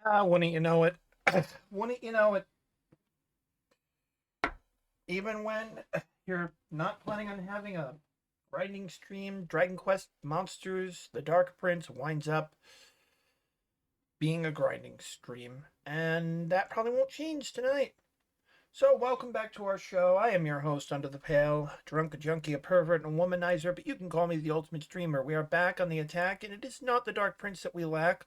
Wouldn't you know it? Wouldn't you know it? Even when you're not planning on having a grinding stream, Dragon Quest Monsters, The Dark Prince winds up being a grinding stream. And that probably won't change tonight. So, welcome back to our show. I am your host, Under the Pale, drunk, a junkie, a pervert, and a womanizer, but you can call me the ultimate streamer. We are back on the attack, and it is not the Dark Prince that we lack,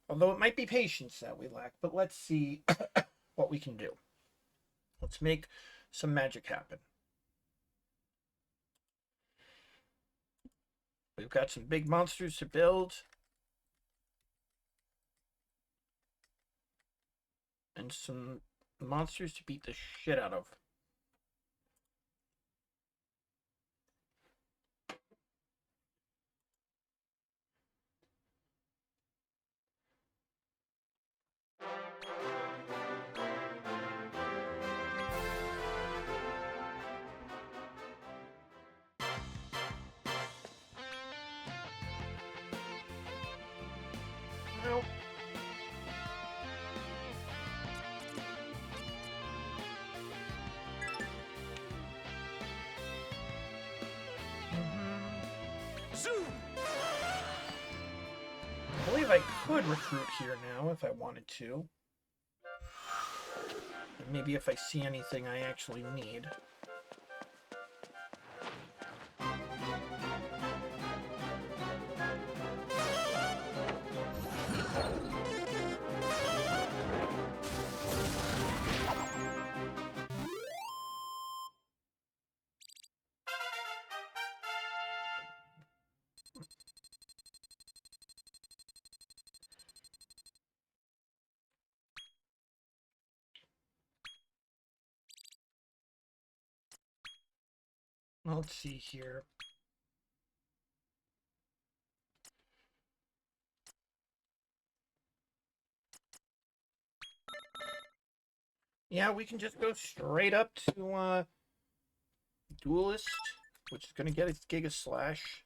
although it might be patience that we lack. But let's see what we can do. Let's make some magic happen. We've got some big monsters to build. And some monsters to beat the shit out of. Well, Zoom! I believe I could recruit here now if I wanted to. And maybe if I see anything I actually need. Let's see here. Yeah, we can just go straight up to Duelist, which is going to get its Giga Slash.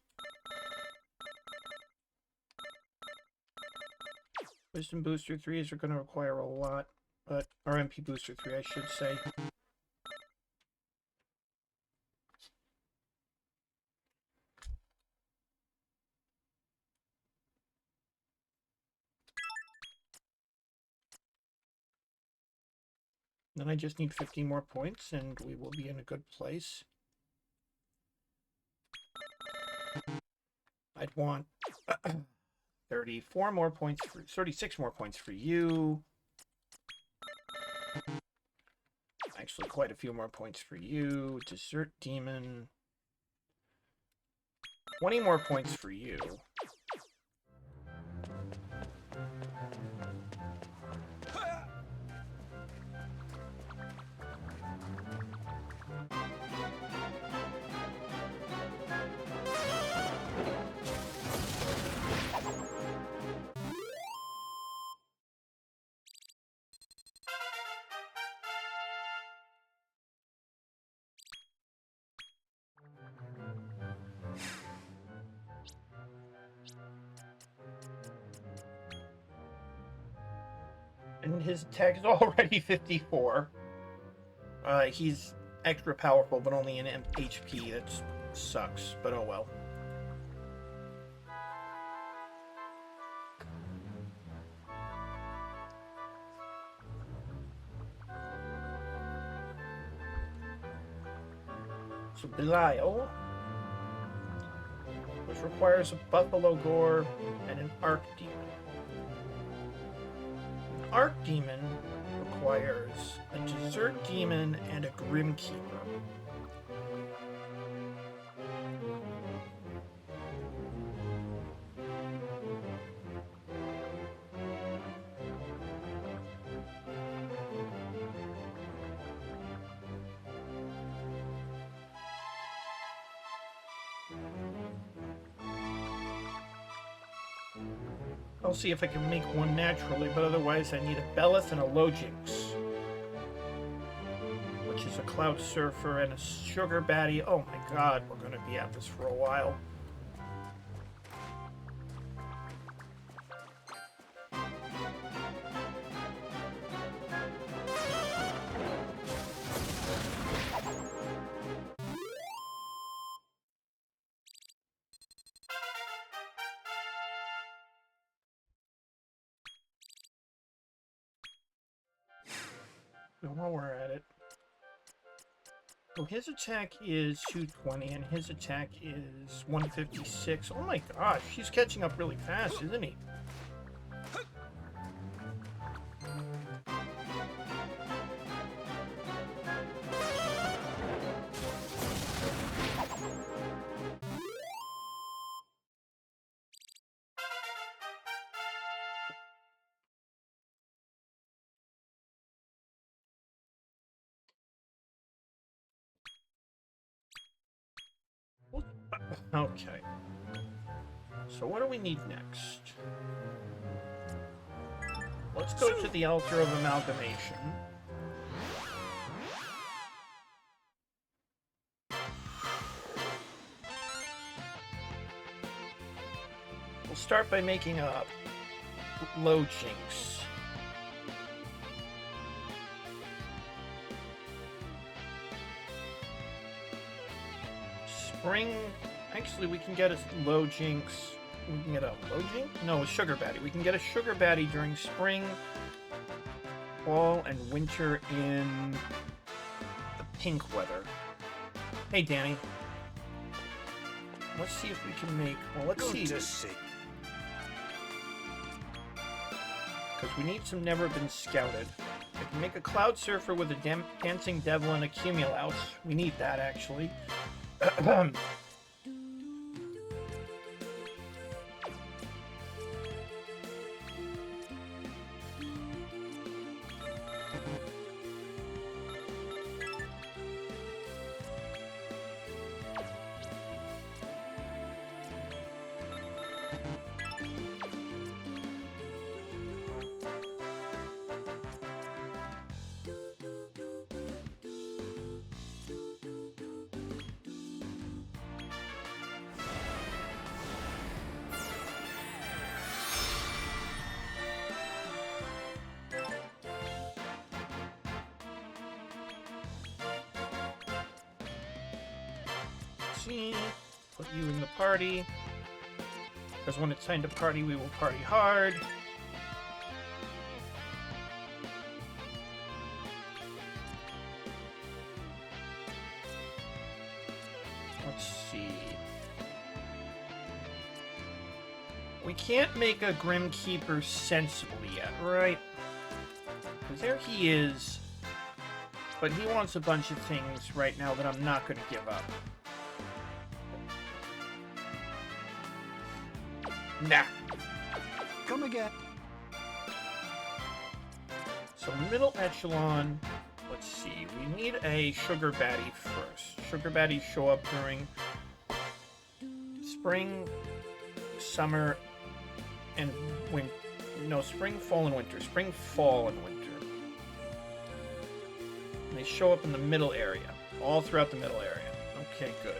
Wisdom Booster 3s are going to require a lot, but or MP Booster 3, I should say. Then I just need 15 more points, and we will be in a good place. I'd want 34 more points for 36 more points for you. Actually, quite a few more points for you. Desert Demon. 20 more points for you. And his attack is already 54. He's extra powerful, but only in HP. That sucks, but oh well. So Belial, which requires a Buffalo Gore and an Arc Demon. An Arc Demon requires a Desert Demon and a Grim Keeper. I'll see if I can make one naturally, but otherwise I need a Belith and a Lojinx, which is a Cloud Surfer and a Sugar Baddie. Oh my god, we're going to be at this for a while. while we're at it. So his attack is 220 and his attack is 156. Oh my gosh, he's catching up really fast, isn't he? Okay. So what do we need next? Let's go to the Altar of Amalgamation. We'll start by making a low jinx. Spring... Actually, we can get a low jinx. We can get a low jinx? No, a sugar baddie. We can get a sugar baddie during spring, fall, and winter in the pink weather. Hey, Danny. Let's see if we can make... Well, let's see. Because we need some never been scouted. I can make a Cloud Surfer with a Dancing Devil and a Cumulus. We need that, actually. Put you in the party. Because when it's time to party, we will party hard. Let's see. We can't make a Grimkeeper sensible yet, right? Because there he is. But he wants a bunch of things right now that I'm not going to give up. Nah. Come again. So middle echelon, let's see, we need a sugar baddie first. Sugar baddies show up during spring, summer, and winter. No, spring, fall, and winter. Spring, fall, and winter. And they show up in the middle area, all throughout the middle area. Okay, good.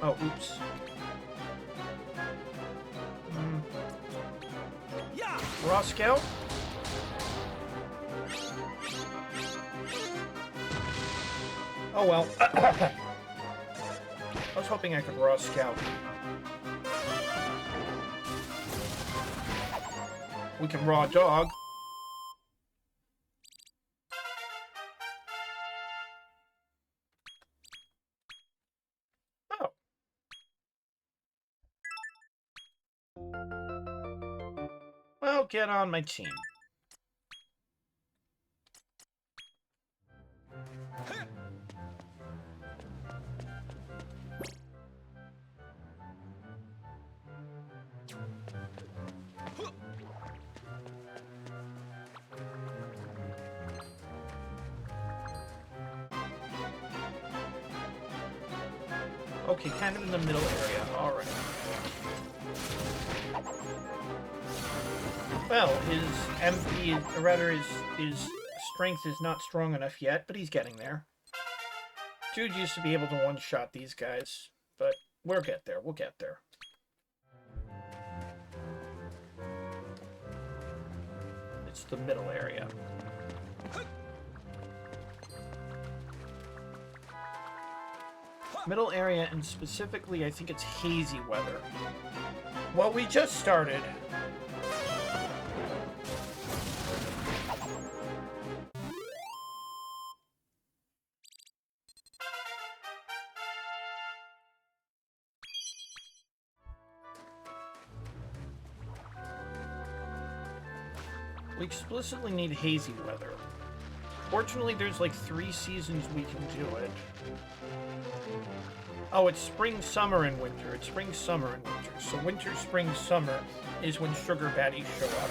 Oh, oops. Raw Scout? Oh well. I was hoping I could Raw Scout. We can Raw Dog. Oh. Well, get on my team. Okay, kind of in the middle area. Alright. Well, his MP, or rather his strength is not strong enough yet, but he's getting there. Dude used to be able to one-shot these guys, but we'll get there, we'll get there. just the middle area. Middle area, and specifically, I think it's hazy weather. Well, we just started. We explicitly need hazy weather. Fortunately, there's like 3 seasons we can do it. Oh, it's spring, summer, and winter. It's spring, summer, and winter. So winter, spring, summer is when sugar baddies show up.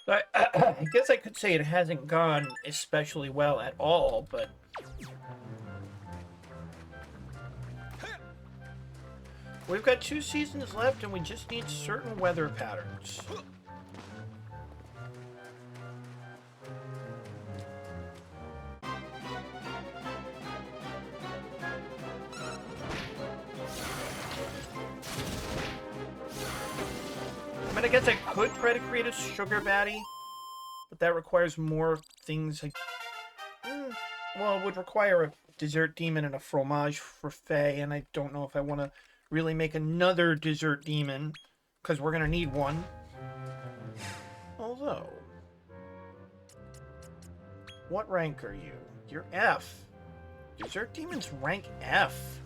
I guess I could say it hasn't gone especially well at all, but... We've got 2 seasons left, and we just need certain weather patterns. I mean, I guess I could try to create a sugar baddie, but that requires more things. Like, well, it would require a dessert demon and a fromage forfait, and I don't know if I want to really make another dessert demon, because we're going to need one. Although, what rank are you? You're F. Dessert demons rank F.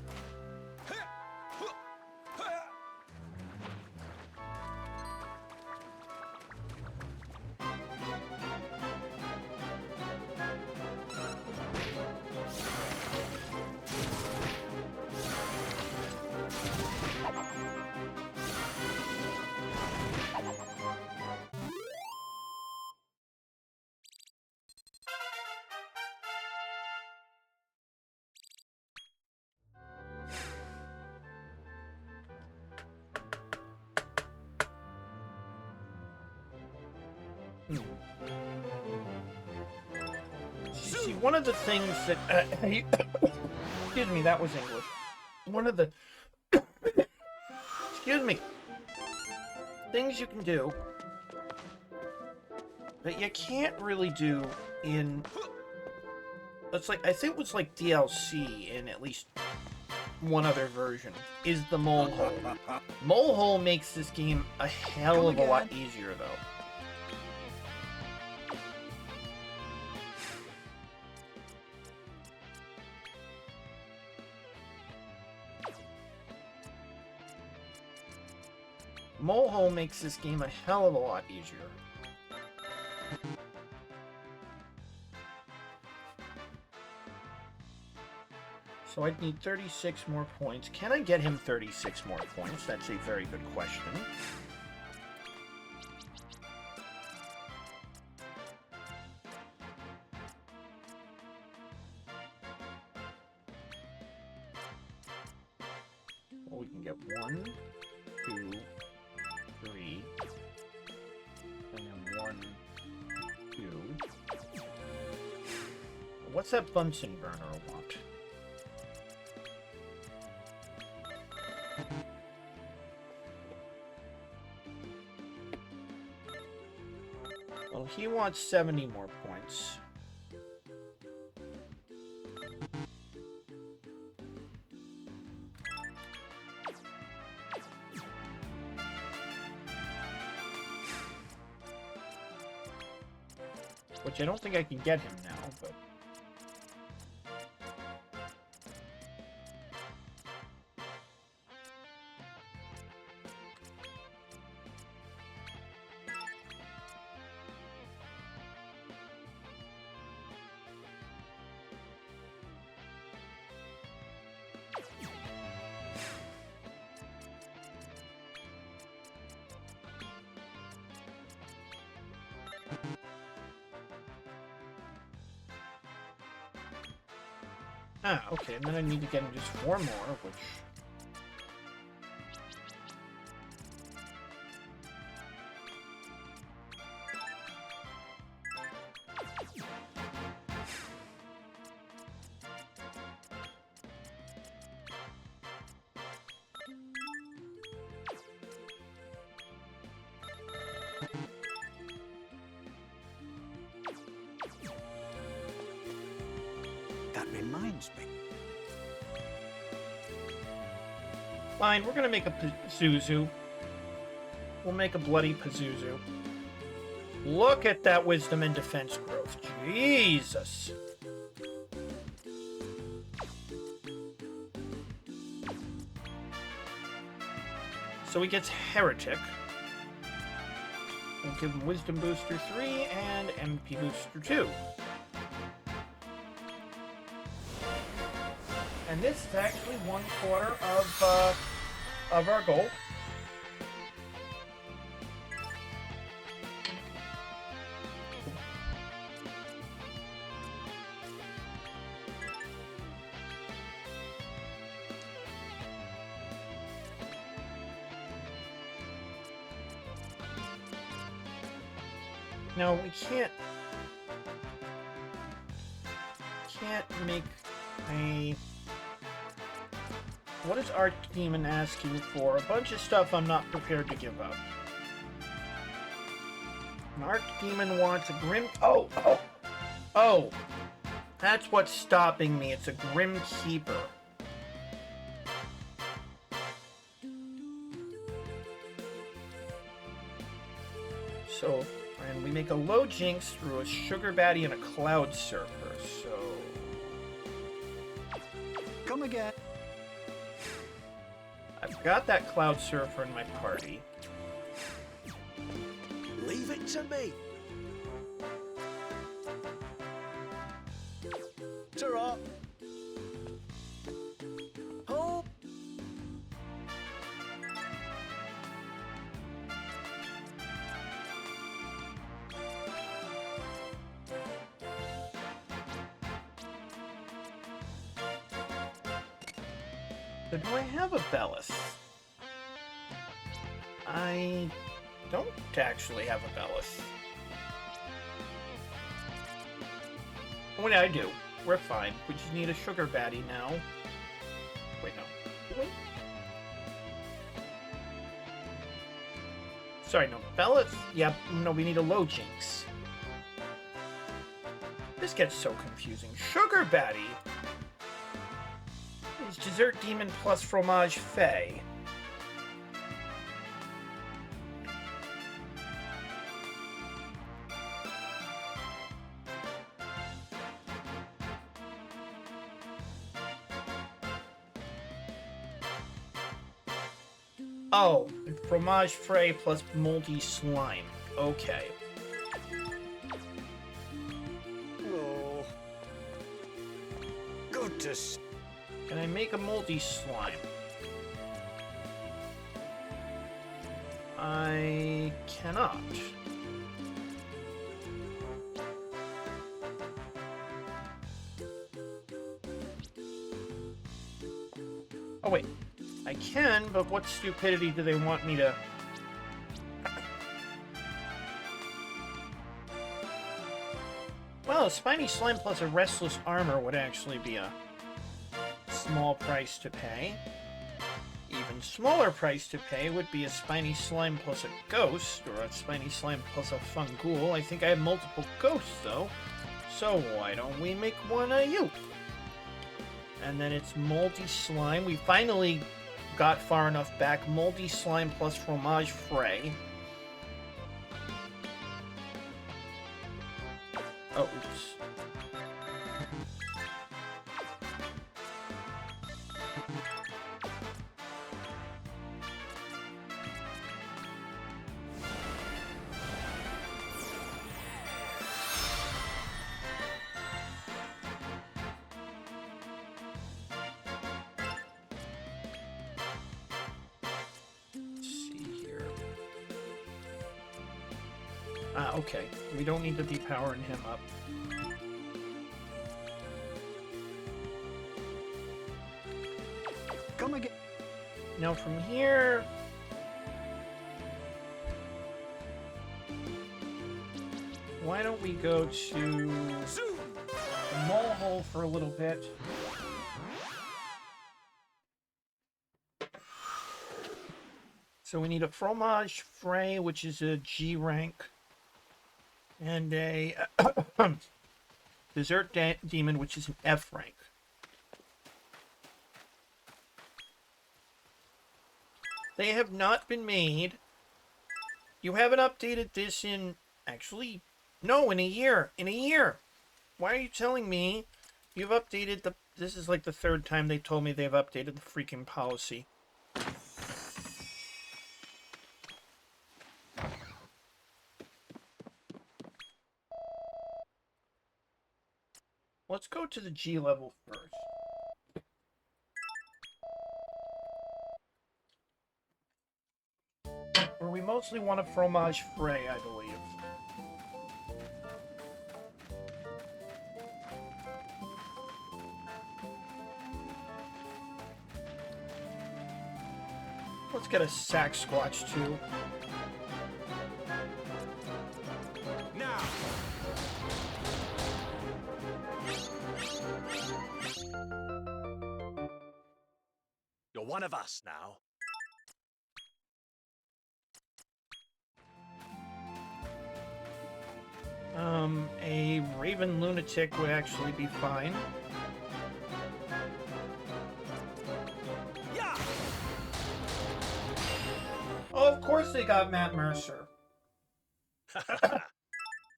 See, one of the things that... excuse me, that was English. One of the... excuse me. Things you can do that you can't really do in... It's like, I think it was like DLC in at least one other version, is the mole hole. Mole hole makes this game a hell of a lot easier, though. Mole hole makes this game a hell of a lot easier. So I'd need 36 more points. Can I get him 36 more points? That's a very good question. Well, we can get 1, 2, 3, and then 1, 2. What's that Bunsen burner want? Well, he wants 70 more points. Which I don't think I can get him now, but... Ah, okay, and then I need to get him just 4 more, which... That reminds me. Fine, we're gonna make a Pazuzu. We'll make a bloody Pazuzu. Look at that wisdom and defense growth. Jesus. So he gets Heretic. We'll give him Wisdom Booster 3 and MP Booster 2. And this is actually 1/4 of our goal. Now we can't make a... What is Archdemon asking for? A bunch of stuff I'm not prepared to give up. An Archdemon wants a Grim... Oh! That's what's stopping me. It's a Grim Keeper. So, and we make a low Jinx through a Sugar Baddie and a Cloud Surfer, so... Come again. I've got that Cloud Surfer in my party. Leave it to me. Ta-ra. Hope. So do I have a Bellis? I don't actually have a Bellis. What I do? We're fine. We just need a Sugar Baddie now. Wait, no. Wait. Sorry, no. Bellis? Yep, no, we need a low Jinx. This gets so confusing. Sugar Baddie is Dessert Demon plus Fromage Fay. Oh, Fromage Fray plus Moldy Slime. Okay. Oh. Good to see. Can I make a Moldy Slime? I cannot. Oh wait, I can, but what stupidity do they want me to... Well, a Spiny Slime plus a Restless Armor would actually be a small price to pay. Even smaller price to pay would be a Spiny Slime plus a Ghost, or a Spiny Slime plus a Fungool. I think I have multiple Ghosts, though, so why don't we make one of you? And then it's Moldy Slime. We finally got far enough back. Moldy Slime plus Fromage Fray. Oh, oops. Ah, okay. We don't need to be powering him up. Come again. Now from here... Why don't we go to the mole hole for a little bit? So we need a Fromage Frais, which is a G rank. And a Dessert Demon, which is an F rank. They have not been made. You haven't updated this in... Actually, no, in a year. In a year. Why are you telling me you've updated the... This is like the third time they told me they've updated the freaking policy. Let's go to the G level first. Where we mostly want a Fromage Frais, I believe. Let's get a Sack Squatch too. Now. You're one of us now. A Raven Lunatic would actually be fine. Yeah. Oh, of course they got Matt Mercer.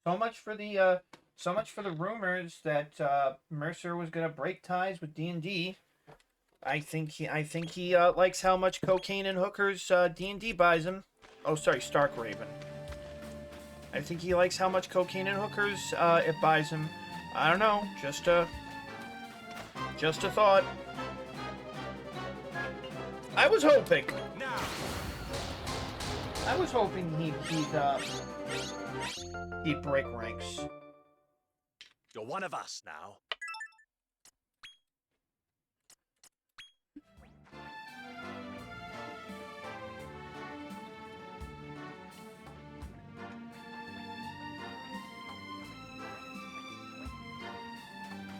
So much for the rumors that Mercer was gonna break ties with D&D. I think he likes how much cocaine and hookers D&D buys him. Oh, sorry, Stark Raven. I think he likes how much cocaine and hookers it buys him. I don't know, just a thought. I was hoping. Now. I was hoping he'd break ranks. You're one of us now.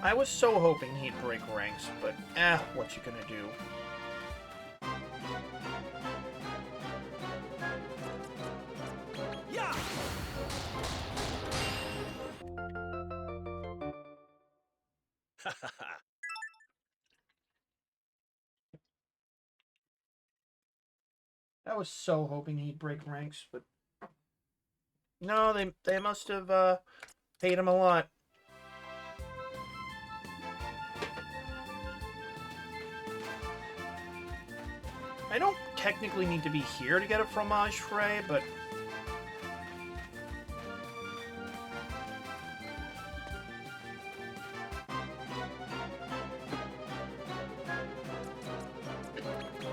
I was so hoping he'd break ranks, but what you gonna do? Yeah. I was so hoping he'd break ranks, but no, they must have paid him a lot. I don't technically need to be here to get a Fromage Frais, but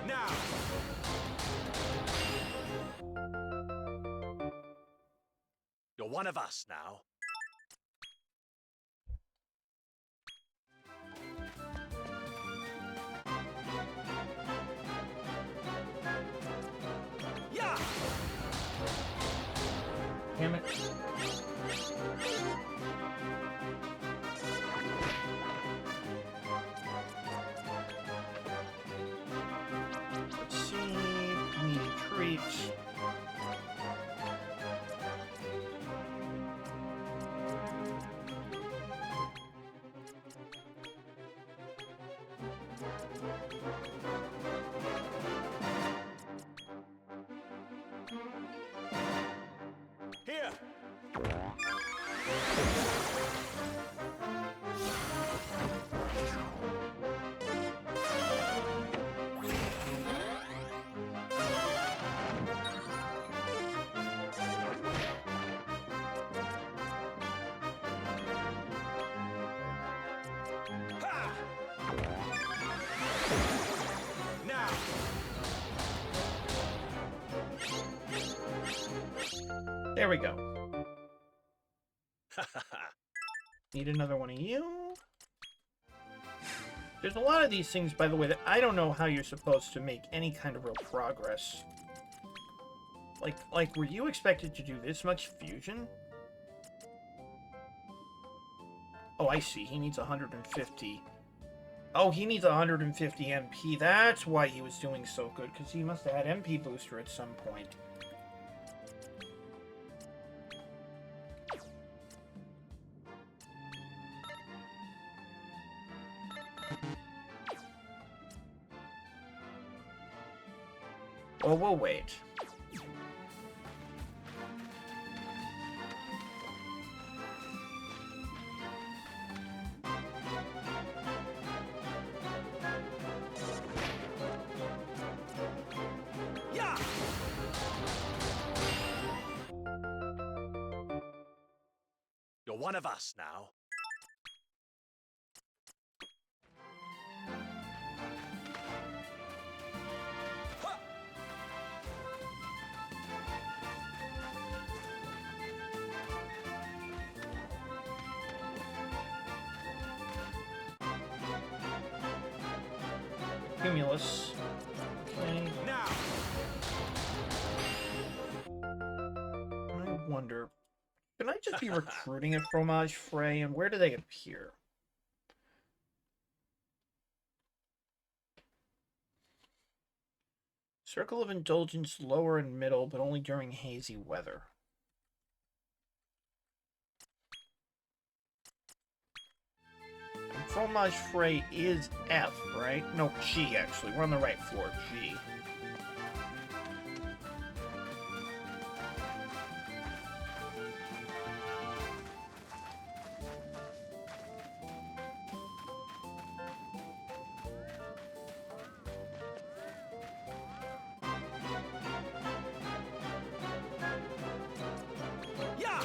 Now. You're one of us now. Yeah. damn it. Let's see. Need treats. Here. There we go. Need another one of you. There's a lot of these things, by the way, that I don't know how you're supposed to make any kind of real progress. Like, were you expected to do this much fusion? Oh, I see. He needs 150. Oh, he needs 150 MP. That's why he was doing so good, because he must have had MP booster at some point. Well, we'll wait. Yeah! You're one of us now. Cumulus. Okay. Now! I wonder, can I just be recruiting a Fromage Fray, and where do they appear? Circle of Indulgence lower and middle, but only during hazy weather. And Fromage Fray is F, right? No, G, actually. We're on the right floor, G. Yeah!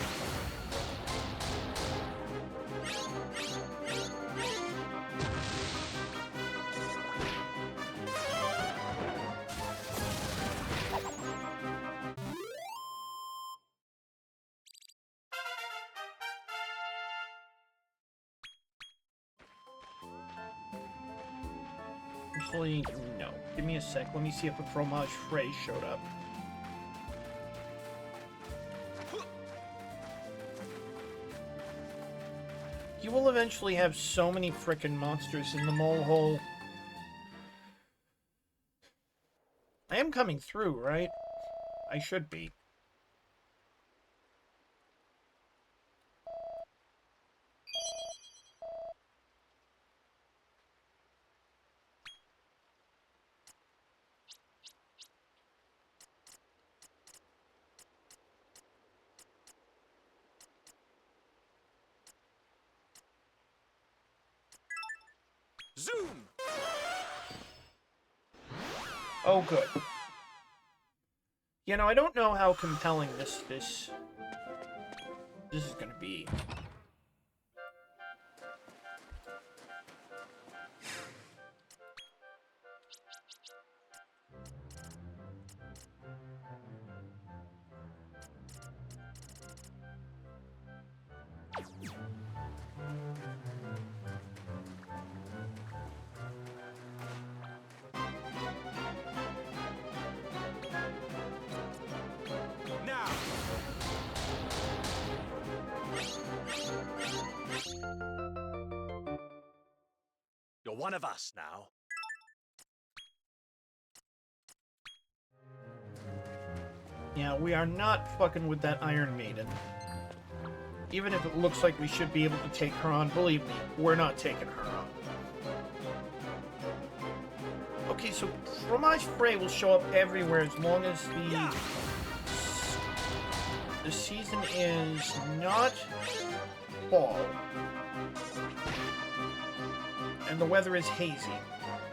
Actually, no. Give me a sec. Let me see if a Fromage Fray showed up. You will eventually have so many frickin' monsters in the mole hole. I am coming through, right? I should be. Zoom! Oh, good. You know, I don't know how compelling this is gonna be. Now! You're one of us now. Yeah, we are not fucking with that Iron Maiden. Even if it looks like we should be able to take her on, believe me, we're not taking her on. Okay, so Fromage Fray will show up everywhere as long as the season is not fall and the weather is hazy.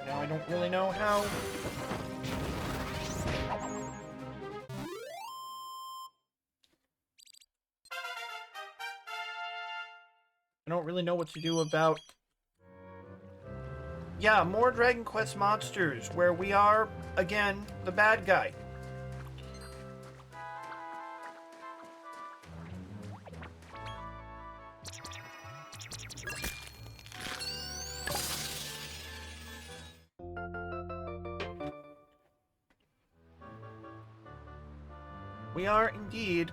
Now, I don't really know how. I don't really know what to do about... Yeah, more Dragon Quest monsters, where we are, again, the bad guy. We are indeed.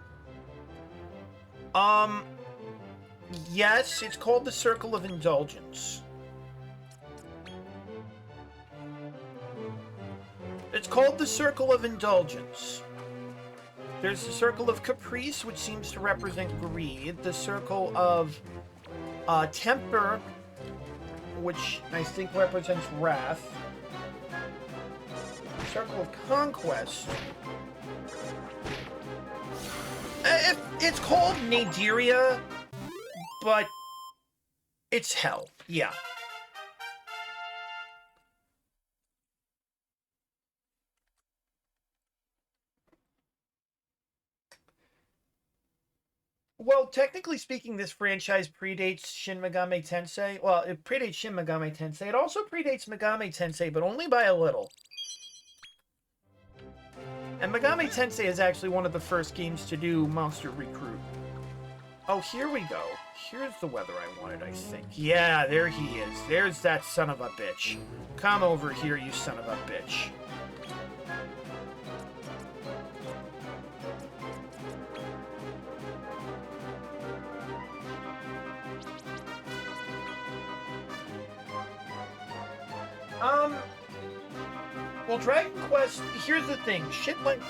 Yes, it's called the Circle of Indulgence. It's called the Circle of Indulgence. There's the Circle of Caprice, which seems to represent greed. The Circle of Temper, which I think represents wrath. The Circle of Conquest. It's called Nadiria, but it's hell. Yeah. Well, technically speaking, this franchise predates Shin Megami Tensei. Well, it predates Shin Megami Tensei. It also predates Megami Tensei, but only by a little. And Megami Tensei is actually one of the first games to do Monster Recruit. Oh, here we go. Here's the weather I wanted, I think. Yeah, there he is. There's that son of a bitch. Come over here, you son of a bitch. Well, Dragon Quest, here's the thing. Shit like,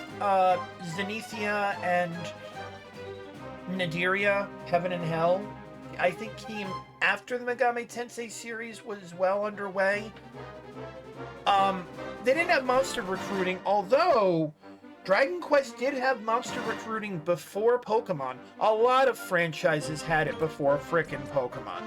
Zenithia and Nadiria, Heaven and Hell, I think came after the Megami Tensei series was well underway. They didn't have monster recruiting, although Dragon Quest did have monster recruiting before Pokemon. A lot of franchises had it before frickin' Pokemon.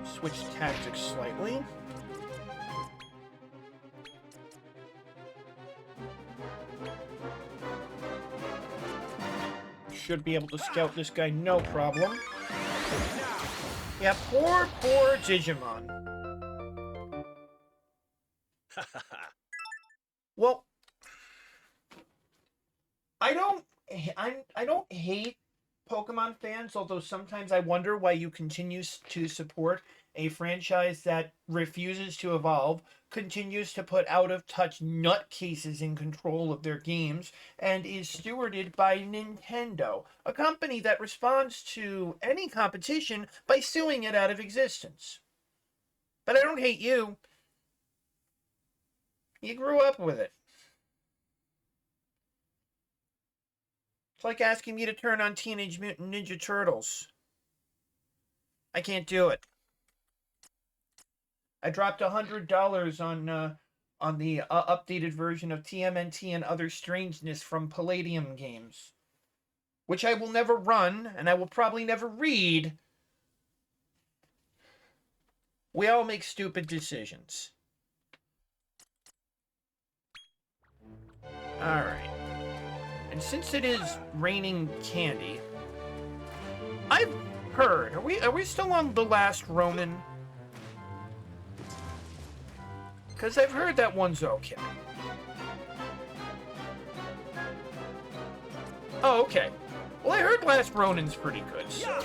Switch tactics slightly. Should be able to scout this guy no problem. Yeah, poor Digimon. Well, I don't hate Pokemon fans, although sometimes I wonder why you continue to support a franchise that refuses to evolve, continues to put out-of-touch nutcases in control of their games, and is stewarded by Nintendo, a company that responds to any competition by suing it out of existence. But I don't hate you. You grew up with it. It's like asking me to turn on Teenage Mutant Ninja Turtles. I can't do it. I dropped $100 on the updated version of TMNT and Other Strangeness from Palladium Games, which I will never run, and I will probably never read. We all make stupid decisions. Alright. And since it is raining candy, I've heard, are we still on The Last Ronin? Because I've heard that one's okay. Oh, okay. Well, I heard Last Ronin's pretty good, so...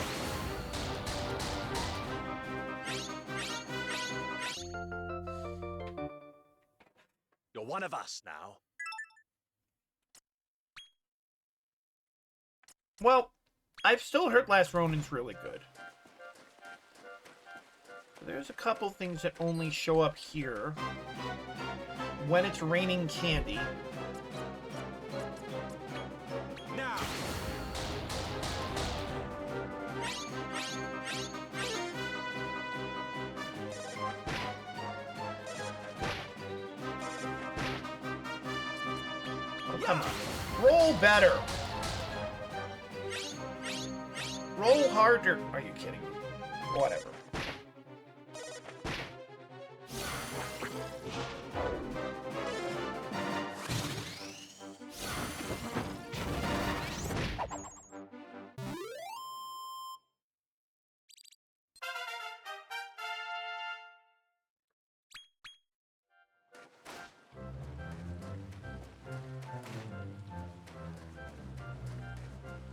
You're one of us now. Well, I've still heard Last Ronin's really good. There's a couple things that only show up here when it's raining candy. Now. Oh, come on. Roll better. Roll harder. Are you kidding me? Whatever.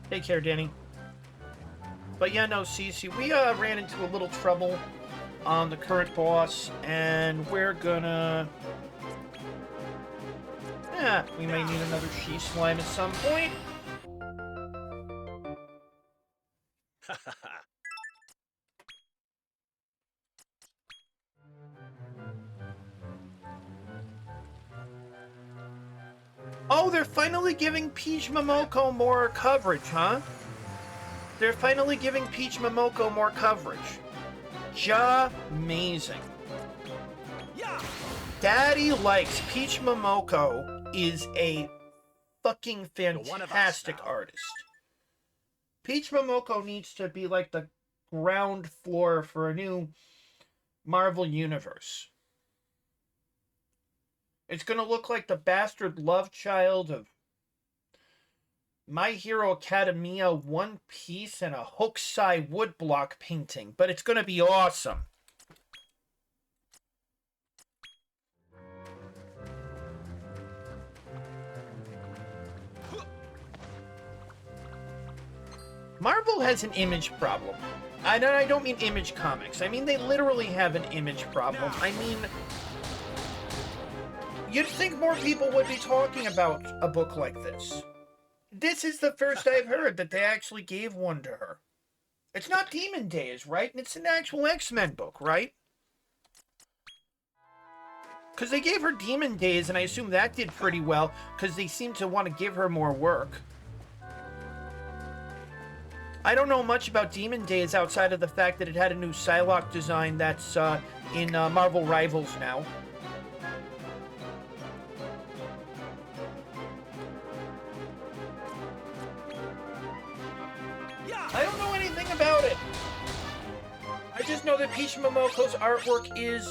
Take care, Danny. But yeah, no, see, we ran into a little trouble on the current boss, and we're gonna... Yeah, we may need another She Slime at some point. Oh, they're finally giving Peach Momoko more coverage, huh? They're finally giving Peach Momoko more coverage. Amazing. Yeah. Daddy likes Peach Momoko is a fucking fantastic artist. Peach Momoko needs to be like the ground floor for a new Marvel universe. It's gonna look like the bastard love child of My Hero Academia, One Piece, and a Hokusai woodblock painting, but it's gonna be awesome. Marvel has an image problem. I don't mean Image Comics. I mean, they literally have an image problem. I mean, you'd think more people would be talking about a book like this. This is the first I've heard that they actually gave one to her. It's not Demon Days, right? And it's an actual X-Men book, right? Because they gave her Demon Days, and I assume that did pretty well, because they seem to want to give her more work. I don't know much about Demon Days outside of the fact that it had a new Psylocke design that's in Marvel Rivals now. I don't know anything about it. I just know that Peach Momoko's artwork is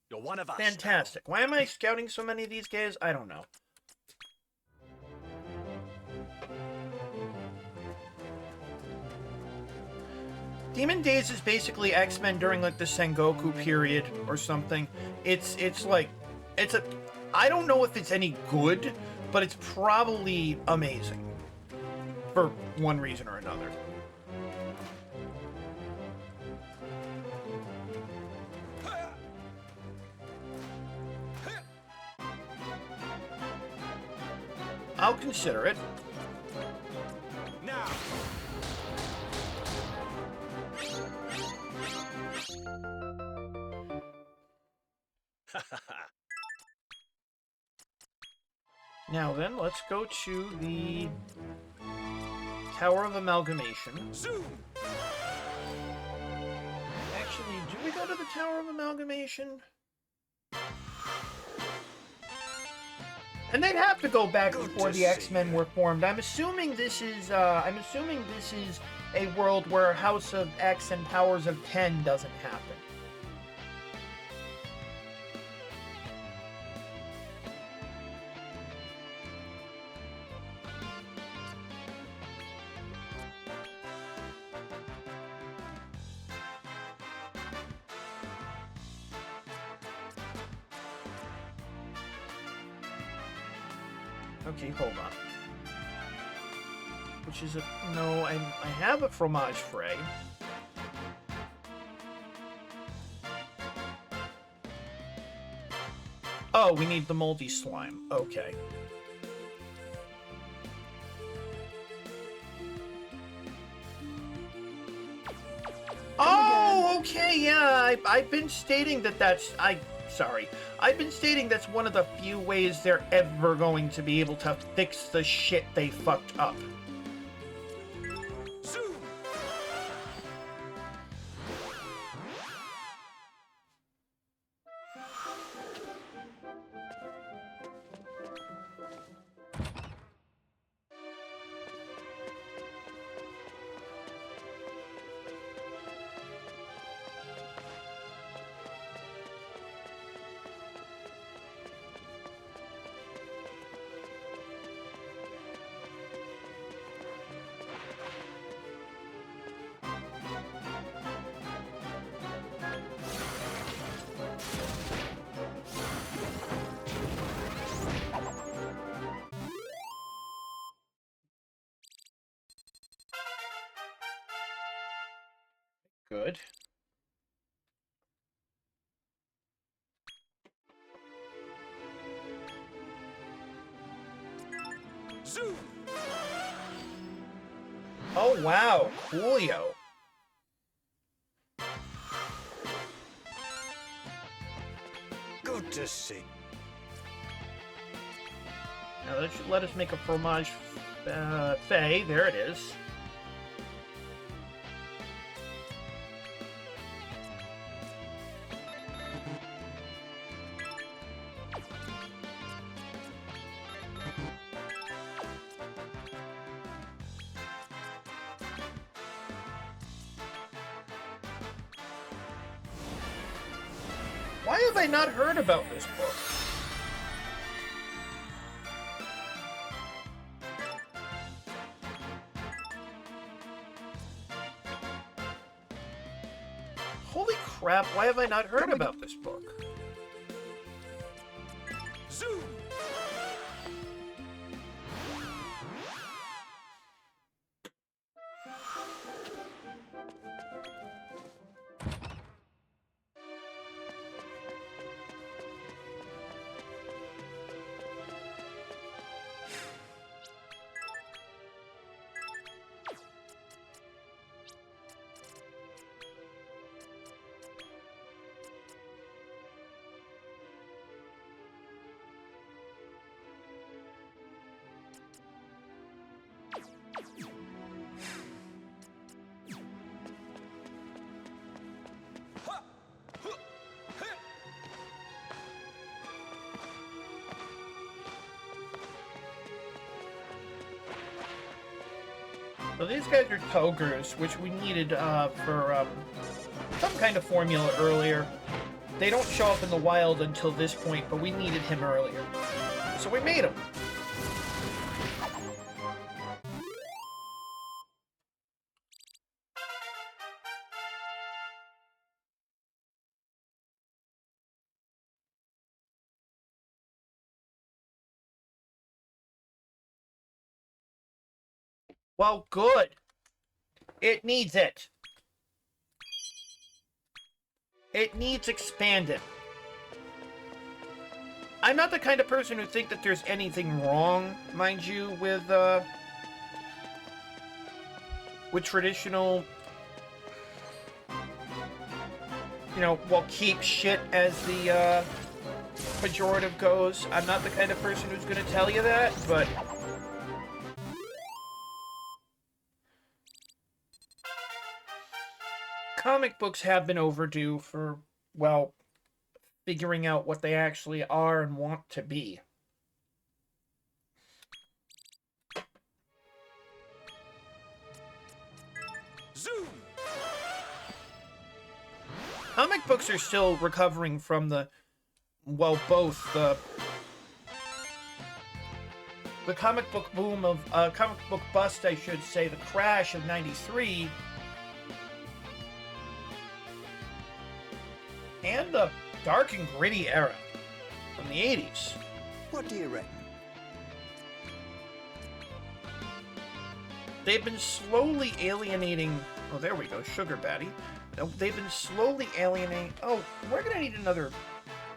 You're one of us. fantastic. Why am I scouting so many of these guys? I don't know. Demon Days is basically X-Men during like the Sengoku period or something. It's a I don't know if it's any good, but it's probably amazing for one reason or another. I'll consider it. Now. Now then, let's go to the Tower of Amalgamation. Zoom. Actually, do we go to the Tower of Amalgamation? And they'd have to go back before the X-Men were formed. I'm assuming this is a world where House of X and Powers of 10 doesn't happen. Okay, hold on. Which is a... No, I have a Fromage Frais. Oh, we need the moldy slime. Okay. Oh, okay, yeah. I've been stating that that's... Sorry. I've been stating that's one of the few ways they're ever going to be able to fix the shit they fucked up. Zoom. Good. Zoom. Oh, wow. Coolio. Good to see. Now that should let us make a fromage fay. There it is. Why have I not heard about this book? Holy crap, why have I not heard about this book? Zoom. So these guys are Togers, which we needed for some kind of formula earlier. They don't show up in the wild until this point, but we needed him earlier. So we made him. Well, good. It needs it. It needs expanded. I'm not the kind of person who think that there's anything wrong, mind you, with traditional, you know, well, keep shit as the pejorative goes. I'm not the kind of person who's going to tell you that, but comic books have been overdue for, well, figuring out what they actually are and want to be. Zoom. Comic books are still recovering from the, well, both the comic book boom of, comic book bust, I should say, the crash of '93, and the dark and gritty era from the '80s. What do you reckon? They've been slowly alienating... Oh, there we go, Sugar Batty. They've been slowly alienating... Oh, we're gonna need another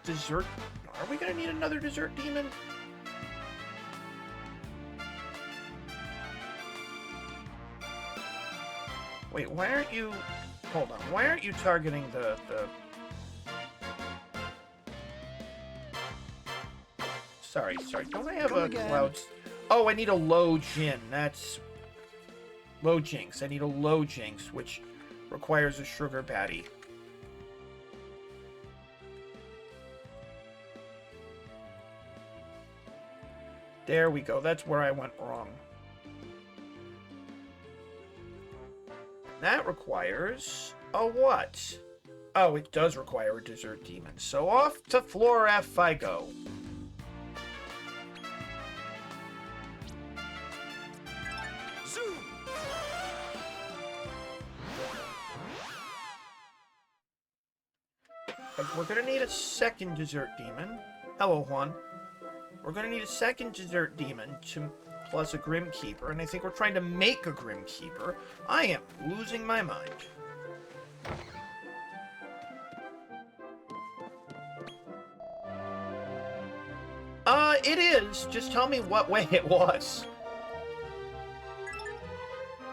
dessert... Are we gonna need another dessert demon? Wait, why aren't you... Hold on, why aren't you targeting the... Sorry, don't I have Come a again. cloud... Oh, I need a low Jin, that's... Low Jinx, I need a low Jinx, which requires a Sugar Patty. There we go, that's where I went wrong. That requires a what? Oh, it does require a dessert demon. So off to floor F I go. Zoom. We're gonna need a second dessert demon. Hello, Juan. We're gonna need a second dessert demon to plus a Grim Keeper, and I think we're trying to make a Grim Keeper. I am losing my mind. It is. Just tell me what way it was.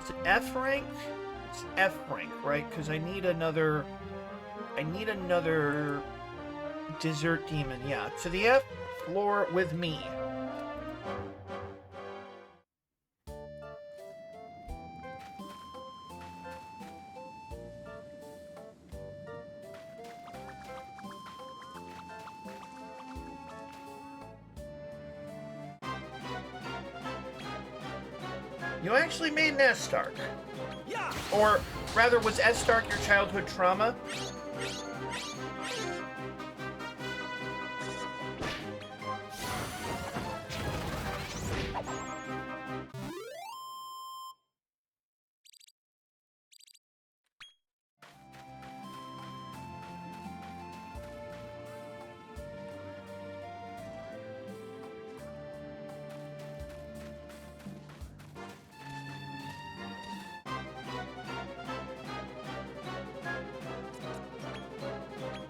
Is it F rank? It's F rank, right? Because I need another dessert demon. Yeah, to the F floor with me. You actually made an S-Stark. Yeah. Or rather, was S-Stark your childhood trauma?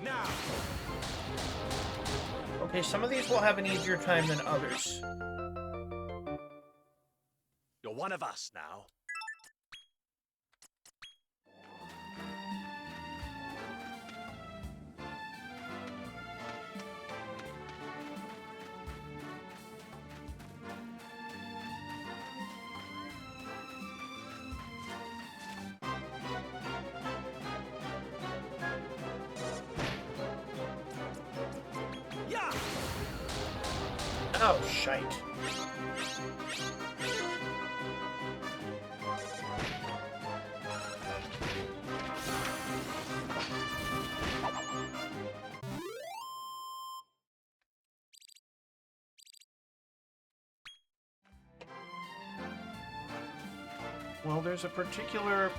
Now. Okay, some of these will have an easier time than others. You're one of us now. Yeah. Oh, shite. Well, there's a particular...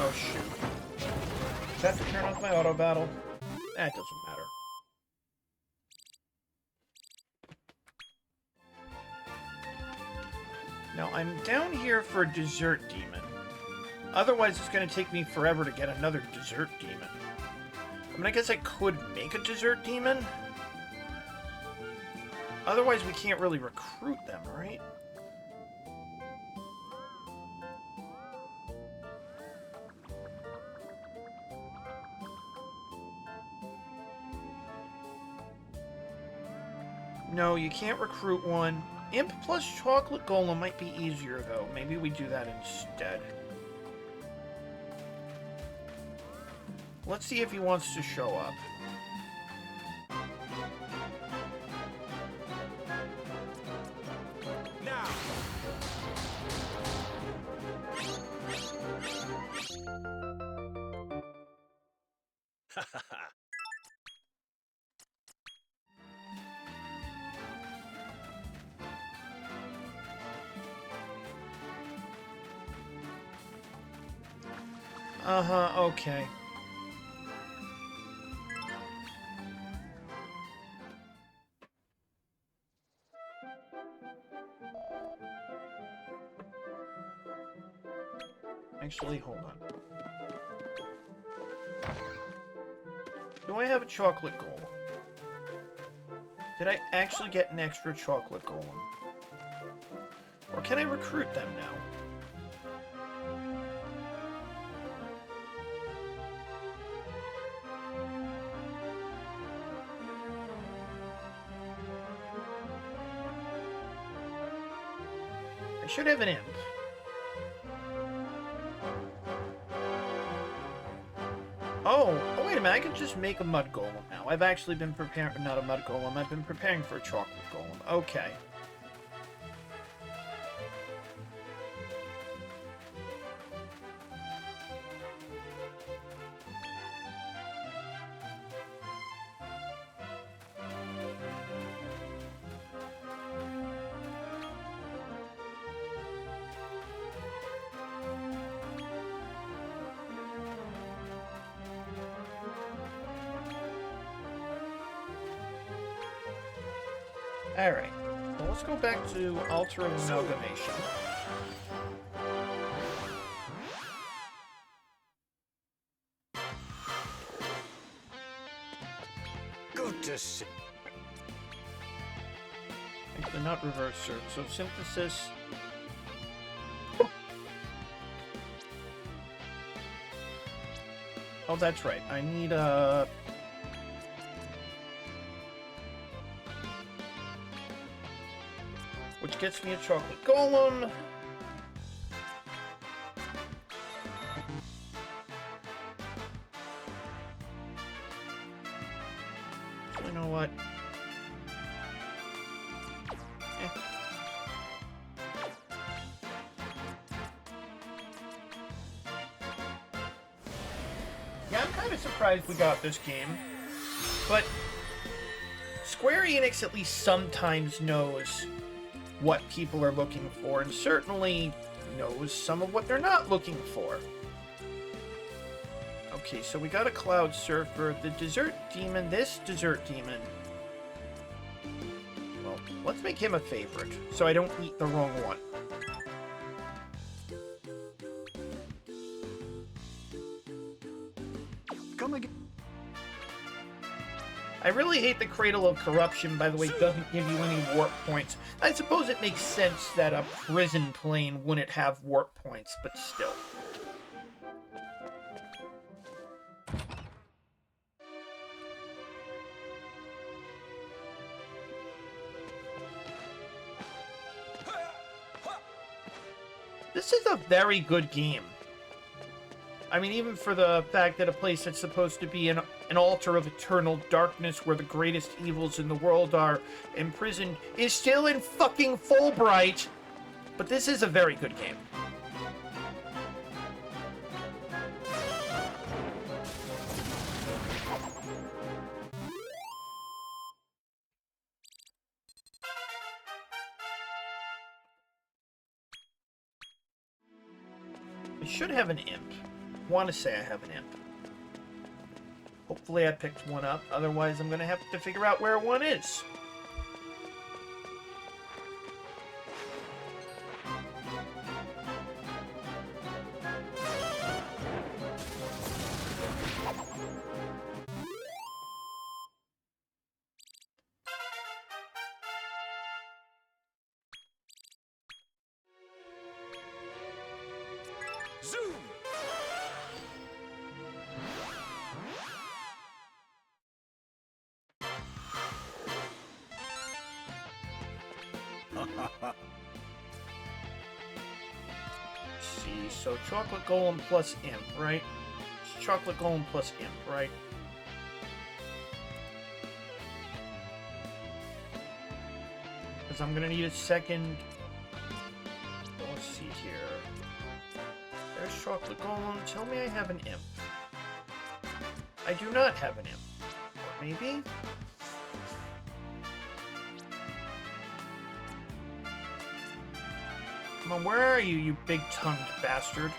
Oh, shoot. Does that have to turn off my auto battle? That doesn't matter. Now, I'm down here for a dessert demon. Otherwise, it's going to take me forever to get another dessert demon. I mean, I guess I could make a dessert demon. Otherwise, we can't really recruit them, right? No, you can't recruit one. Imp plus Chocolate Golem might be easier, though. Maybe we do that instead. Let's see if he wants to show up. Now. Uh-huh, okay. Actually, hold on. Do I have a chocolate golem? Did I actually get an extra chocolate golem? Or can I recruit them now? I should have an imp. Oh, wait a minute, I could just make a mud golem now. I've actually been preparing, not a mud golem, I've been preparing for a chocolate golem. Okay. Alright. Well, let's go back to Altar of Amalgamation. Good to see. Actually, not reverse search. So synthesis. Oh, that's right. I need a... which gets me a chocolate golem. So you know what? Yeah, I'm kind of surprised we got this game, but Square Enix at least sometimes knows what people are looking for, and certainly knows some of what they're not looking for. Okay, so we got a Cloud Surfer, the Desert Demon, this Desert Demon. Well, let's make him a favorite, so I don't eat the wrong one. Come again. I really hate the Cradle of Corruption, by the way, doesn't give you any warp points. I suppose it makes sense that a prison plane wouldn't have warp points, but still. This is a very good game. I mean, even for the fact that a place that's supposed to be an altar of eternal darkness where the greatest evils in the world are imprisoned is still in fucking Fulbright. But this is a very good game. I should have an imp. Want to say I have an imp. Hopefully I picked one up, otherwise I'm going to have to figure out where one is. Zoom. See, so Chocolate Golem plus Imp, right? It's Chocolate Golem plus Imp, right? Because I'm gonna need a second. Let's see here. There's Chocolate Golem. Tell me I have an Imp. I do not have an Imp. Or maybe? Come on, where are you, you big-tongued bastard?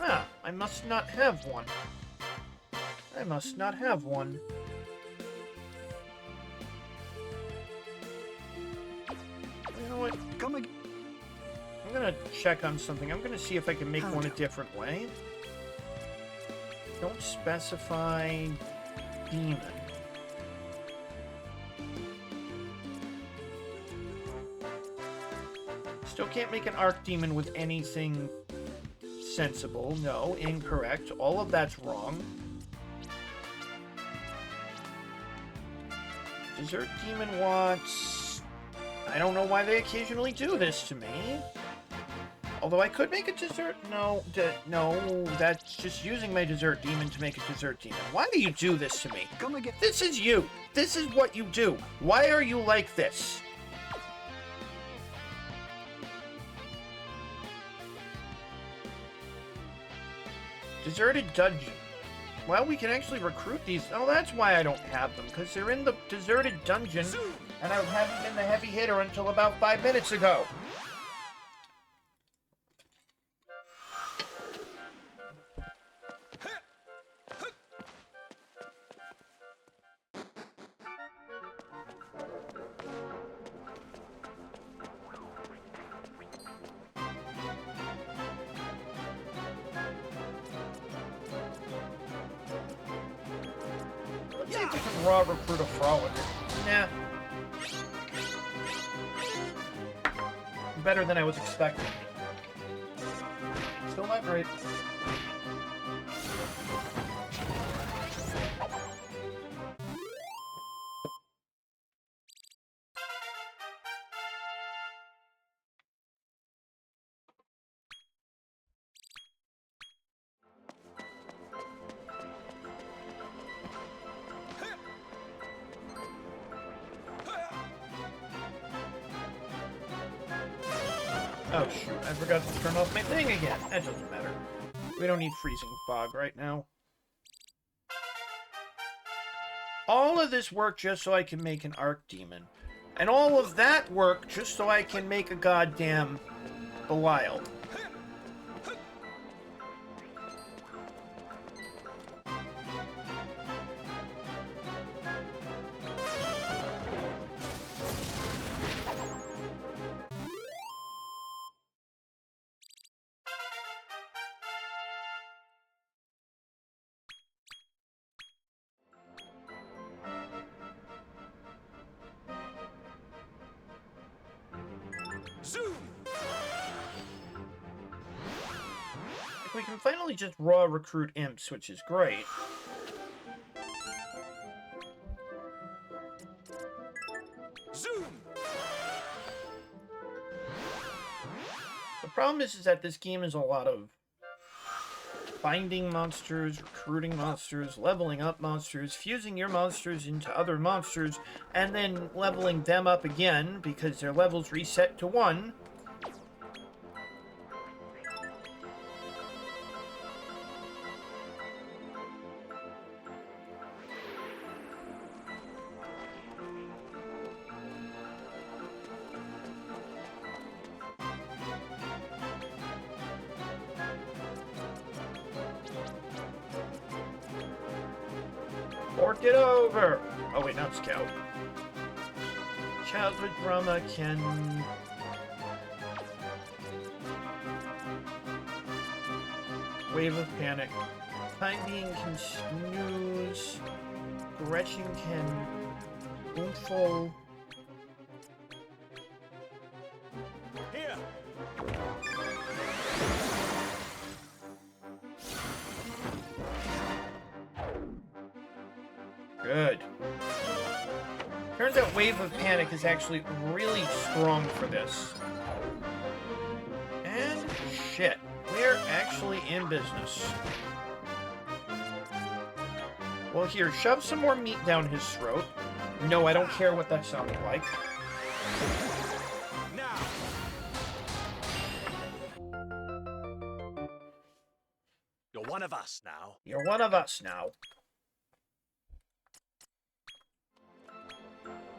Ah, I must not have one. I must not have one. You know what? Come again. I'm gonna check on something. I'm gonna see if I can make one a different way. Don't specify demon. Still can't make an Archdemon with anything sensible. No, incorrect. All of that's wrong. Desert Demon wants... I don't know why they occasionally do this to me. Although I could make a Desert... No, no, that's just using my Desert Demon to make a Desert Demon. Why do you do this to me? Come again. This is you. This is what you do. Why are you like this? Deserted Dungeon. Well, we can actually recruit these. Oh, that's why I don't have them, because they're in the deserted dungeon, and I haven't been the heavy hitter until about 5 minutes ago. think we can raw recruit a Frolic. Nah. Better than I was expecting. Still not great. Oh shoot, I forgot to turn off my thing again. That doesn't matter. We don't need freezing fog right now. All of this work just so I can make an Archdemon. And all of that work just so I can make a goddamn Belial. Zoom! Like, we can finally just raw recruit imps, which is great. Zoom! The problem is that this game is a lot of finding monsters, recruiting monsters, leveling up monsters, fusing your monsters into other monsters, and then leveling them up again because their levels reset to 1. Fork it over! Oh wait, not Scout. Childhood Brahma can... Wave of Panic. Time Being can snooze. Gretchen can... Boomful. Here! Good. Turns out Wave of Panic is actually really strong for this. And shit, we're actually in business. Well, here, shove some more meat down his throat. No, I don't care what that sounded like. Now! You're one of us now. You're one of us now.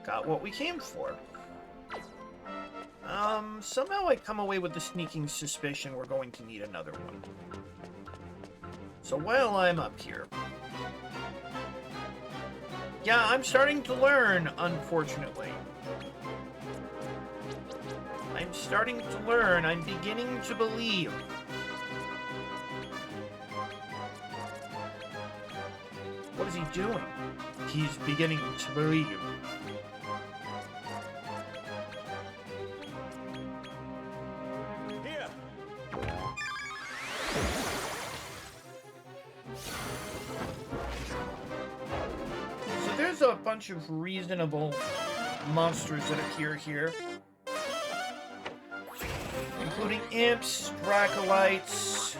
Got what we came for. Somehow I come away with the sneaking suspicion we're going to need another one. So while I'm up here... Yeah, I'm starting to learn, unfortunately. I'm starting to learn. I'm beginning to believe. What is he doing? He's beginning to believe. Here! So there's a bunch of reasonable monsters that appear here. Including imps, Dracolites.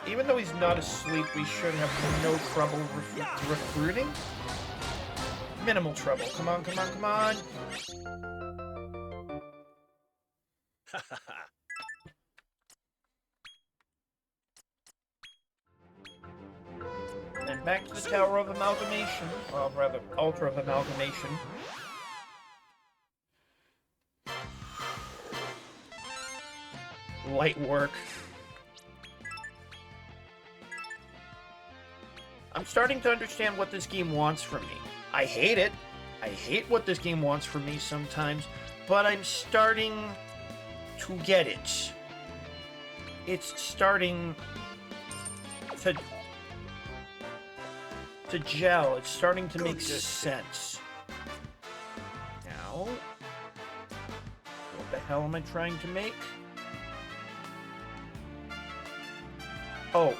Even though he's not asleep, we should have no trouble recruiting. Minimal trouble. Come on, come on, come on. And back to the Tower of Amalgamation. Well, rather, Altar of Amalgamation. Light work. I'm starting to understand what this game wants from me. I hate it. I hate what this game wants from me sometimes, but I'm starting to get it. It's starting to gel. It's starting to make sense. Now, what the hell am I trying to make? Oh.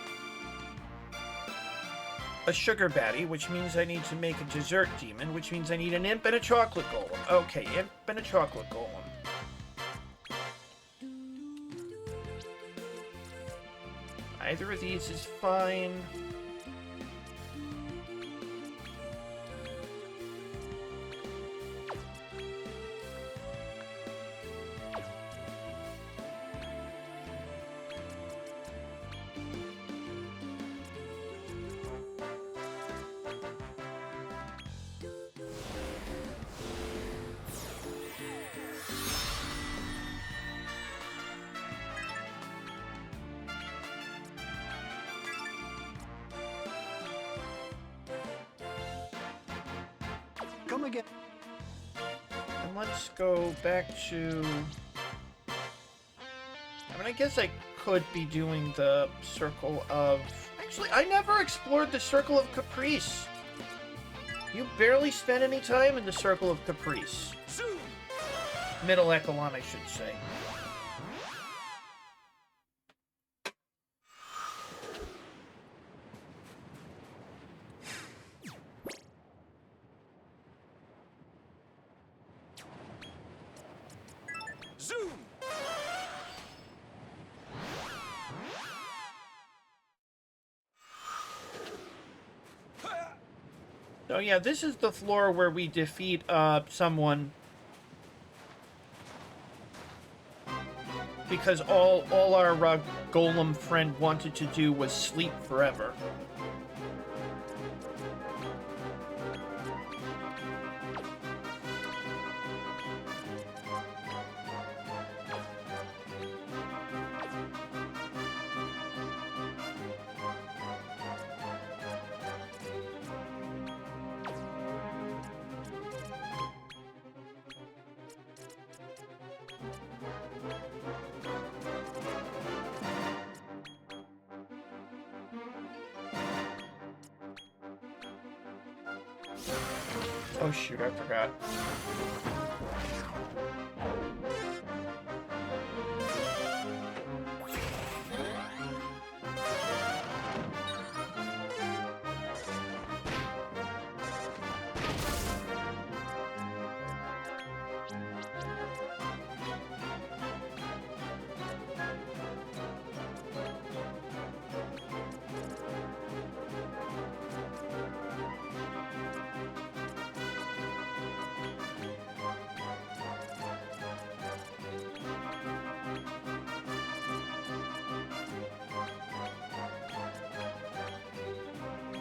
A sugar baddie, which means I need to make a dessert demon, which means I need an imp and a chocolate golem. Okay, imp and a chocolate golem. Either of these is fine. Come again. And let's go back to... I mean, I guess I could be doing the Circle of... Actually, I never explored the Circle of Caprice. You barely spent any time in the Circle of Caprice. Zoom! Middle Echelon, I should say. Zoom! So yeah, this is the floor where we defeat someone. Because all our golem friend wanted to do was sleep forever. Oh shoot, I forgot.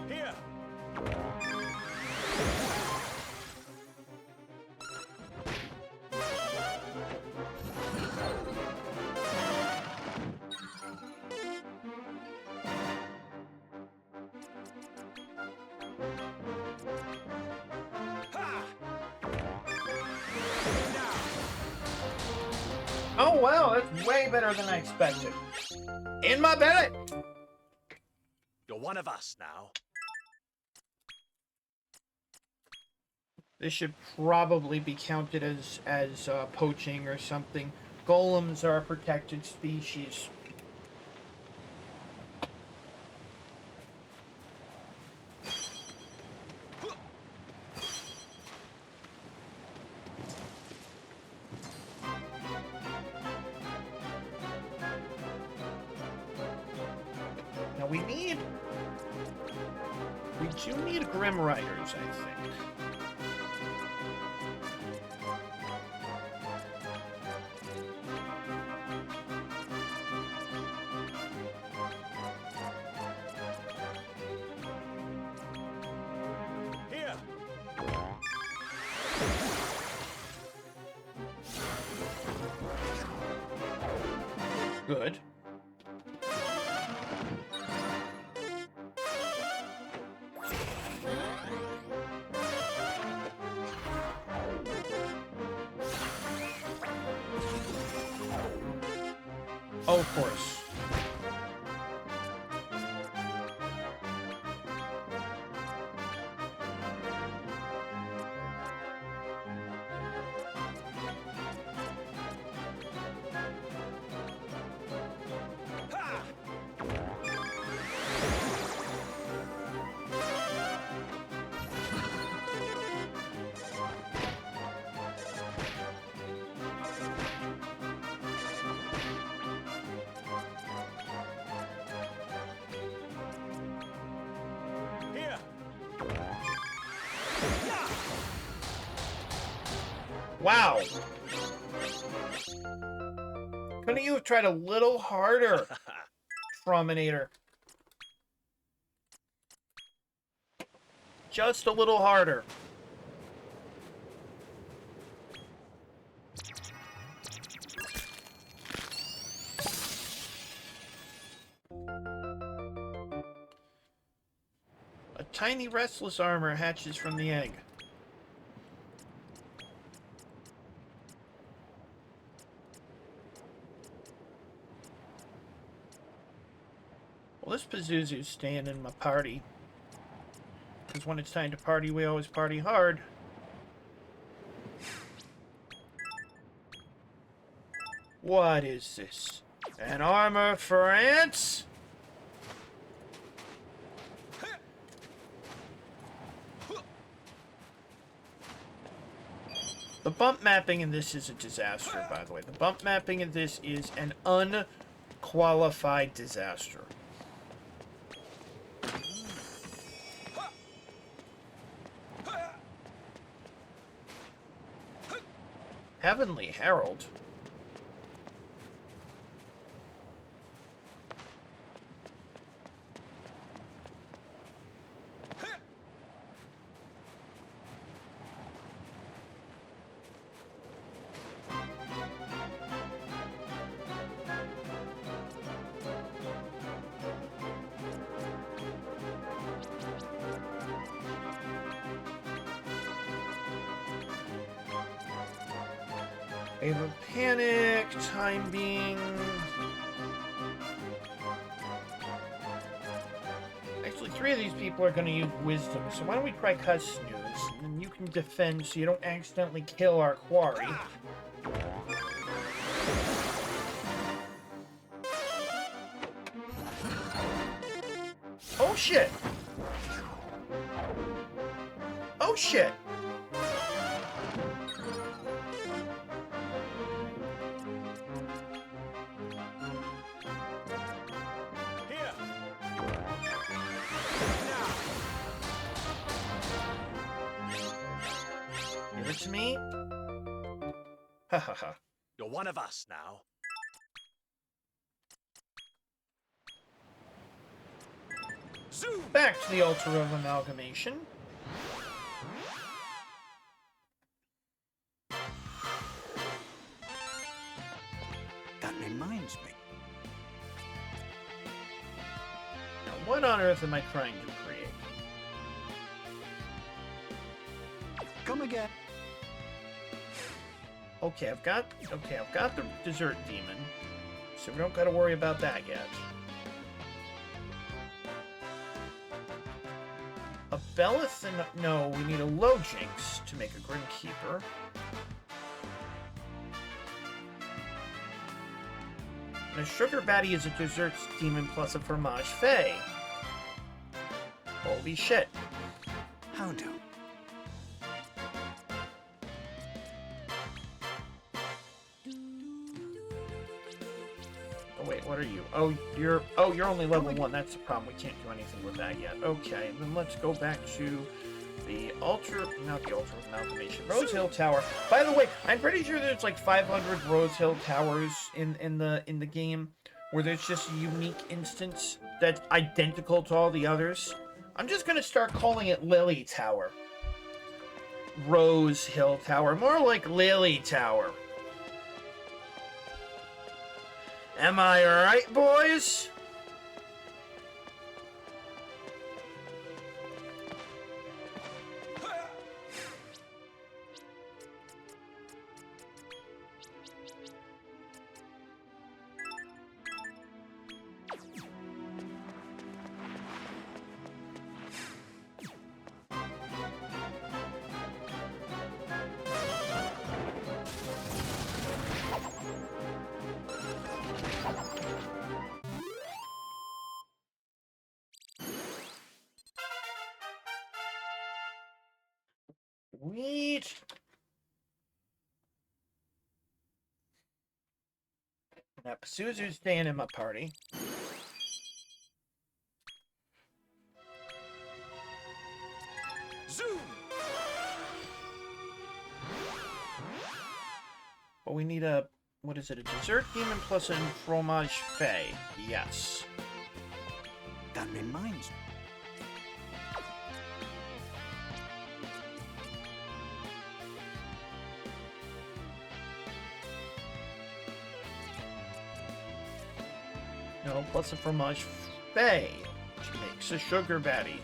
Here! Ha! Now! Oh wow, that's way better than I expected. In my belly! You're one of us now. This should probably be counted as poaching or something. Golems are a protected species. Now we do need Grim Riders, I think. Here! Good. Oh, of course. Here. Wow. Couldn't you have tried a little harder, Prominator? Just a little harder. A tiny restless armor hatches from the egg. Well, this Pazuzu's staying in my party. Because when it's time to party, we always party hard. What is this? An armor for ants? The bump mapping in this is a disaster, by the way. The bump mapping in this is an unqualified disaster. Heavenly Herald? Wave of Panic, time being... Actually, 3 of these people are going to use Wisdom, so why don't we try Cuss Snooze, and then you can defend so you don't accidentally kill our quarry. Oh shit! Oh shit! Here. Give it to me. Ha ha ha. You're one of us now. Zoom. Back to the altar of amalgamation. That reminds me. Now, what on earth am I trying to create? Come again. Okay, I've got the dessert demon, so we don't got to worry about that yet. A Bellathan... No, we need a Lojinx to make a Grim Keeper. And a Sugar Batty is a dessert demon plus a Fromage Fay. Holy shit. How do? Oh wait, what are you? Oh, you're only level 1. That's the problem. We can't do anything with that yet. Okay, then let's go back to the not the Altar of Amalgamation. Rose Hill Tower. By the way, I'm pretty sure there's like 500 Rose Hill Towers in the game, where there's just a unique instance that's identical to all the others. I'm just gonna start calling it Lily Tower. Rose Hill Tower. More like Lily Tower. Am I right, boys? Sweet. Now, Pazuzu's staying in my party. Zoom! But we need a, what is it, a dessert demon plus a fromage fay. Yes. That reminds me. No, plus a fromage fay, which makes a sugar batty.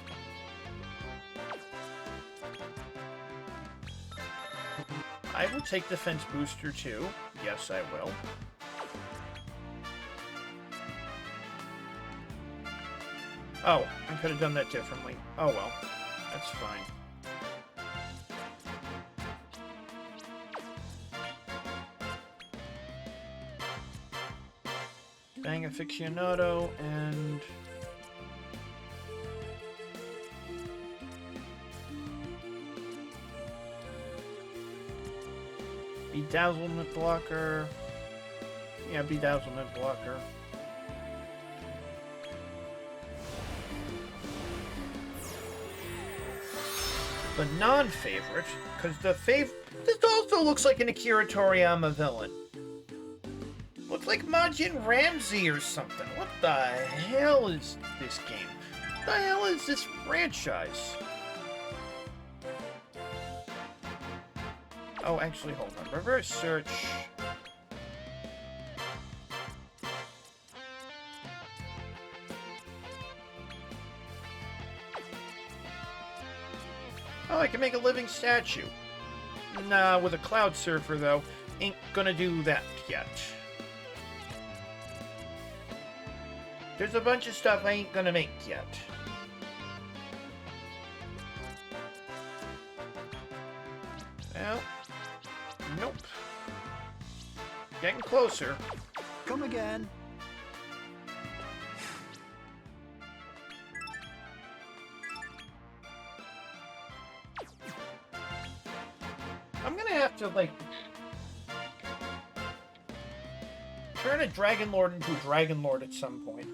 I will take defense booster too. Yes, I will. Oh, I could have done that differently. Oh well, that's fine. Bang aficionado and bedazzlement blocker. Yeah, bedazzlement blocker. The non-favorite, because the this also looks like an Akira Toriyama villain. Looks like Majin Ramsey or something. What the hell is this game? What the hell is this franchise? Oh, actually, hold on. Reverse search. Oh, I can make a living statue. Nah, with a Cloud Surfer, though. Ain't gonna do that yet. There's a bunch of stuff I ain't gonna make yet. Well, nope. Getting closer. Come again. I'm gonna have to, like, turn a Dragon Lord into a Dragon Lord at some point.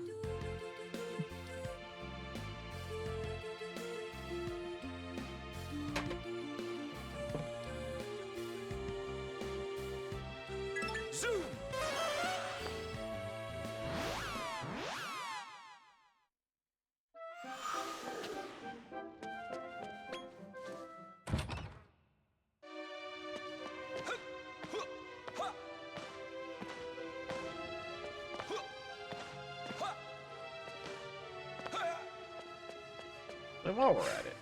Zoom! And while we're at it,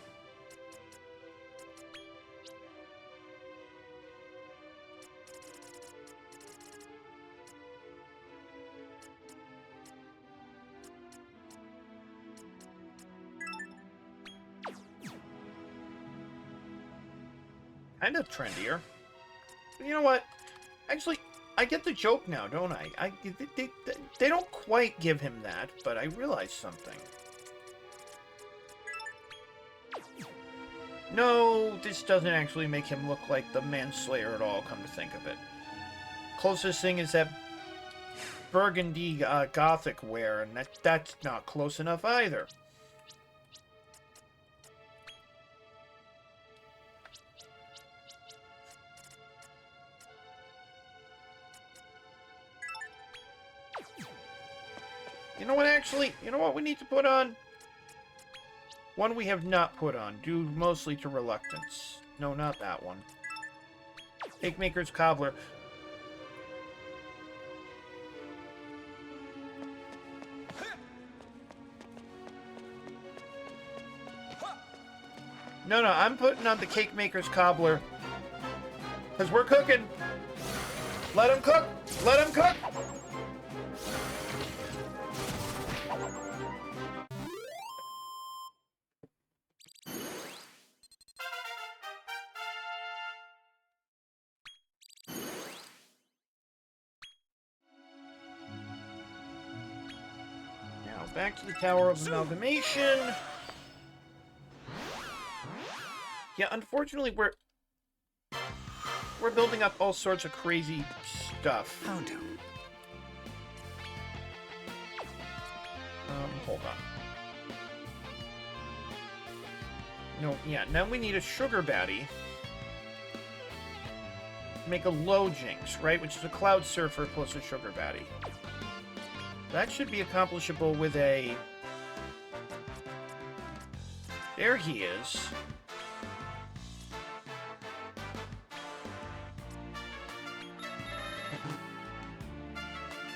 kind of trendier. You know what? Actually, I get the joke now, don't I? They don't quite give him that, but I realized something. No, this doesn't actually make him look like the Manslayer at all, come to think of it. Closest thing is that burgundy gothic wear, and that's not close enough either. You know what, actually? You know what we need to put on? One we have not put on, due mostly to reluctance. No, not that one. Cake Maker's Cobbler. No, I'm putting on the Cake Maker's Cobbler. Because we're cooking. Let him cook! Let him cook! Back to the Tower of Amalgamation. Yeah, unfortunately, We're building up all sorts of crazy stuff. How do? Hold on. No, yeah, now we need a sugar baddie. Make a low jinx, right? Which is a cloud surfer plus a sugar baddie. That should be accomplishable with a... There he is.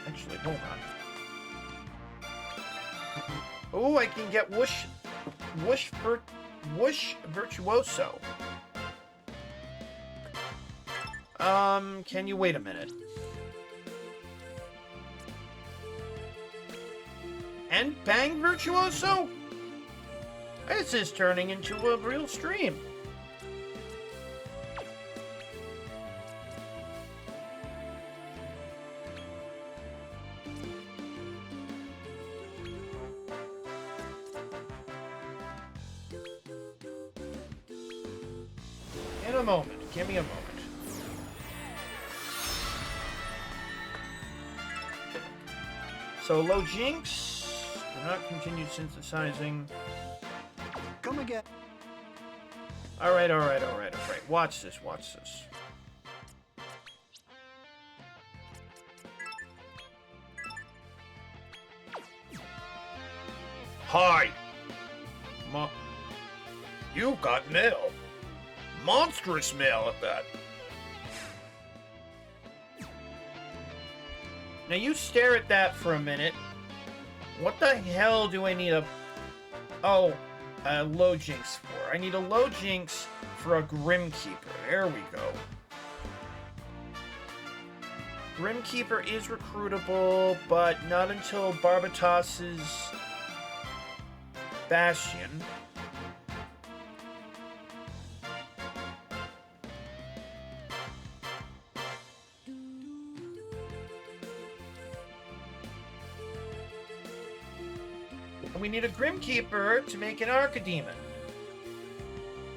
Actually, hold on. Oh, I can get Whoosh Virtuoso. Can you wait a minute? And Bang Virtuoso? This is turning into a real stream. In a moment. Give me a moment. So, low jinx. Do not continue synthesizing. Come again. Alright. Watch this. Hi! You got mail. Monstrous mail at that. Now you stare at that for a minute. What the hell do I need a... Oh, a low jinx for? I need a low jinx for a Grimkeeper. There we go. Grimkeeper is recruitable, but not until Barbatos' Bastion. We need a Grimkeeper to make an Archdemon.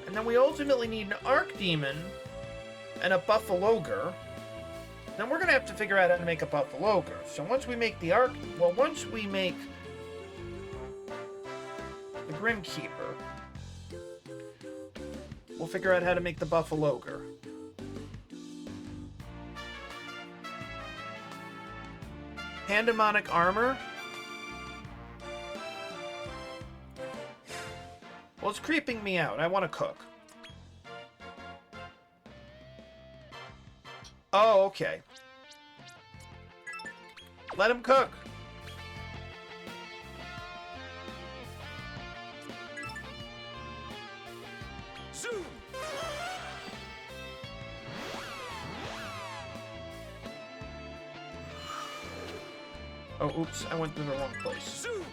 And then we ultimately need an Archdemon and a Buffalogre. Then we're going to have to figure out how to make a Buffalogre. So once we make the once we make the Grimkeeper, we'll figure out how to make the Buffalogre. Pandemonic Armor? Well, it's creeping me out. I want to cook. Oh, okay. Let him cook. Zoom! Oh, oops. I went to the wrong place. Zoom!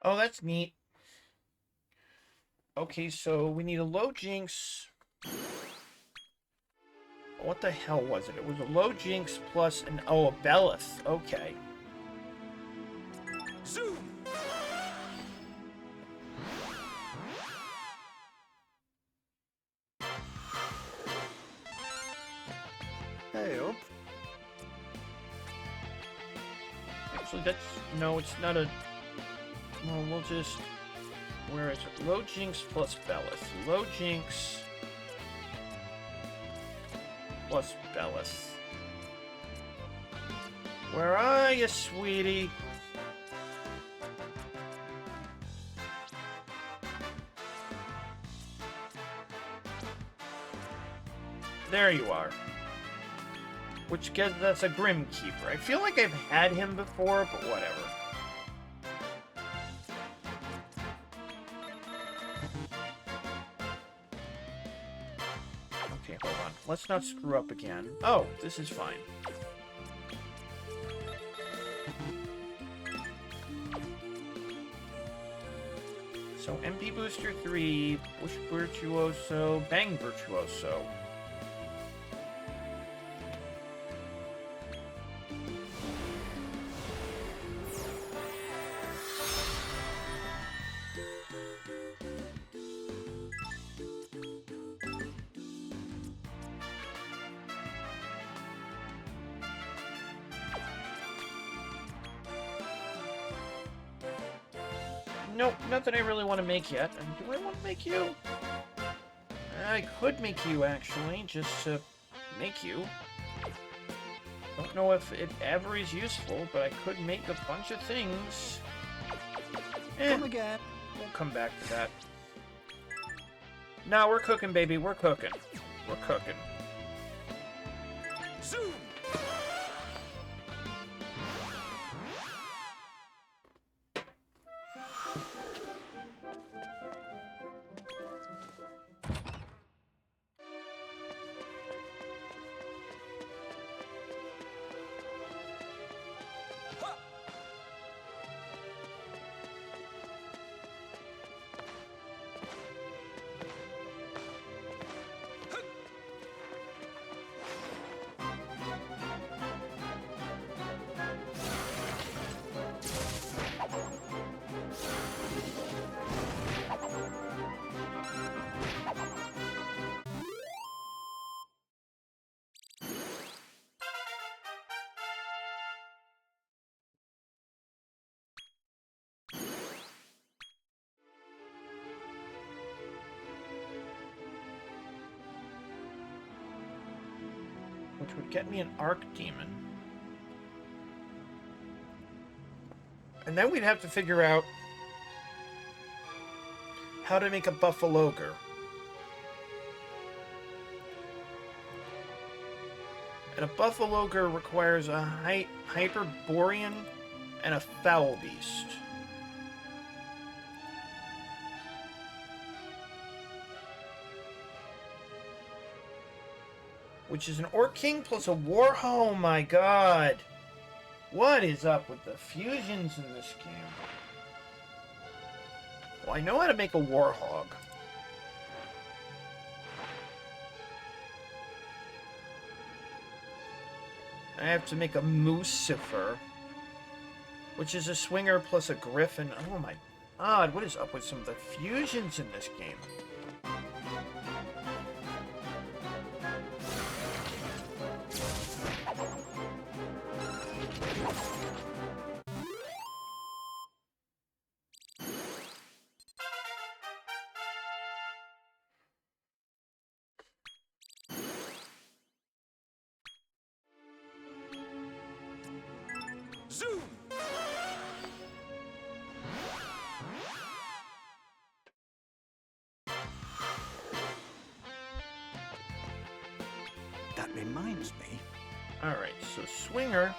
Oh, that's neat. Okay, so we need a low jinx. What the hell was it? It was a low jinx plus an... Oh, a Belith. Okay. Zoom! Hey up. Actually, that's... No, it's not a... Well, we'll just... Where is it? Low jinx plus Belith. Low jinx... plus Belith. Where are you, sweetie? There you are. Which gets that's a Grim Keeper. I feel like I've had him before, but whatever. Okay, hold on. Let's not screw up again. Oh, this is fine. So MP Booster 3, Push Virtuoso, Bang Virtuoso. Nope, nothing I really want to make yet. And do I want to make you? I could make you, actually, just to make you. Don't know if it ever is useful, but I could make a bunch of things. Come again. We'll come back to that. Now we're cooking, baby. We're cooking. We're cooking. Zoom. Which would get me an Archdemon. And then we'd have to figure out how to make a Buffalogre. And a Buffalogre requires a Hyperborean and a Foul Beast. Which is an Orc King plus a War... Oh my god! What is up with the fusions in this game? Well, I know how to make a Warhog. I have to make a Moosifer, which is a Swinger plus a Griffin. Oh my god, what is up with some of the fusions in this game? Zoom. That reminds me. Alright, so Swinger...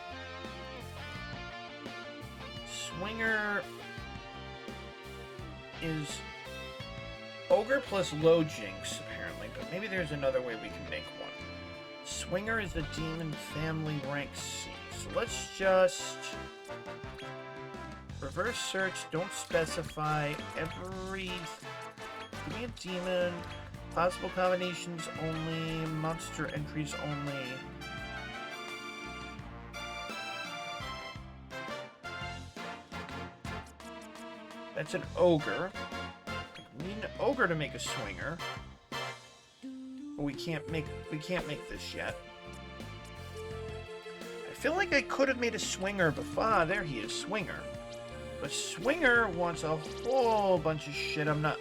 Swinger... is... Ogre plus Low Jinx, apparently, but maybe there's another way we can make one. Swinger is a demon family rank C. So let's just... Reverse search, don't specify every... Give me a demon... Possible combinations only, monster entries only. That's an ogre. We need an ogre to make a swinger. But we can't make this yet. I feel like I could have made a swinger before. Ah, there he is, swinger. But swinger wants a whole bunch of shit. I'm not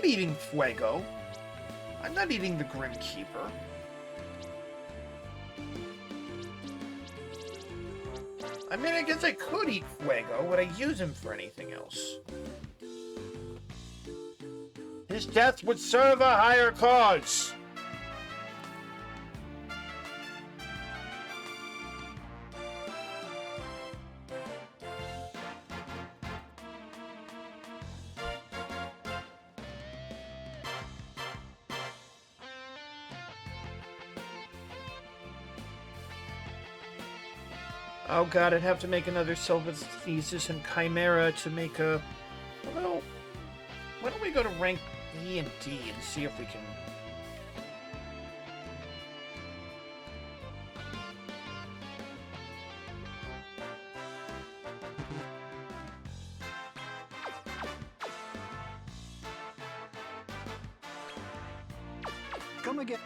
eating Fuego. I'm not eating the Grim Keeper. I mean, I guess I could eat Fuego. Would I use him for anything else? His death would serve a higher cause. Oh god, I'd have to make another Sylvanthesis and Chimera to make a... Well, why don't we go to rank E and D and see if we can... Come again.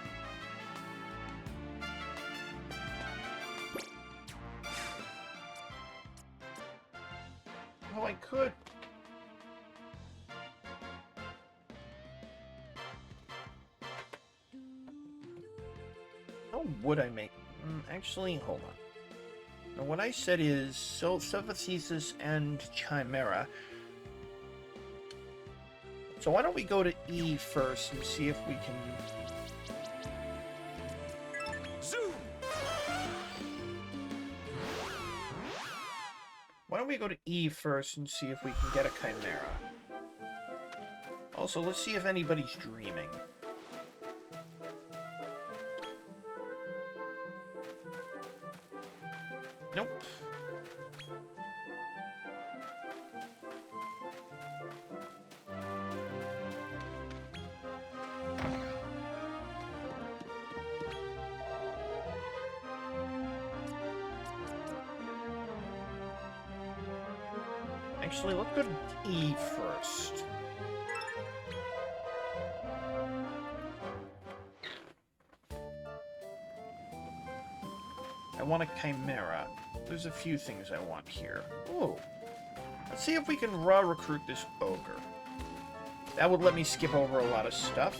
Oh, I could. How would I make... actually, hold on. Now, what I said is Sylvanthesis and Chimera. So why don't we go to E first and see if we can... Zoom. Why don't we go to E first and see if we can get a Chimera? Also, let's see if anybody's dreaming. Nope. Actually, let's go to E first. I want a Chimera. There's a few things I want here. Ooh. Let's see if we can raw recruit this ogre. That would let me skip over a lot of stuff.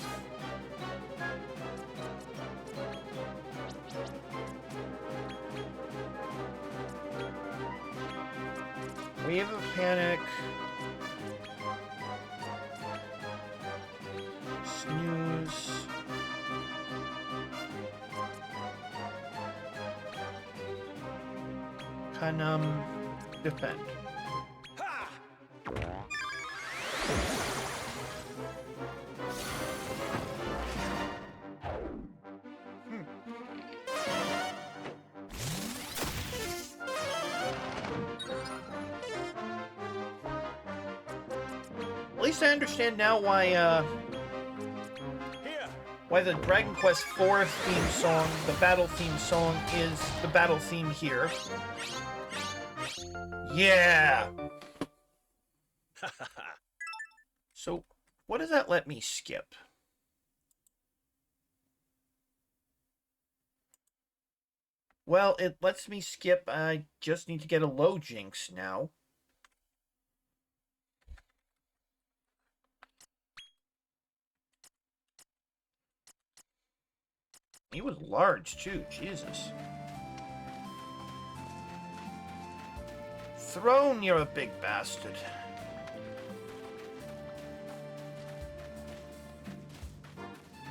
Wave of Panic. Snooze. Defend. Ha! At least I understand now why, Here. why the Dragon Quest IV theme song, the battle theme song, is the battle theme here. Yeah! So, what does that let me skip? Well, it lets me skip. I just need to get a low jinx now. He was large, too. Jesus. Throne, you're a big bastard.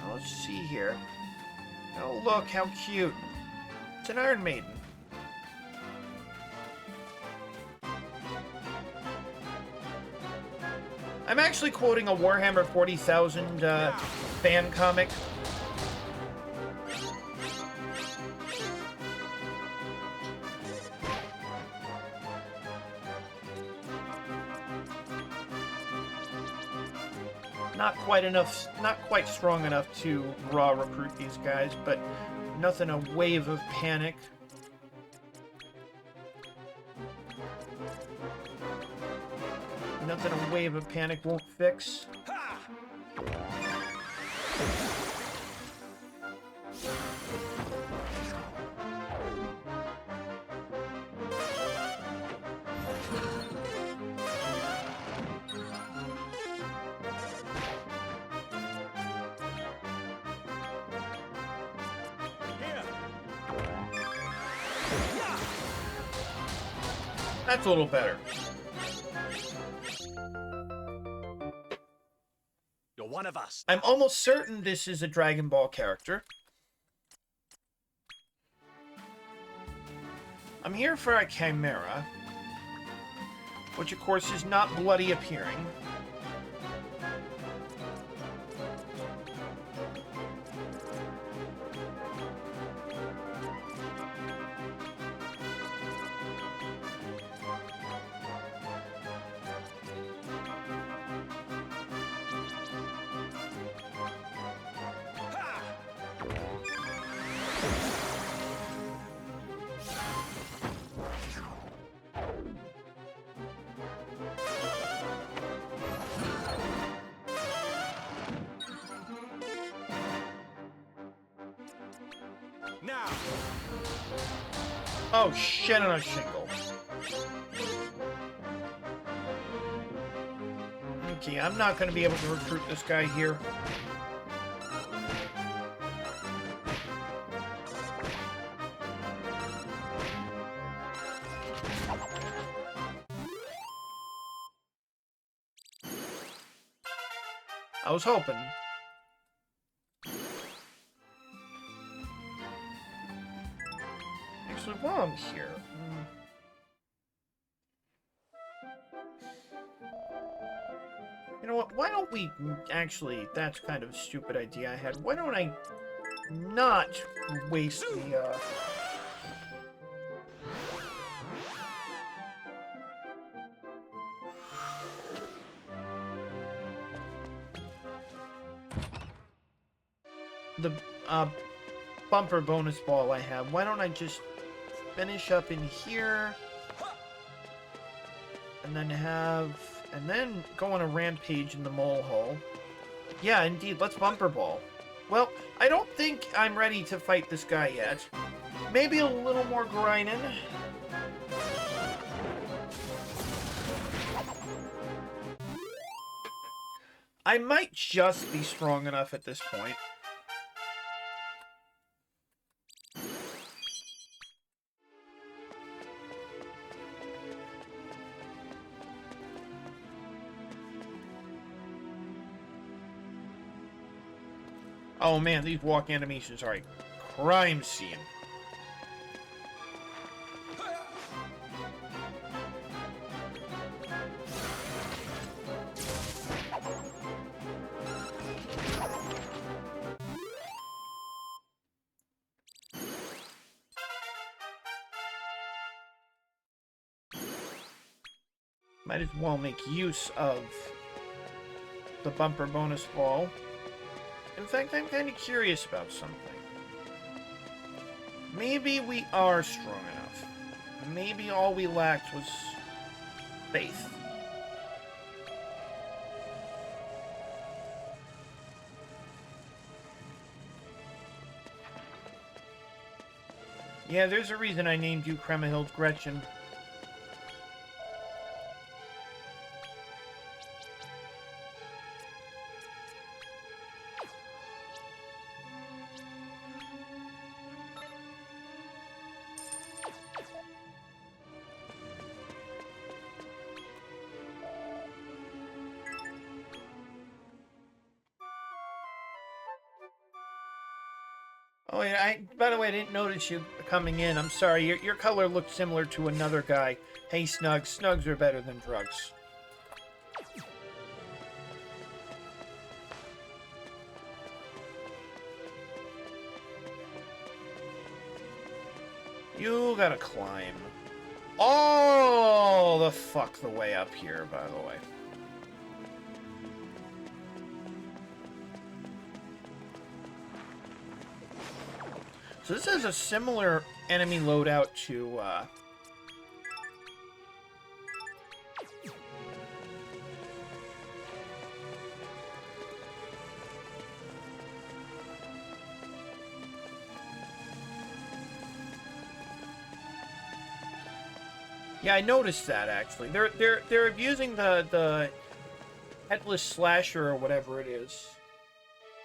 Now, let's see here. Oh, look, how cute. It's an Iron Maiden. I'm actually quoting a Warhammer 40,000 fan comic. Not quite enough, not quite strong enough to raw recruit these guys, but nothing a wave of panic. Nothing a wave of panic won't fix. Ha! Here. Yeah. That's a little better. You're one of us. I'm almost certain this is a Dragon Ball character. I'm here for a Chimera, which of course is not bloody appearing. Oh, shit on a shingle. Okay, I'm not going to be able to recruit this guy here. I was hoping. Actually, while I'm here... You know what, why don't we... Actually, that's kind of a stupid idea I had. Why don't I not waste the, the bumper bonus ball I have. Why don't I just finish up in here and then go on a rampage in the mole hole. Yeah, indeed, let's bumper ball. Well, I don't think I'm ready to fight this guy yet. Maybe a little more grinding. I might just be strong enough at this point. Oh man, these walk animations are a crime scene. Might as well make use of the bumper bonus ball. In fact, I'm kind of curious about something. Maybe we are strong enough. Maybe all we lacked was faith. Yeah, there's a reason I named you Kremahild's Gretchen. Oh, yeah, by the way, I didn't notice you coming in. I'm sorry. Your color looked similar to another guy. Hey, Snugs. Snugs are better than drugs. You gotta climb. All the fuck the way up here, by the way. So this has a similar enemy loadout to, Yeah, I noticed that, actually. They're abusing the Headless Slasher or whatever it is.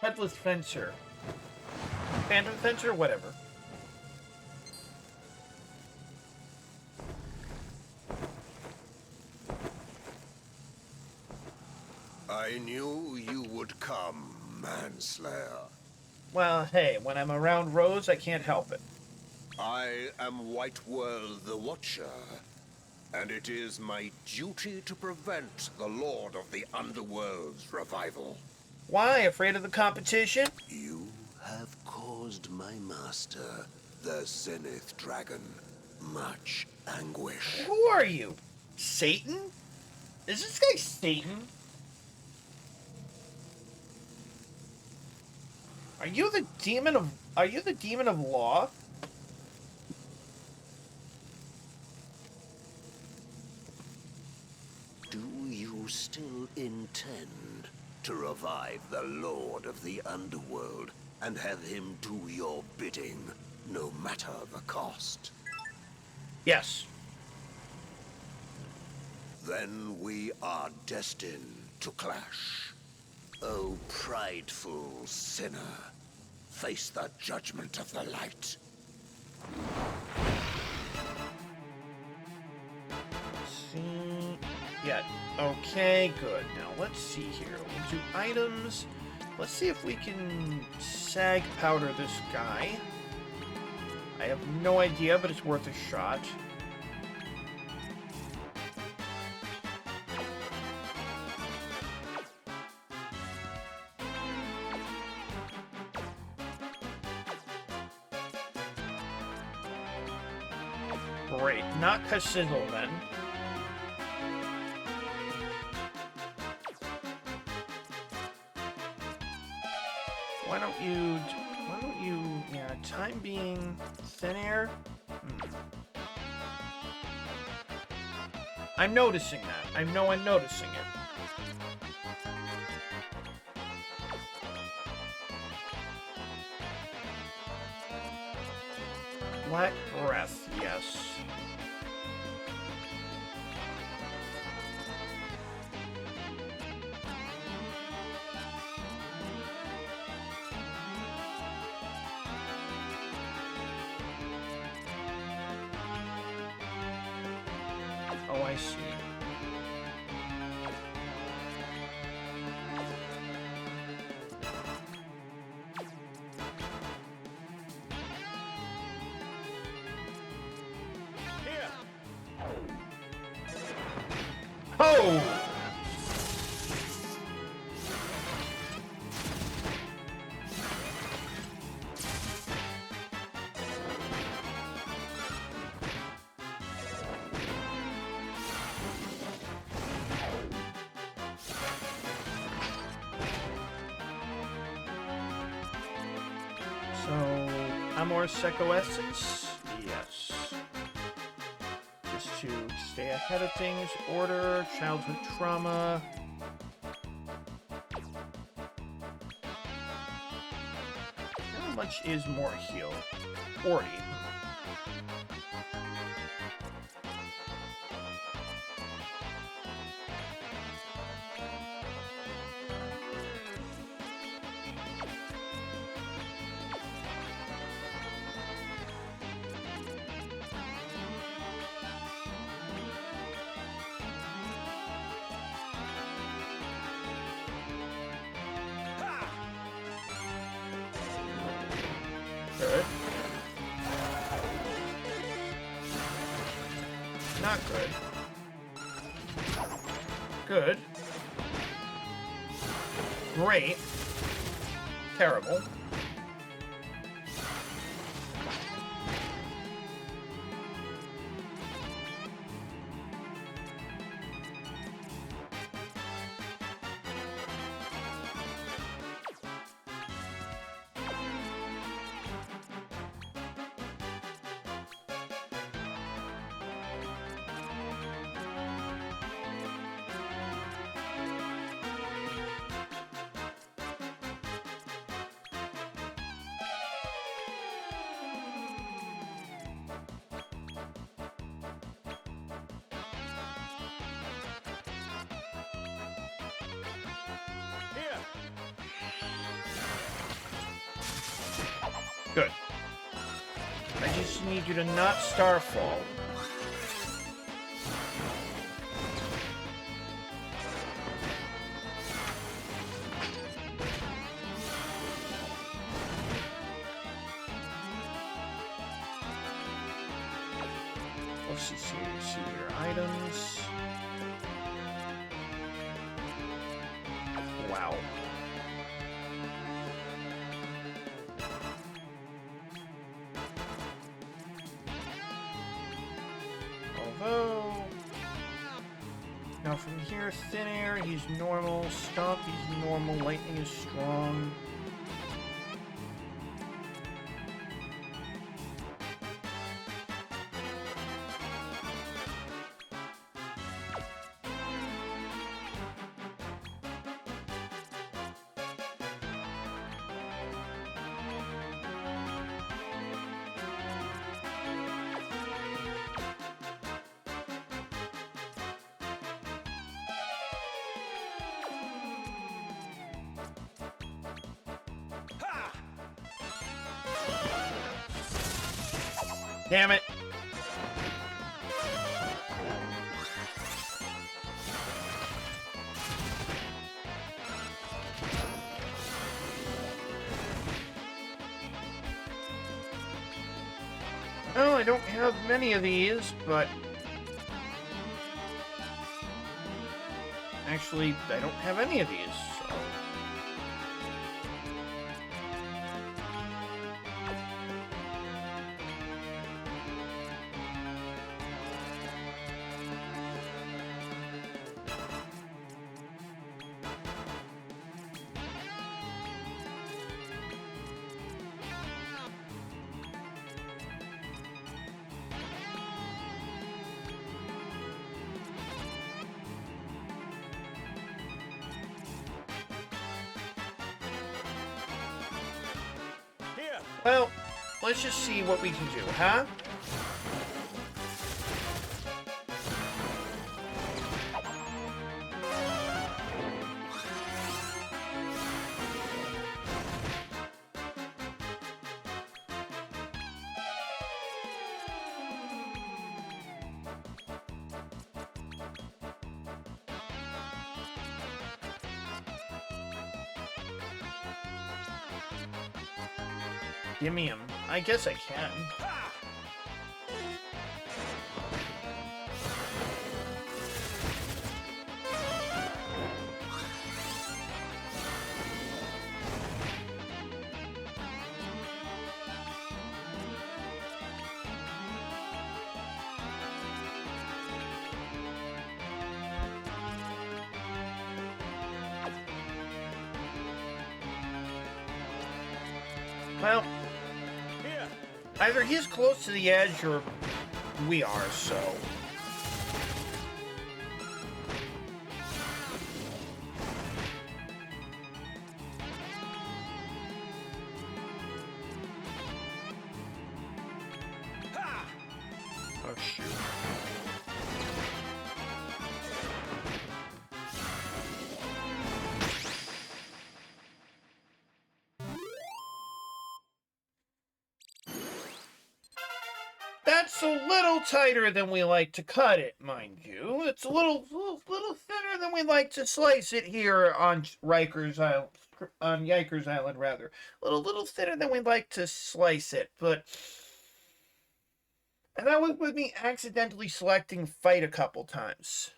Headless Fencer. Phantom Fencer? Whatever. I knew you would come, Manslayer. Well, hey, when I'm around Rose, I can't help it. I am White World the Watcher, and it is my duty to prevent the Lord of the Underworld's revival. Why? Afraid of the competition? You have caused my master, the Zenith Dragon, much anguish. Who are you? Satan? Is this guy Satan? Are you the demon of law? Do you still intend to revive the Lord of the Underworld and have him do your bidding, no matter the cost? Yes. Then we are destined to clash. O prideful sinner, face the judgment of the light. See. Yeah. Okay, good. Now let's see here. We'll do items. Let's see if we can sag powder this guy. I have no idea, but it's worth a shot. Great. Not Casizzle then. Why don't you, yeah, time being thin air? I'm noticing that. I know I'm noticing it. Black breath, yes. Oh, I see. Here! Oh! So, Amor Seco Essence? Yes. Just to stay ahead of things. Order, childhood trauma. How much is more heal? 40. Good. Not good. Good. Great. Terrible. Here! Good. I just need you to not Starfall. Let's see your items. Wow. Although, now from here, thin air, he's normal. Stomp, he's normal. Lightning is strong. Damn it. Well, I don't have many of these, but... Actually, I don't have any of these, so... Here. Well, let's just see what we can do, huh? Give me him. I guess I can. Ha! Well, Here. either he's close to the edge or we are, so... Ha! Oh, shoot. That's a little tighter than we like to cut it, mind you. It's a little thinner than we like to slice it here on Rikers Island, on Yikers Island, rather. A little thinner than we like to slice it, but... And that was with me accidentally selecting fight a couple times.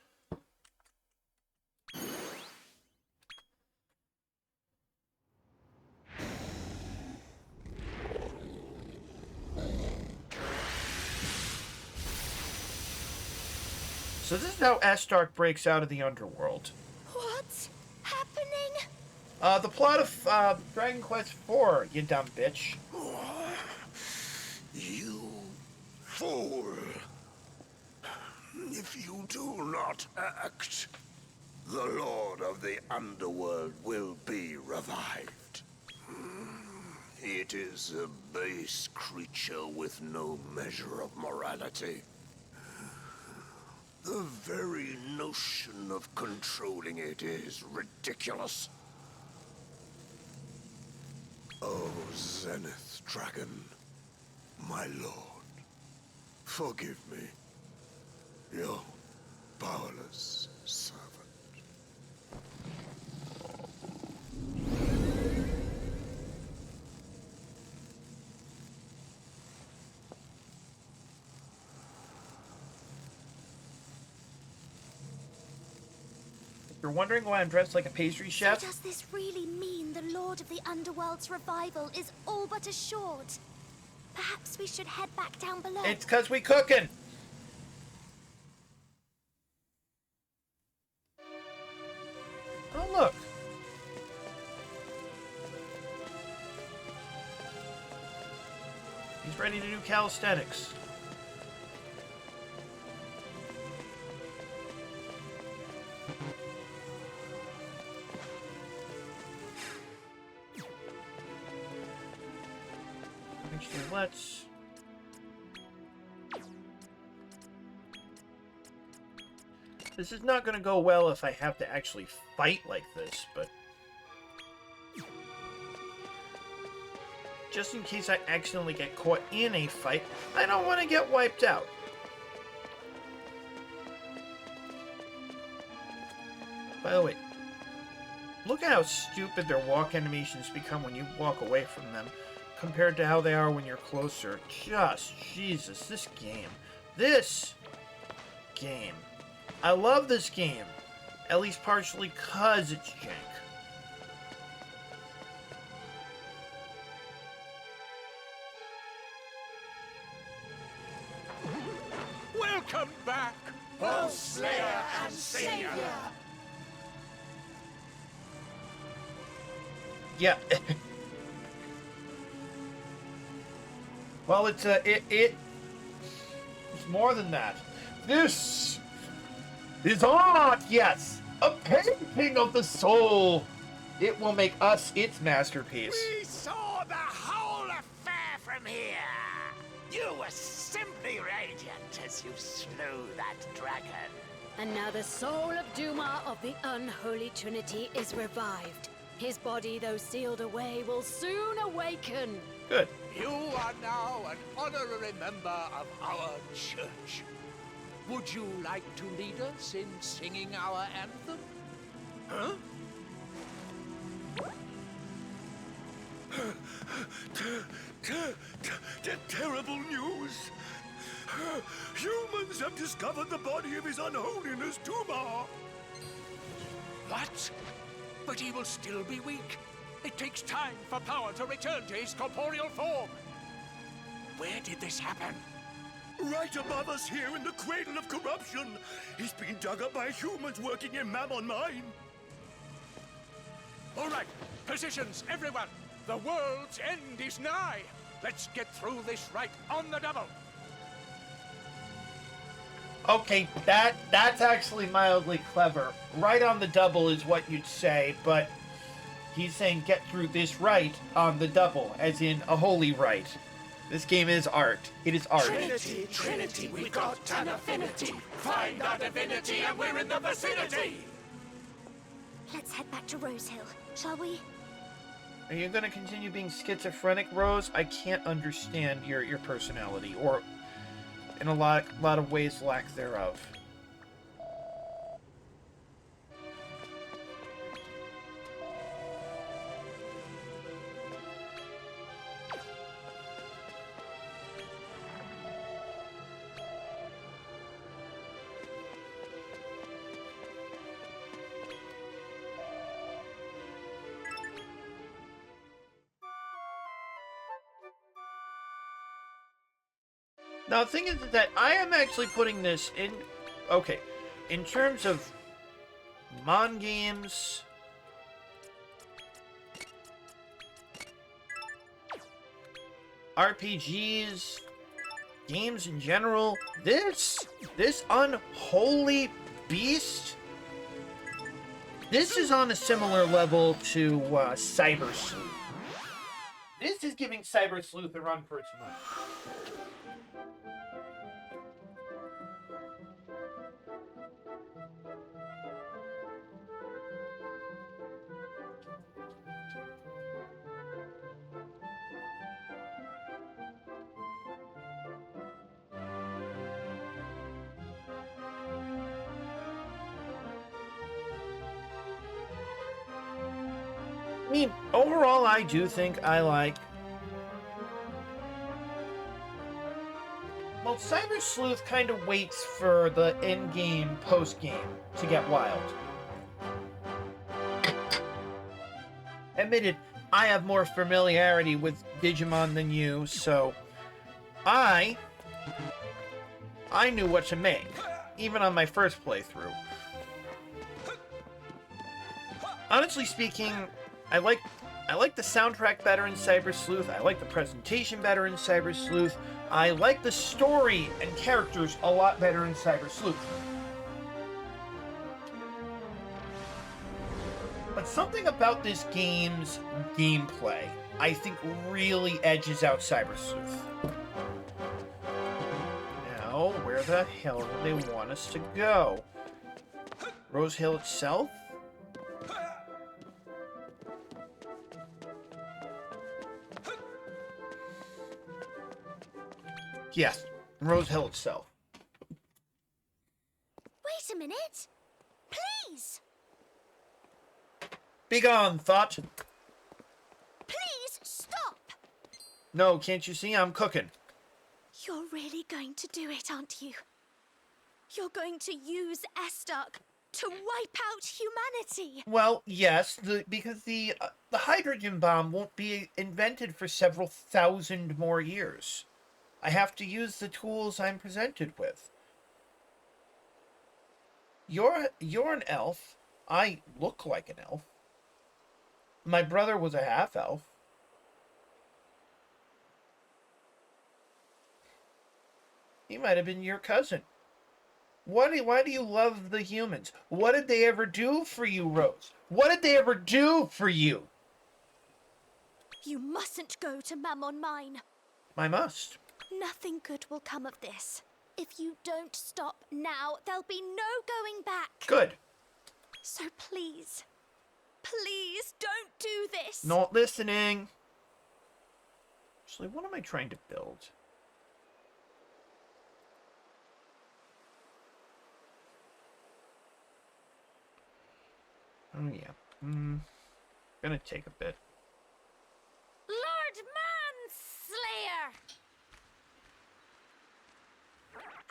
So this is how Astark breaks out of the underworld. What's happening? The plot of Dragon Quest IV, you dumb bitch. You fool! If you do not act, the Lord of the Underworld will be revived. It is a base creature with no measure of morality. The very notion of controlling it is ridiculous. Oh, Zenith Dragon, my lord, forgive me, your powerless servant. You're wondering why I'm dressed like a pastry So chef? does this really mean the Lord of the Underworld's revival is all but assured? Perhaps we should head back down below. It's 'cause we cooking. Oh, look. He's ready to do calisthenics. Actually, let's... This is not going to go well if I have to actually fight like this, but... just in case I accidentally get caught in a fight, I don't want to get wiped out. By the way, look at how stupid their walk animations become when you walk away from them, compared to how they are when you're closer. Just, Jesus, this game. This game. I love this game. At least partially 'cause it's jank. Welcome back, both Slayer and Savior. Yeah. Well, it's more than that. This is art, yes, a painting of the soul. It will make us its masterpiece. We saw the whole affair from here. You were simply radiant as you slew that dragon. And now the soul of Duma of the Unholy Trinity is revived. His body, though sealed away, will soon awaken. Good. You are now an honorary member of our church. Would you like to lead us in singing our anthem? Huh? Terrible news! Humans have discovered the body of His Unholiness Duma! What? But he will still be weak. It takes time for power to return to his corporeal form. Where did this happen? Right above us here in the cradle of corruption! He's been dug up by humans working in Mammon Mine! All right, positions, everyone. The world's end is nigh. Let's get through this right on the double. Okay, that's actually mildly clever. Right on the double is what you'd say, but he's saying get through this right on the double, as in a holy right. This game is art. It is art. Trinity, Trinity, we got an affinity. Find our divinity and we're in the vicinity. Let's head back to Rosehill, shall we? Are you going to continue being schizophrenic, Rose? I can't understand your personality, or in a lot of ways, lack thereof. Now, the thing is that I am actually putting this in... Okay, in terms of Mon games... RPGs... Games in general... This unholy beast... This is on a similar level to Cyber Sleuth. This is giving Cyber Sleuth a run for its money. I mean, overall, I do think I like... Well, Cyber Sleuth kind of waits for the end-game, post-game to get wild. Admitted, I have more familiarity with Digimon than you, so... I knew what to make, even on my first playthrough. Honestly speaking, I like the soundtrack better in Cyber Sleuth. I like the presentation better in Cyber Sleuth. I like the story and characters a lot better in Cyber Sleuth. But something about this game's gameplay, I think, really edges out Cyber Sleuth. Now, where the hell do they want us to go? Rosehill itself? Yes, Rose Hill itself. Wait a minute. Please! Begone, Thought! Please stop! No, can't you see I'm cooking? You're really going to do it, aren't you? You're going to use Estark to wipe out humanity! Well, yes, because the hydrogen bomb won't be invented for several thousand more years. I have to use the tools I'm presented with. You're an elf. I look like an elf. My brother was a half-elf. He might have been your cousin. Why do you love the humans? What did they ever do for you, Rose? What did they ever do for you? You mustn't go to Mammon Mine. I must. Nothing good will come of this. If you don't stop now, there'll be no going back. Good. So please, please don't do this. Not listening. Actually, what am I trying to build? Oh, yeah. Gonna take a bit. Lord Manslayer!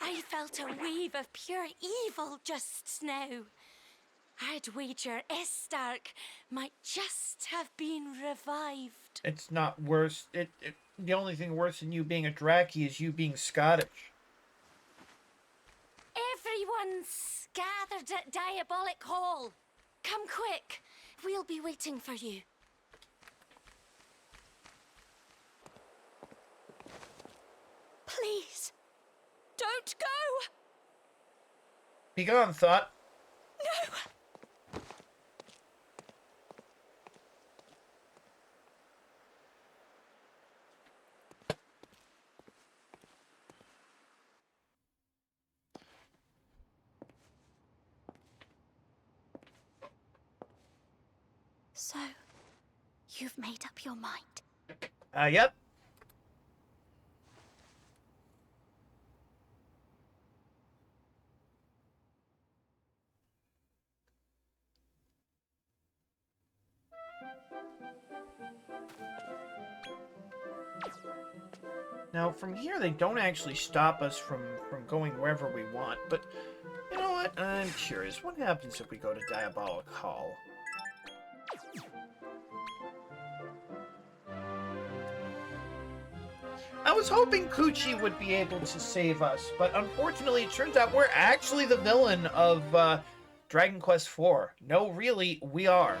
I felt a wave of pure evil just now. I'd wager Estark might just have been revived. It's not worse. The only thing worse than you being a Draki is you being Scottish. Everyone's gathered at Diabolic Hall. Come quick. We'll be waiting for you. Please, don't go. Begone, Thought. No. So, you've made up your mind. Yep. Now, from here, they don't actually stop us from going wherever we want, but you know what? I'm curious. What happens if we go to Diabolic Hall? I was hoping Kuchi would be able to save us, but unfortunately it turns out we're actually the villain of Dragon Quest IV. No, really, we are.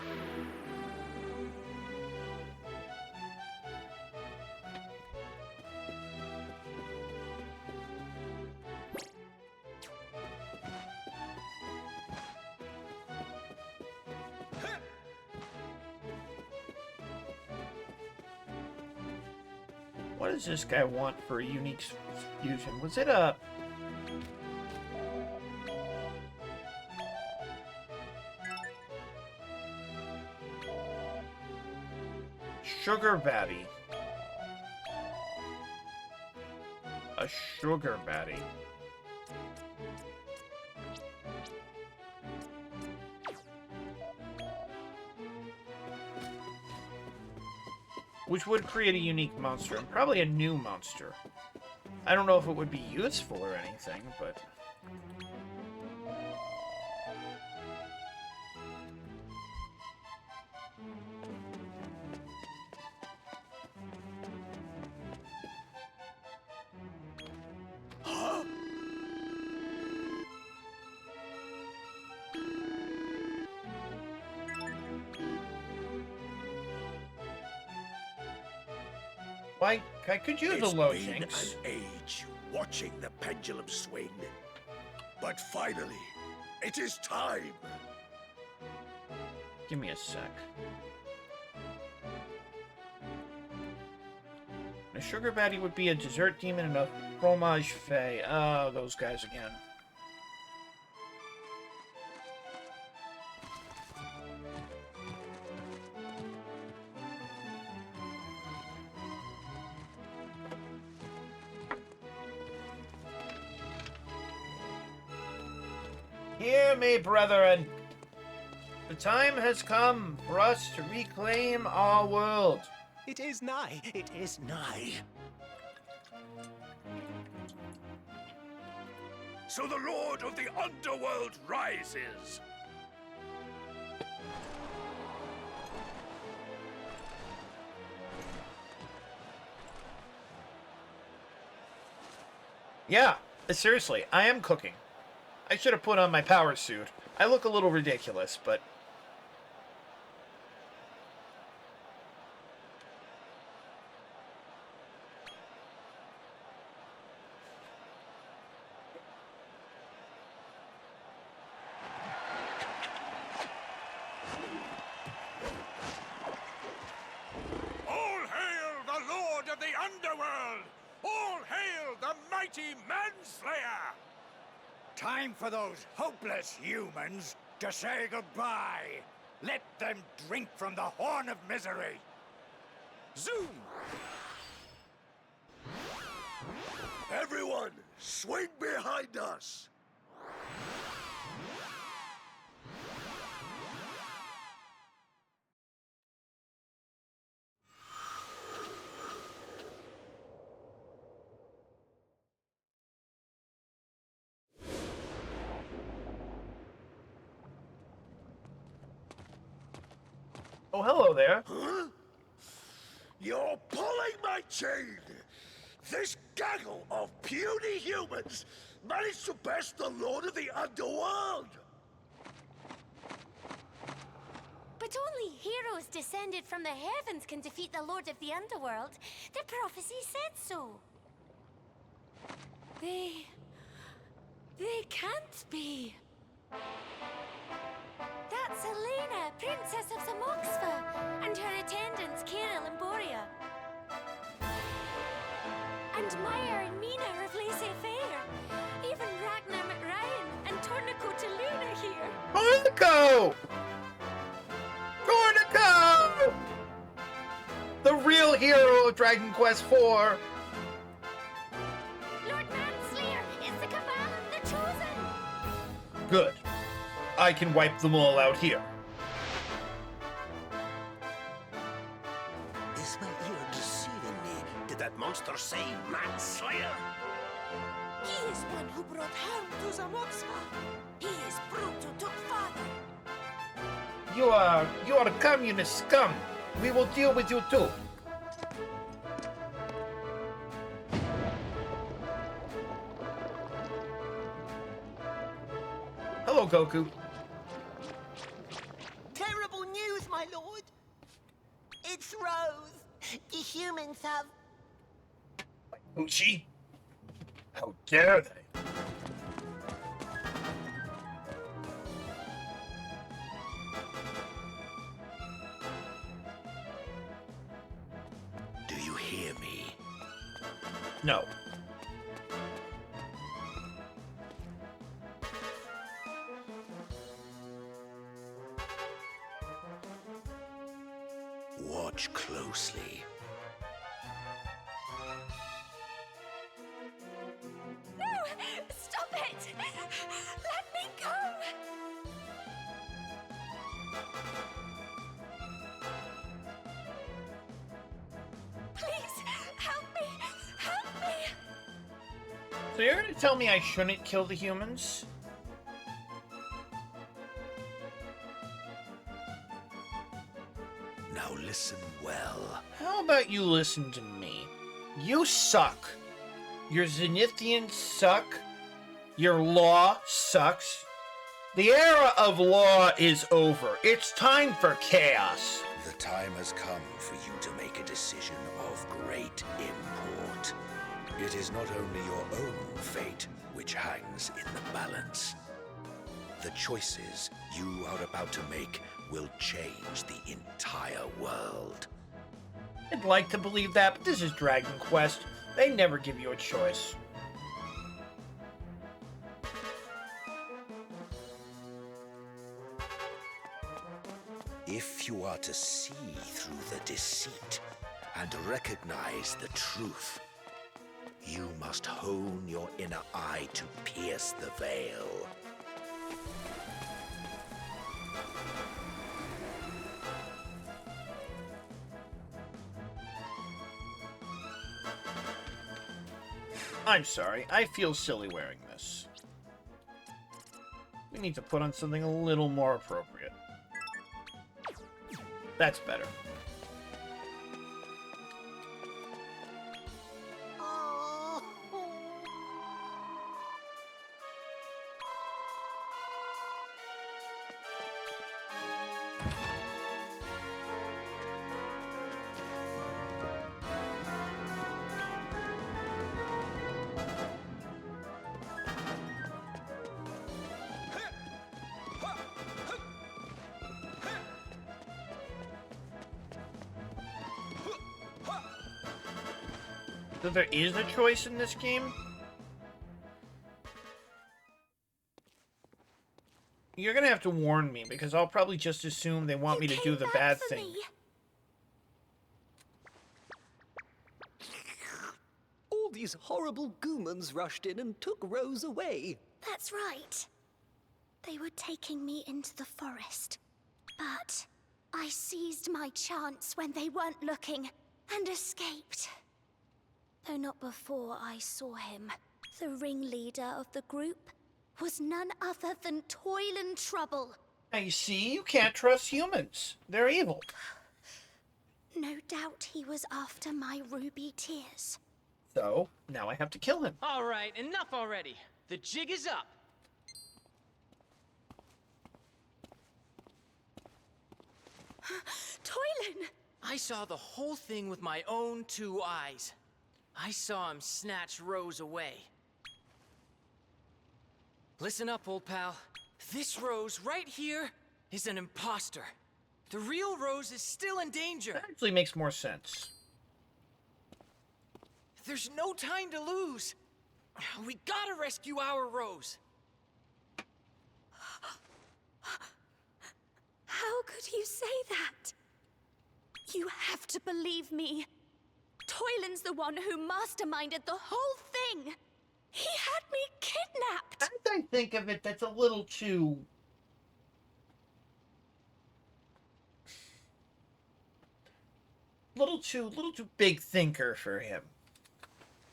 What does this guy want for a unique fusion? Was it a... Sugar Batty? A Sugar Batty. Which would create a unique monster, and probably a new monster. I don't know if it would be useful or anything, but... Why, I could use a low It's been jinx. an age watching the pendulum swing. But finally, it is time. Give me a sec. A Sugar Batty would be a dessert demon and a fromage fay. Oh, those guys again. Hear me, brethren. The time has come for us to reclaim our world. It is nigh. It is nigh. So the Lord of the Underworld rises. Yeah, seriously, I am cooking. I should have put on my power suit. I look a little ridiculous, but... All hail the Lord of the Underworld! All hail the mighty Manslayer! Time for those hopeless humans to say goodbye. Let them drink from the horn of misery. Zoom! Everyone, swing behind us! Oh, hello there. Huh? You're pulling my chain! This gaggle of puny humans managed to best the Lord of the Underworld! But only heroes descended from the heavens can defeat the Lord of the Underworld. The prophecy said so. They can't be. That's Elena, Princess of Zamoxva, and her attendants, Carol and Borea. And Maya and Mina of Laissez-Faire. Even Ragnar McRyan and Tornico de Luna here. Tornico! Tornico! The real hero of Dragon Quest IV. Lord Manslayer is the Cabal of the Chosen. Good. I can wipe them all out here. Is my ear deceiving me? Did that monster say Manslayer? He is one who brought harm to Zamoxva. He is brute who took father. You are communist scum. We will deal with you too. Hello, Goku. Terrible news, my lord. It's Rose. The humans have... Uchi? How dare they? Do you hear me? No. Watch closely. No! Stop it! Let me go! Please, help me! Help me! So you're gonna tell me I shouldn't kill the humans? Now listen well. How about you listen to me? You suck. Your Zenithians suck. Your law sucks. The era of law is over. It's time for chaos. The time has come for you to make a decision of great import. It is not only your own fate which hangs in the balance. The choices you are about to make will change the entire world. I'd like to believe that, but this is Dragon Quest. They never give you a choice. If you are to see through the deceit and recognize the truth, you must hone your inner eye to pierce the veil. I'm sorry, I feel silly wearing this. We need to put on something a little more appropriate. That's better. Oh. So there is a choice in this game? You're gonna have to warn me, because I'll probably just assume they want me to do the bad thing. All these horrible goomans rushed in and took Rose away. That's right. They were taking me into the forest. But I seized my chance when they weren't looking and escaped. Though not before I saw him. The ringleader of the group was none other than Toylan Trouble. Now you see, you can't trust humans. They're evil. No doubt he was after my ruby tears. So, now I have to kill him. All right, enough already. The jig is up. Toylan! I saw the whole thing with my own 2 eyes. I saw him snatch Rose away. Listen up, old pal. This Rose right here is an imposter. The real Rose is still in danger. That actually makes more sense. There's no time to lose. We gotta rescue our Rose. How could you say that? You have to believe me. Toylan's the one who masterminded the whole thing. He had me kidnapped. As I think of it, that's a little too... little too big thinker for him.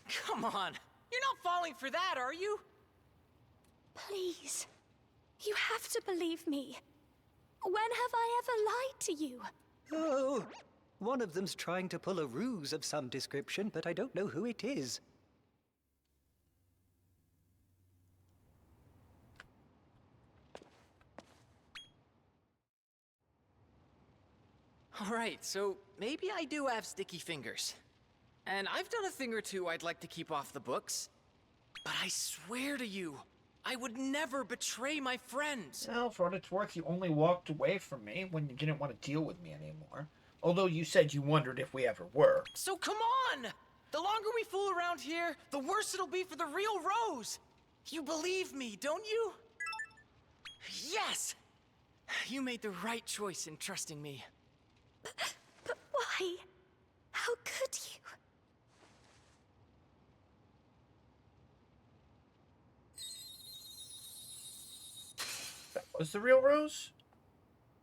Come on. You're not falling for that, are you? Please. You have to believe me. When have I ever lied to you? Oh, one of them's trying to pull a ruse of some description, but I don't know who it is. All right, so maybe I do have sticky fingers. And I've done a thing or two I'd like to keep off the books. But I swear to you, I would never betray my friends. Well, for what it's worth, you only walked away from me when you didn't want to deal with me anymore. Although you said you wondered if we ever were. So come on! The longer we fool around here, the worse it'll be for the real Rose. You believe me, don't you? Yes! You made the right choice in trusting me. But why? How could you? That was the real Rose?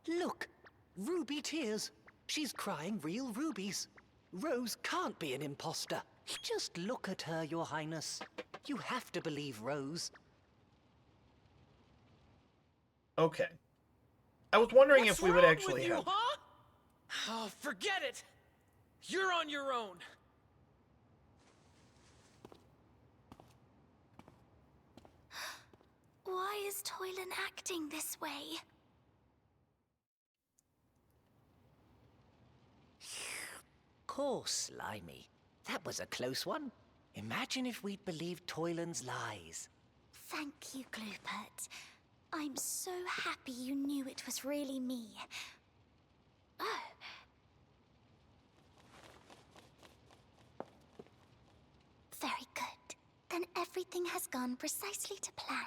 Look, Ruby tears. She's crying real rubies. Rose can't be an imposter. Just look at her, Your Highness. You have to believe Rose. Okay. I was wondering What's if we would wrong actually with you, have... huh? Oh, forget it! You're on your own. Why is Toylan acting this way? Course, Slimy. That was a close one. Imagine if we'd believed Toylan's lies. Thank you, Gloopert. I'm so happy you knew it was really me. Oh. Very good. Then everything has gone precisely to plan.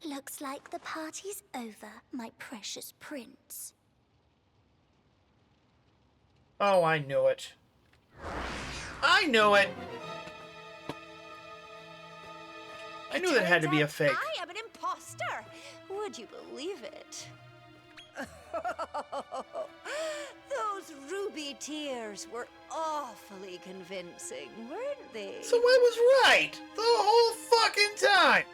Looks like the party's over, my precious prince. Oh, I knew it. I knew it! I knew that had to be a fake. I am an imposter. Would you believe it? Those ruby tears were awfully convincing, weren't they? So I was right the whole fucking time.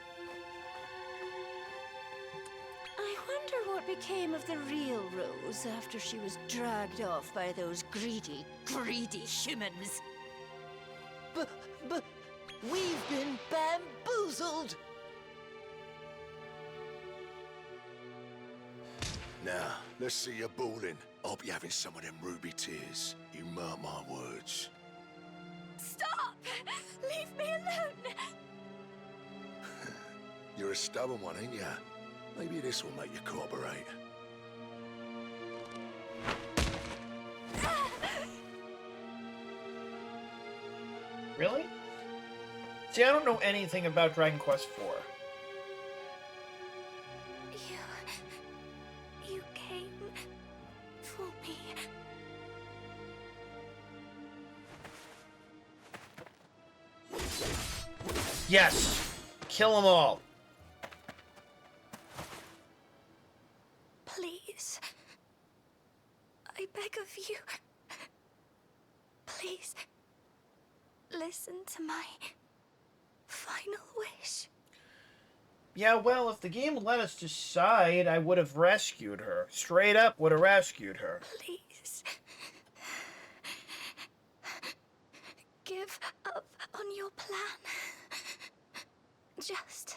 I wonder what became of the real Rose after she was dragged off by those greedy humans. But we've been bamboozled. Now, let's see you bawling. I'll be having some of them ruby tears. You mark my words. Stop! Leave me alone! You're a stubborn one, ain't ya? Maybe this will make you cooperate. Really? See, I don't know anything about Dragon Quest IV. You came for me. Yes! Kill them all. Please. I beg of you. Please. Listen to my final wish. Yeah, well, if the game let us decide, I would have rescued her. Straight up would have rescued her. Please. Give up on your plan. Just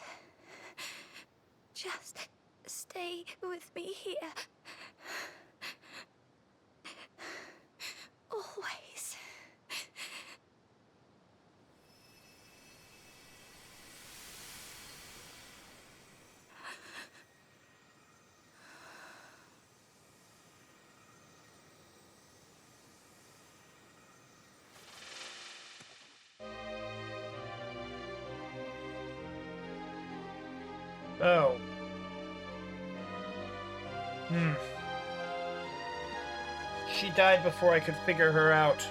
stay with me here. Always. Oh. She died before I could figure her out.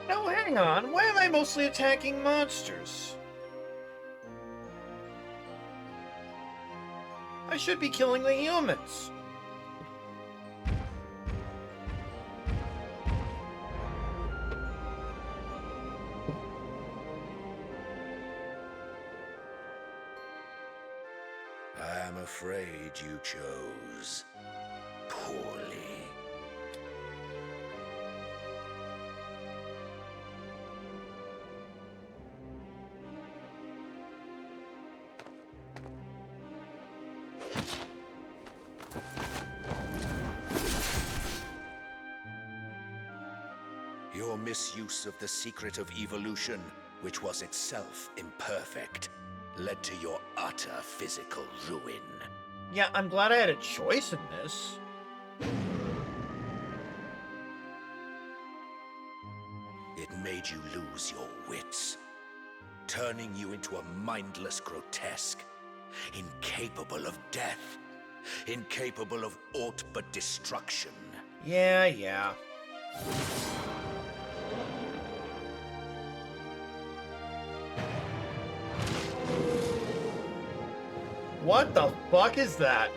No, hang on. Why am I mostly attacking monsters? I should be killing the humans. I'm afraid you chose poorly. Your misuse of the secret of evolution, which was itself imperfect, led to your utter physical ruin. Yeah, I'm glad I had a choice in this. It made you lose your wits, turning you into a mindless grotesque, incapable of death, incapable of aught but destruction. Yeah. What the fuck is that?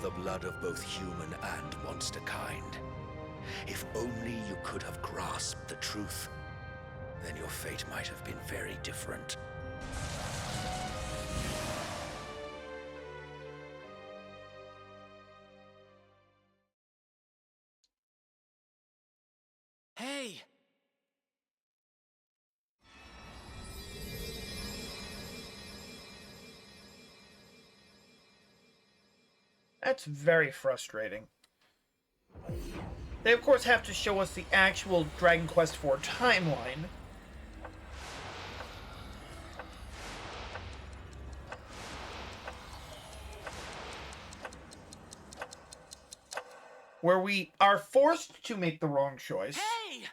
the blood of both human and monster kind. If only you could have grasped the truth, then your fate might have been very different. Hey! That's very frustrating. They, of course, have to show us the actual Dragon Quest IV timeline. Where we are forced to make the wrong choice. Hey!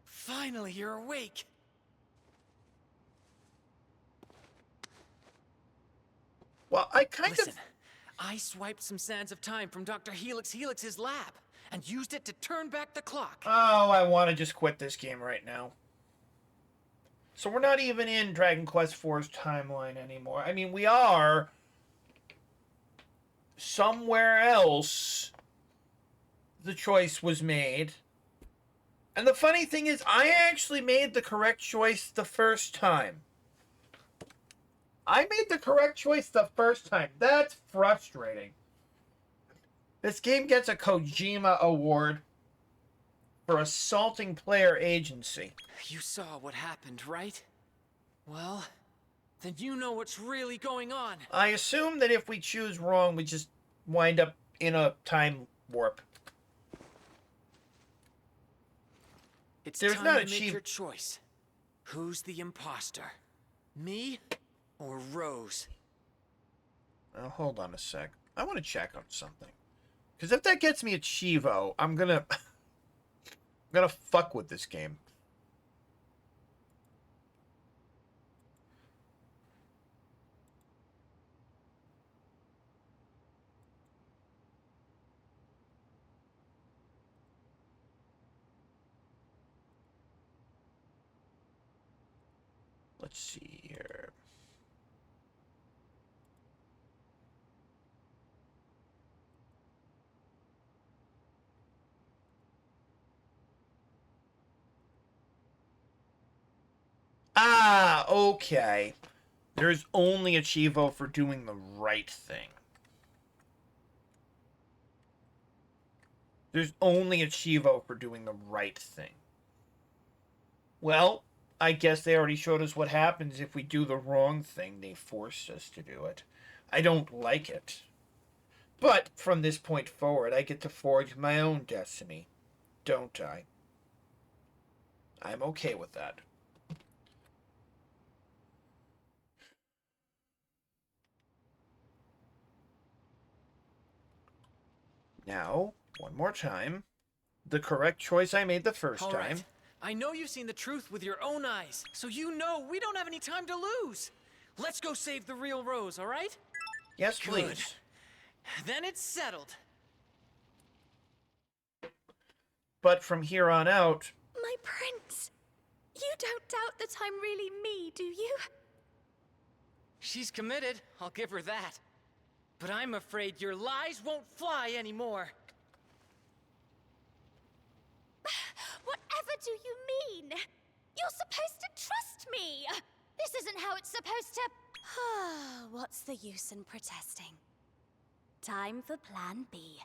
Finally, you're awake. Well, I kind Listen, of... I swiped some sands of time from Dr. Helix's lab and used it to turn back the clock. Oh, I want to just quit this game right now. So we're not even in Dragon Quest IV's timeline anymore. I mean, we are somewhere else. The choice was made. And the funny thing is, I actually made the correct choice the first time. I made the correct choice the first time. That's frustrating. This game gets a Kojima Award for assaulting player agency. You saw what happened, right? Well, then you know what's really going on. I assume that if we choose wrong, we just wind up in a time warp. It's There's time not to a make cheap- your choice. Who's the imposter? Me or Rose? Now, hold on a sec. I want to check on something. Because if that gets me a Chivo, I'm gonna... I'm gonna fuck with this game. Let's see here. Ah, okay. There's only a Chivo for doing the right thing. There's only a Chivo for doing the right thing. Well, I guess they already showed us what happens if we do the wrong thing. They forced us to do it. I don't like it. But from this point forward, I get to forge my own destiny. Don't I? I'm okay with that. Now, one more time. The correct choice I made the first All time. right. I know you've seen the truth with your own eyes, so you know we don't have any time to lose. Let's go save the real Rose, all right? Yes, Good. please. Then it's settled. But from here on out... My prince! You don't doubt that I'm really me, do you? She's committed, I'll give her that. But I'm afraid your lies won't fly anymore. Whatever do you mean? You're supposed to trust me! This isn't how it's supposed to... What's the use in protesting? Time for Plan B.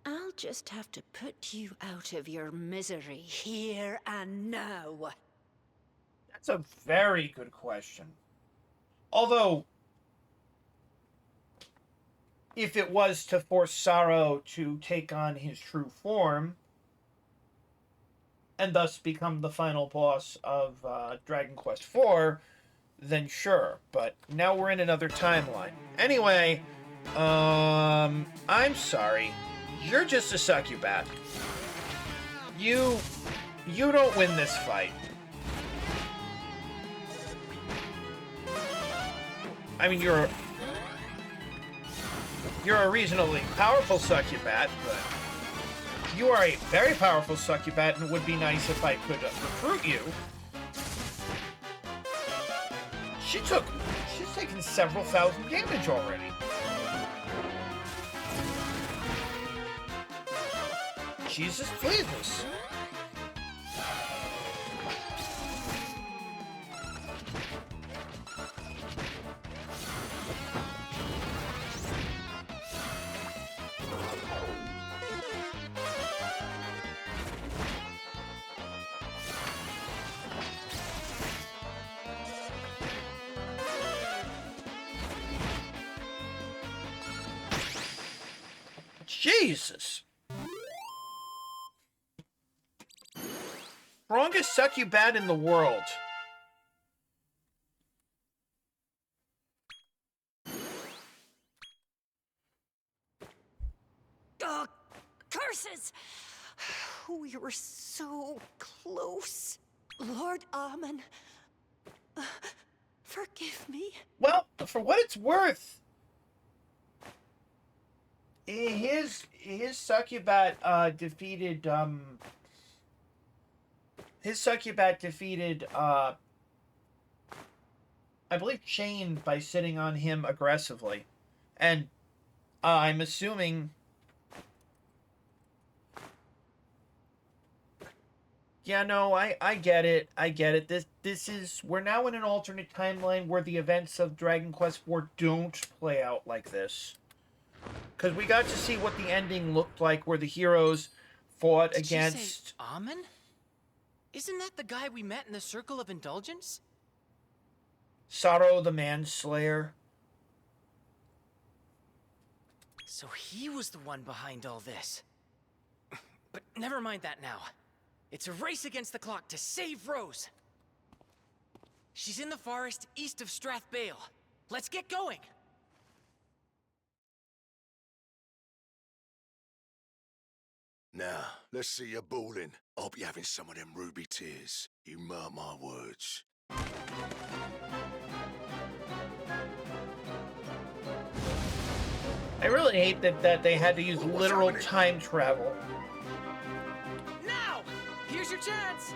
I'll just have to put you out of your misery here and now. That's a very good question. Although, if it was to force Sorrow to take on his true form, and thus become the final boss of Dragon Quest IV, then sure. But now we're in another timeline. Anyway, I'm sorry. You're just a succubat. You don't win this fight. I mean, You're a reasonably powerful succubat, but you are a very powerful succubat, and it would be nice if I could recruit you. She's taken several thousand damage already. Jesus, please. Jesus. Strongest succubat in the world. Curses! We were so close. Lord Amen, forgive me. Well, for what it's worth, his succubat defeated I believe Chain by sitting on him aggressively, and I'm assuming. Yeah, no, I get it. I get it. This is, we're now in an alternate timeline where the events of Dragon Quest IV don't play out like this. Because we got to see what the ending looked like, where the heroes fought Did against... you say Amen? Isn't that the guy we met in the Circle of Indulgence? Sorrow the Manslayer. So he was the one behind all this. But never mind that now. It's a race against the clock to save Rose. She's in the forest east of Strathbale. Let's get going. Now, let's see you bawling. I'll be having some of them ruby tears. You mark my words. I really hate that they had to use literal time travel. Now! Here's your chance!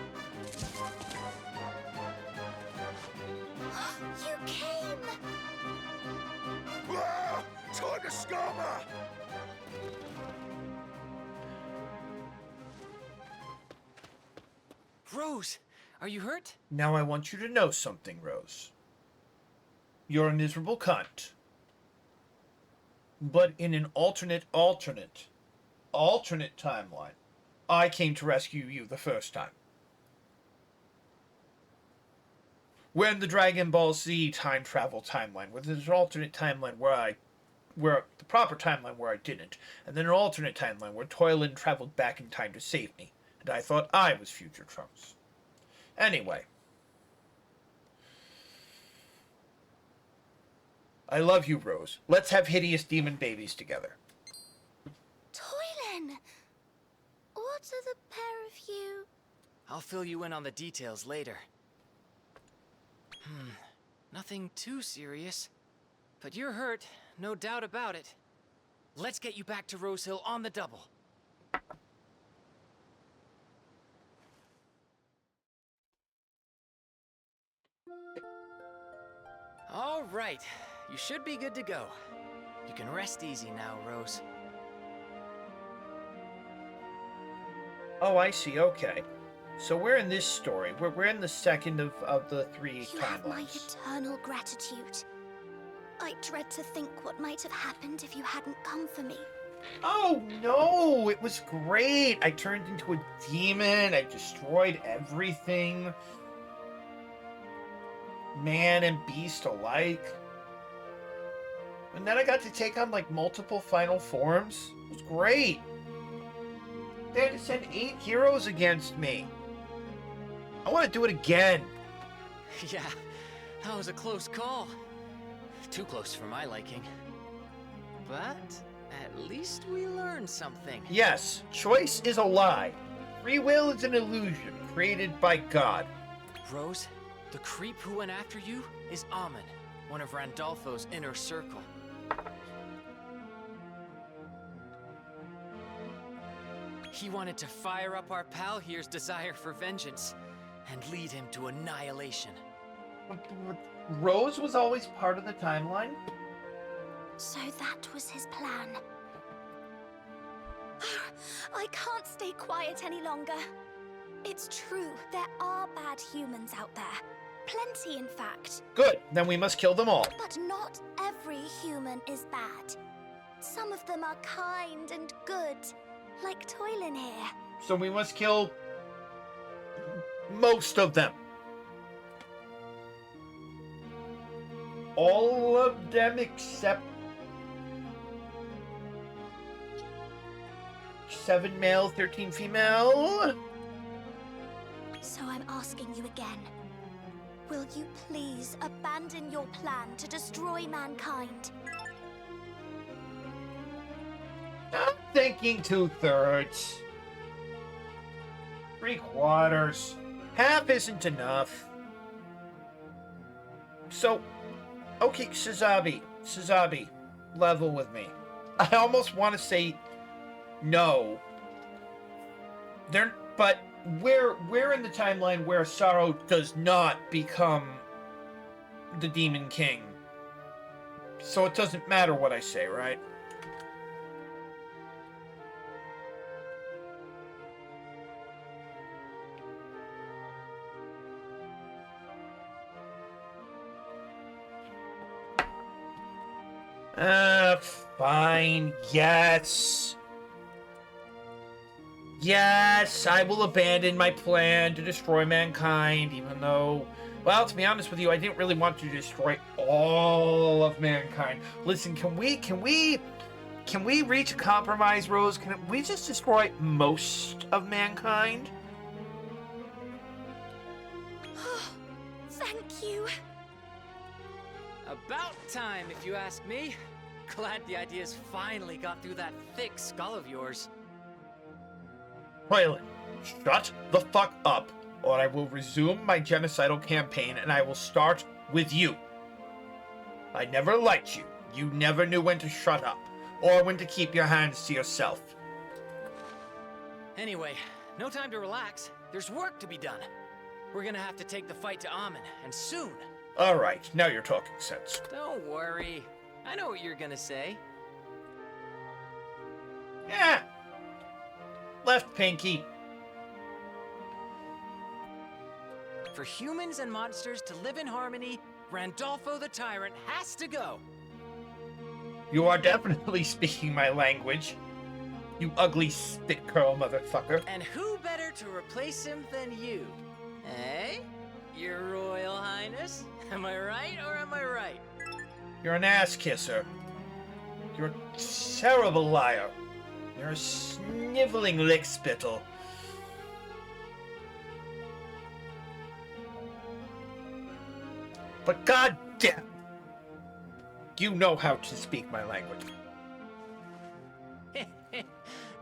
You came! Ah, time to scammer! Rose, are you hurt? Now I want you to know something, Rose. You're a miserable cunt. But in an alternate timeline, I came to rescue you the first time. We're in the Dragon Ball Z time travel timeline, where there's an alternate timeline where the proper timeline where I didn't, and then an alternate timeline where Toylan traveled back in time to save me, and I thought I was future Trunks. Anyway. I love you, Rose. Let's have hideous demon babies together. Toylan! What are the pair of you? I'll fill you in on the details later. Nothing too serious. But you're hurt, no doubt about it. Let's get you back to Rose Hill on the double. All right, you should be good to go. You can rest easy now, Rose. Oh, I see. Okay. So we're in this story. We're in the second of the three You have my timelines. eternal gratitude. I dread to think what might have happened if you hadn't come for me. Oh, no! It was great! I turned into a demon. I destroyed everything. Man and beast alike. And then I got to take on, like, multiple final forms. It was great. They had to send 8 heroes against me. I want to do it again. Yeah, that was a close call. Too close for my liking. But at least we learned something. Yes, choice is a lie. Free will is an illusion created by God. Rose, the creep who went after you is Amen, one of Randolfo's inner circle. He wanted to fire up our pal here's desire for vengeance and lead him to annihilation. Rose was always part of the timeline? So that was his plan. I can't stay quiet any longer. It's true, there are bad humans out there. Plenty, in fact. Good, then we must kill them all. But not every human is bad. Some of them are kind and good, like Toylan here. So we must kill most of them. All of them except 7 male, 13 female. So I'm asking you again. Will you please abandon your plan to destroy mankind? I'm thinking 2/3. 3/4. Half isn't enough. So, okay, Sazabi, level with me. I almost want to say no. But we're in the timeline where Sorrow does not become the Demon King. So it doesn't matter what I say, right? Fine, yes. Yes, I will abandon my plan to destroy mankind, even though, well, to be honest with you, I didn't really want to destroy all of mankind. Listen, can we reach a compromise, Rose? Can we just destroy most of mankind? Thank you. About time, if you ask me. Glad the ideas finally got through that thick skull of yours. Toylan, shut the fuck up, or I will resume my genocidal campaign and I will start with you. I never liked you. You never knew when to shut up, or when to keep your hands to yourself. Anyway, no time to relax. There's work to be done. We're gonna have to take the fight to Amon, and soon. Alright, now you're talking sense. Don't worry. I know what you're gonna say. Yeah. Left pinky. For humans and monsters to live in harmony, Randolfo the Tyrant has to go. You are definitely speaking my language. You ugly spit curl motherfucker. And who better to replace him than you? Eh? Your Royal Highness? Am I right or am I right? You're an ass kisser. You're a terrible liar. You're a sniveling lick spittle. But goddamn, you know how to speak my language.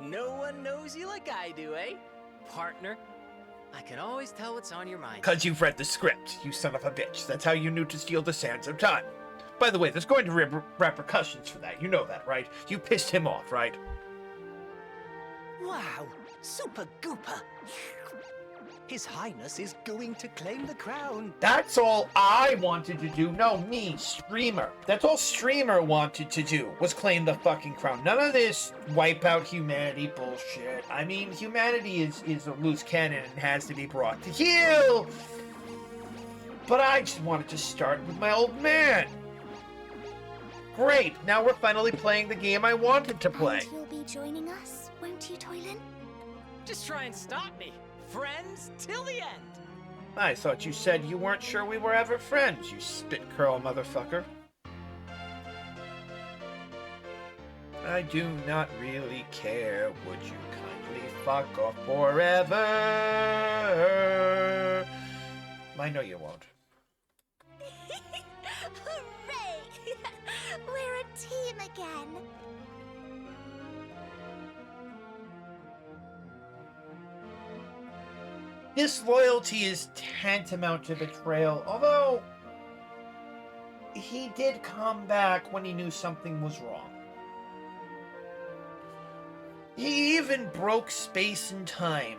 No one knows you like I do, eh? Partner, I can always tell what's on your mind. 'Cause you've read the script, you son of a bitch. That's how you knew to steal the sands of time. By the way, there's going to be repercussions for that. You know that, right? You pissed him off, right? Wow, super gooper. His Highness is going to claim the crown. That's all I wanted to do. No, me, Streamer. That's all Streamer wanted to do, was claim the fucking crown. None of this wipe out humanity bullshit. I mean, humanity is a loose cannon and has to be brought to heel. But I just wanted to start with my old man. Great, now we're finally playing the game I wanted to play. And you'll be joining us, won't you, Toylan? Just try and stop me. Friends till the end. I thought you said you weren't sure we were ever friends, you spit curl motherfucker. I do not really care. Would you kindly fuck off forever? I know you won't. Hooray! We're a team again. Disloyalty is tantamount to betrayal, although he did come back when he knew something was wrong. He even broke space and time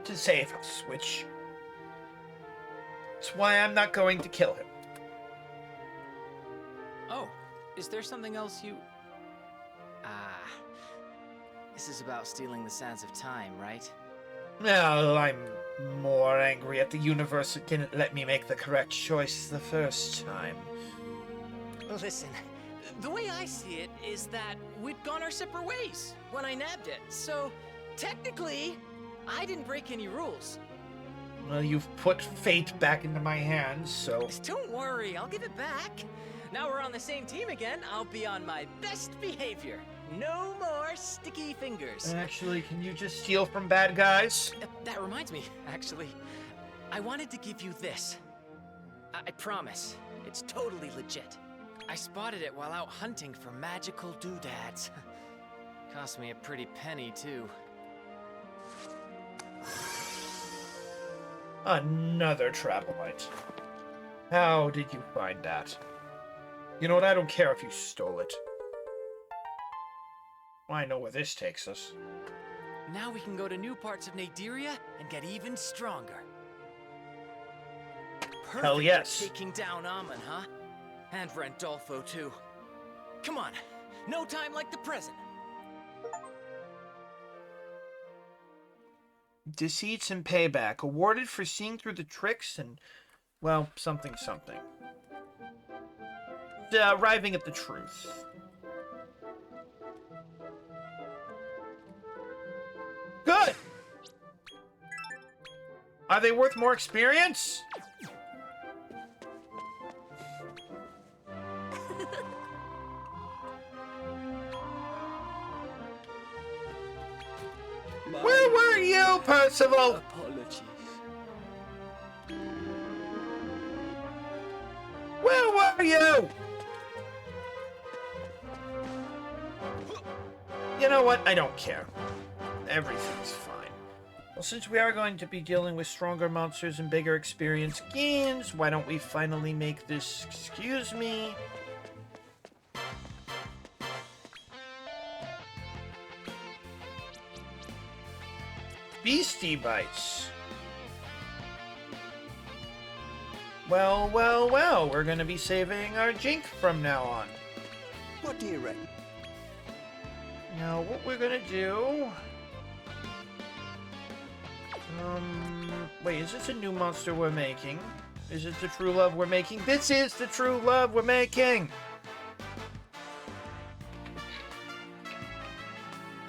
to save us, which is why I'm not going to kill him. Oh, is there something else you... Ah. This is about stealing the sands of time, right? Well, I'm more angry at the universe that didn't let me make the correct choice the first time. Well, listen, the way I see it is that we'd gone our separate ways when I nabbed it. So, technically, I didn't break any rules. Well, you've put fate back into my hands, so... Don't worry, I'll give it back. Now we're on the same team again, I'll be on my best behavior. No more sticky fingers. Actually, can you just steal from bad guys? That reminds me, actually. I wanted to give you this. I promise, it's totally legit. I spotted it while out hunting for magical doodads. Cost me a pretty penny, too. Another Travelite. How did you find that? You know what, I don't care if you stole it. I know where this takes us. Now we can go to new parts of Naderia and get even stronger. Perfect Hell yes. for taking down Amon, huh? And Randolfo, too. Come on, no time like the present. Deceits and payback. Awarded for seeing through the tricks and, well, something. Arriving at the truth. Good! Are they worth more experience? Where were you, Percival? Apologies. Where were you? You know what? I don't care. Everything's fine. Well, since we are going to be dealing with stronger monsters and bigger experience gains, why don't we finally make this, excuse me, Beastie Bites. Well, we're gonna be saving our Jink from now on. What do you reckon? Now, what we're gonna do... wait, is this a new monster we're making? Is it the true love we're making? This is the true love we're making!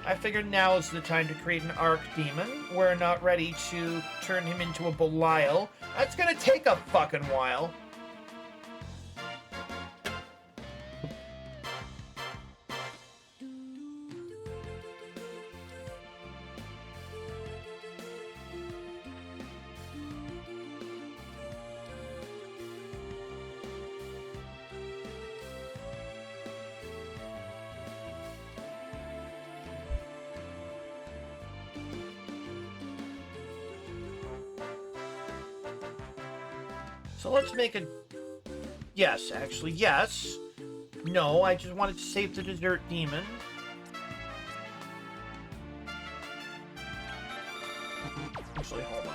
I figured now is the time to create an Archdemon. We're not ready to turn him into a Belial. That's gonna take a fucking while. So let's make a... Yes, actually, yes. No, I just wanted to save the Desert Demon. Actually, hold on.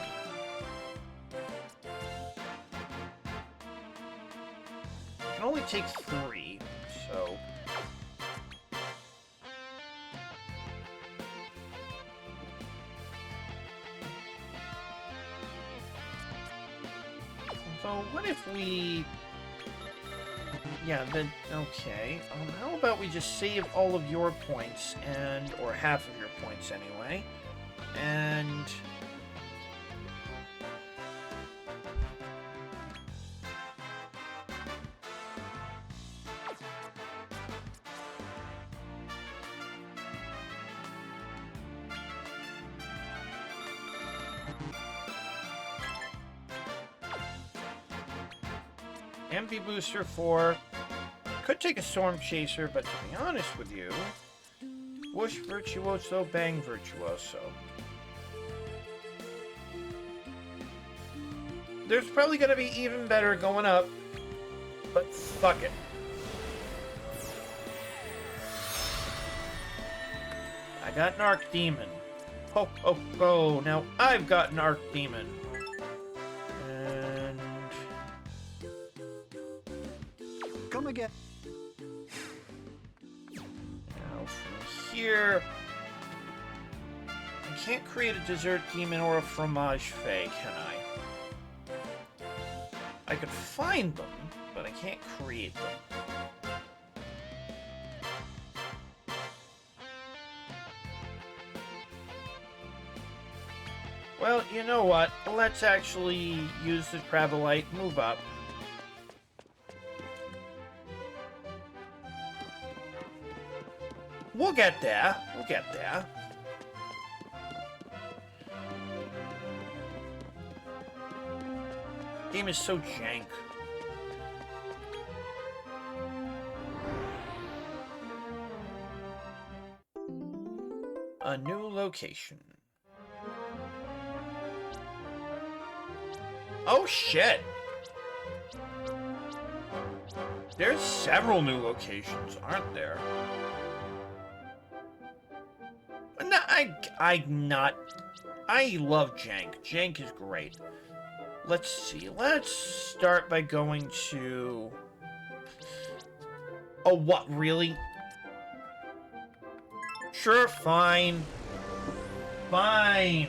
It can only take 3, so... So what if we... Yeah, then, okay. How about we just save all of your points, or half of your points anyway, and... MP Booster 4. Could take a Storm Chaser, but to be honest with you, Whoosh Virtuoso, Bang Virtuoso. There's probably going to be even better going up, but fuck it. I got an Arc Demon. Ho, ho, ho. Now I've got an Arc Demon. And... Come again. now from here... I can't create a Dessert Demon or a Fromage Fay, can I? I could find them, but I can't create them. Well, you know what? Let's actually use the Travelite. Move up. We'll get there. We'll get there. Game is so jank. A new location. Oh shit! There's several new locations, aren't there? No, I love jank. Jank is great. Let's see. Let's start by going to... Oh, what? Really? Sure, fine. Fine.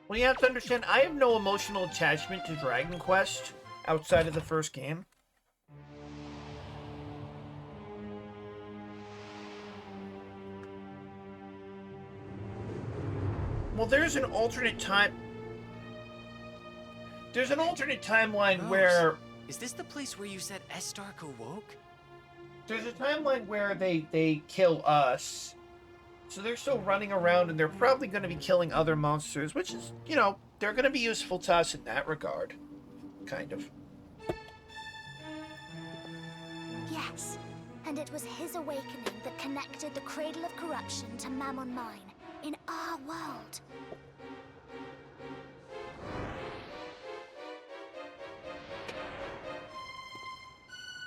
Well, you have to understand, I have no emotional attachment to Dragon Quest outside of the first game. Well, there's an alternate time... There's an alternate timeline where... Is this the place where you said Estark awoke? There's a timeline where they kill us. So they're still running around, and they're probably going to be killing other monsters, which is, you know, they're going to be useful to us in that regard. Kind of. Yes, and it was his awakening that connected the Cradle of Corruption to Mammon Mine, in our world.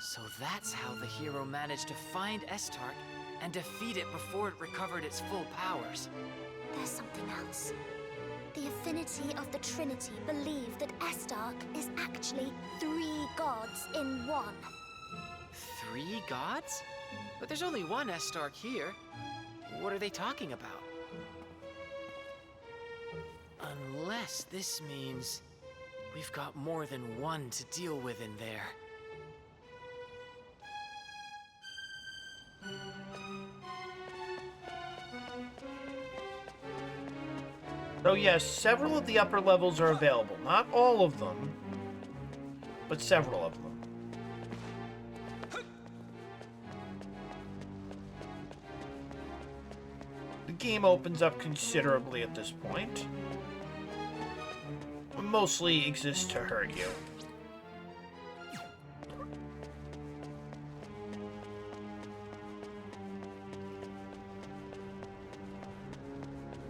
So that's how the hero managed to find Estark and defeat it before it recovered its full powers. There's something else. The Affinity of the Trinity believe that Estark is actually 3 gods in one. 3 gods? But there's only one Estark here. What are they talking about? Unless this means we've got more than one to deal with in there. So yes, several of the upper levels are available. Not all of them, but several of them. The game opens up considerably at this point. It mostly exists to hurt you.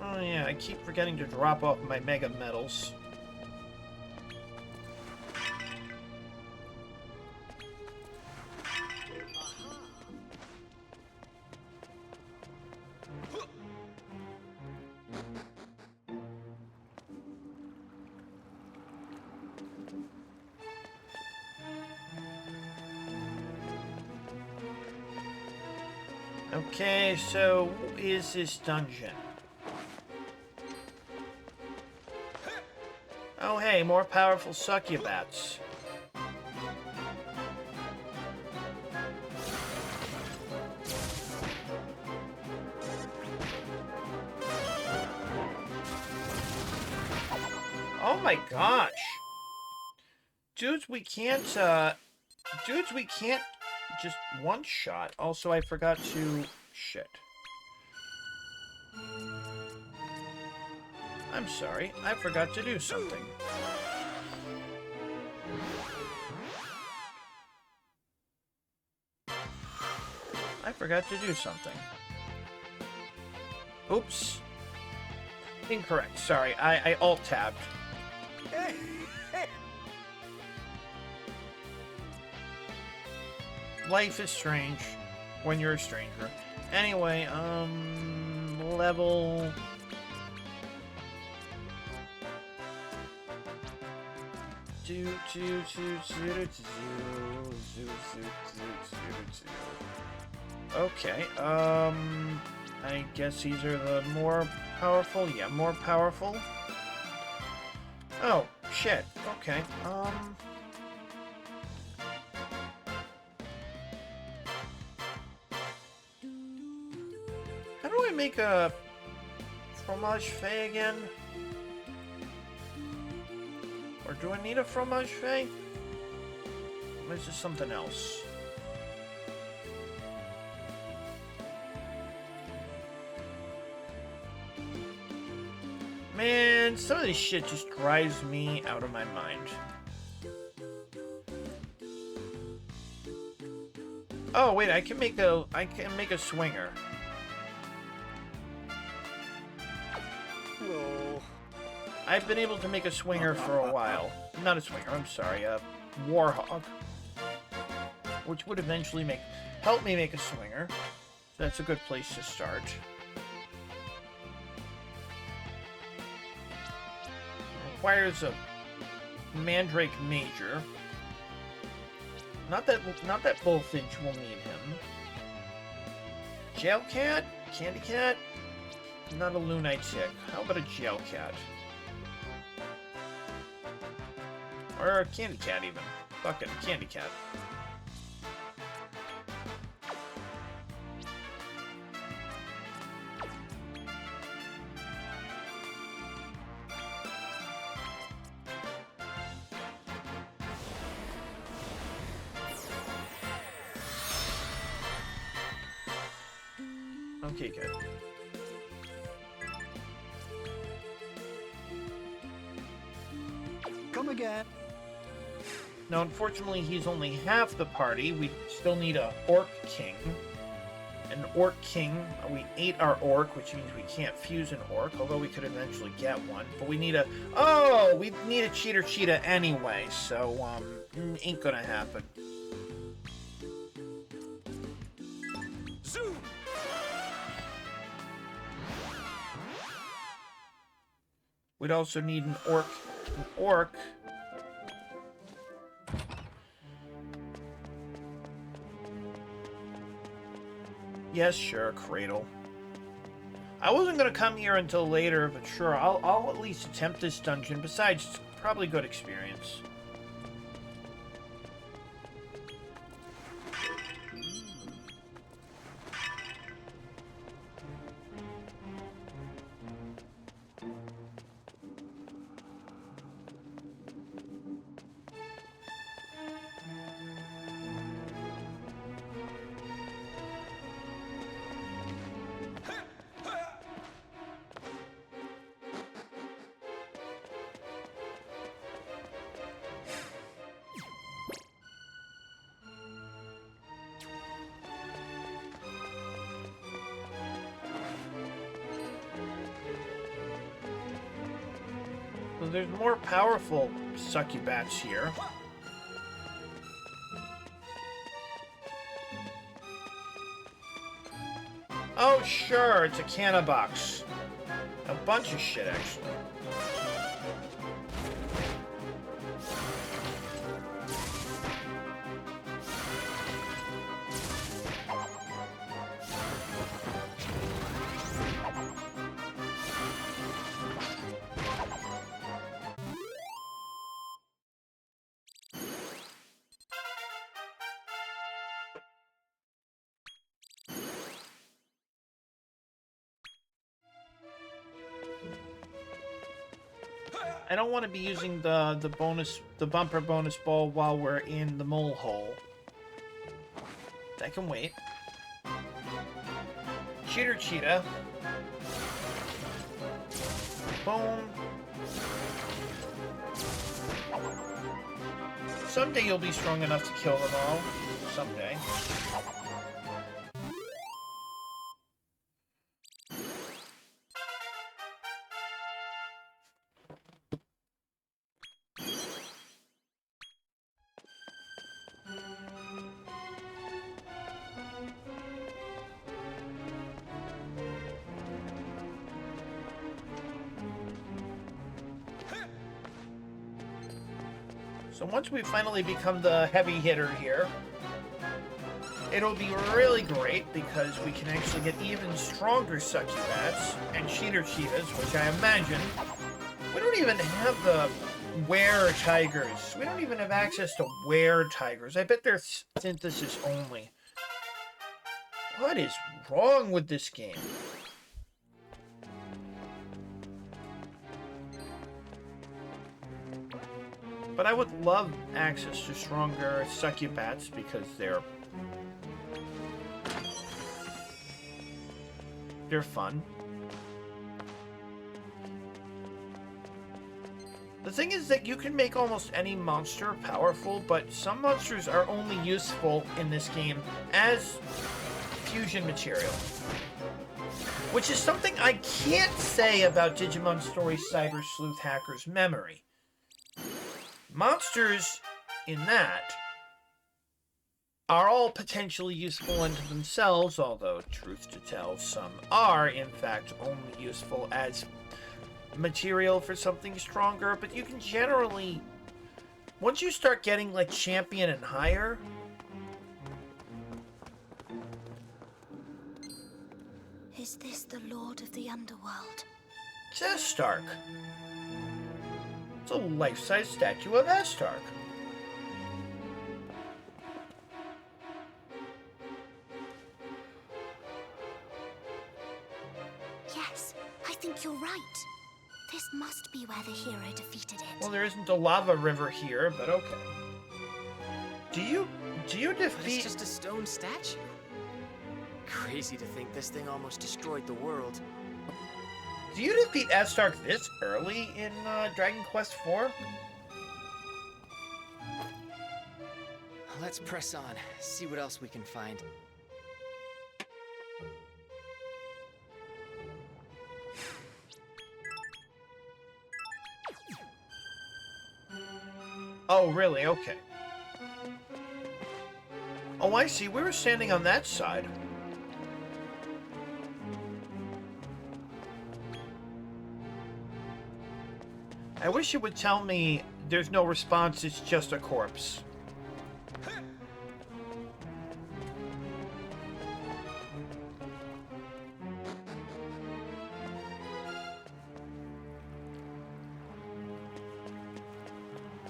Oh yeah, I keep forgetting to drop off my Mega Medals. Okay, so what is this dungeon? Oh hey, more powerful succubats. Oh my gosh. Dudes, we can't just one shot. Also, I forgot to shit. I'm sorry, I forgot to do something. I forgot to do something. Oops. Incorrect, sorry, I alt-tabbed. Life is strange when you're a stranger. Anyway, level... Okay, I guess these are the more powerful? Yeah, more powerful. Oh, shit, okay, how do I make a fromage fay again? Or do I need a fromage fay? Or is this something else? Man, some of this shit just drives me out of my mind. Oh wait, I can make a swinger. Whoa. I've been able to make a swinger for a while. Not a swinger, I'm sorry, a warhog. Which would eventually help me make a swinger. So that's a good place to start. Requires a Mandrake Major. Not that Bullfinch will need him. Jail Cat? Candy Cat? Not a Lunite Tick. How about a Jail Cat? Or a Candy Cat even. Fuck it, a Candy Cat. Okay, good. Come again. Now, unfortunately, he's only half the party. We still need a Orc King. An Orc King. We ate our Orc, which means we can't fuse an Orc, although we could eventually get one. But we need a... Oh! We need a Cheater Cheetah anyway, so, ain't gonna happen. Zoom! We'd also need an Orc. An Orc. Yes, sure, Cradle. I wasn't gonna come here until later, but sure, I'll at least attempt this dungeon. Besides, it's probably good experience. So there's more powerful succubats here. Oh, sure, it's a canna box. A bunch of shit, actually. I don't want to be using the bumper bonus ball while we're in the mole hole. That can wait. Cheater Cheetah. Boom. Someday you'll be strong enough to kill them all. Someday. So once we finally become the heavy hitter here, it'll be really great because we can actually get even stronger succubats and cheater cheetahs, which I imagine we don't even have the were tigers. We don't even have access to were tigers. I bet they're synthesis only. What is wrong with this game? But I would love access to stronger succubats because they're fun. The thing is that you can make almost any monster powerful, but some monsters are only useful in this game as fusion material. Which is something I can't say about Digimon Story Cyber Sleuth Hacker's Memory. Monsters in that are all potentially useful unto themselves, although, truth to tell, some are, in fact, only useful as material for something stronger, but you can generally, once you start getting, like, champion and higher, Is this the Lord of the Underworld? it's Estark. It's a life-size statue of Estark. Yes, I think you're right. This must be where the hero defeated it. Well, there isn't a lava river here, but okay. Do you But defeat... it's just a stone statue. Crazy to think this thing almost destroyed the world. Do you defeat Estark this early in Dragon Quest IV? Let's press on, see what else we can find. Oh, really? Okay. Oh, I see. We were standing on that side. I wish it would tell me there's no response, it's just a corpse.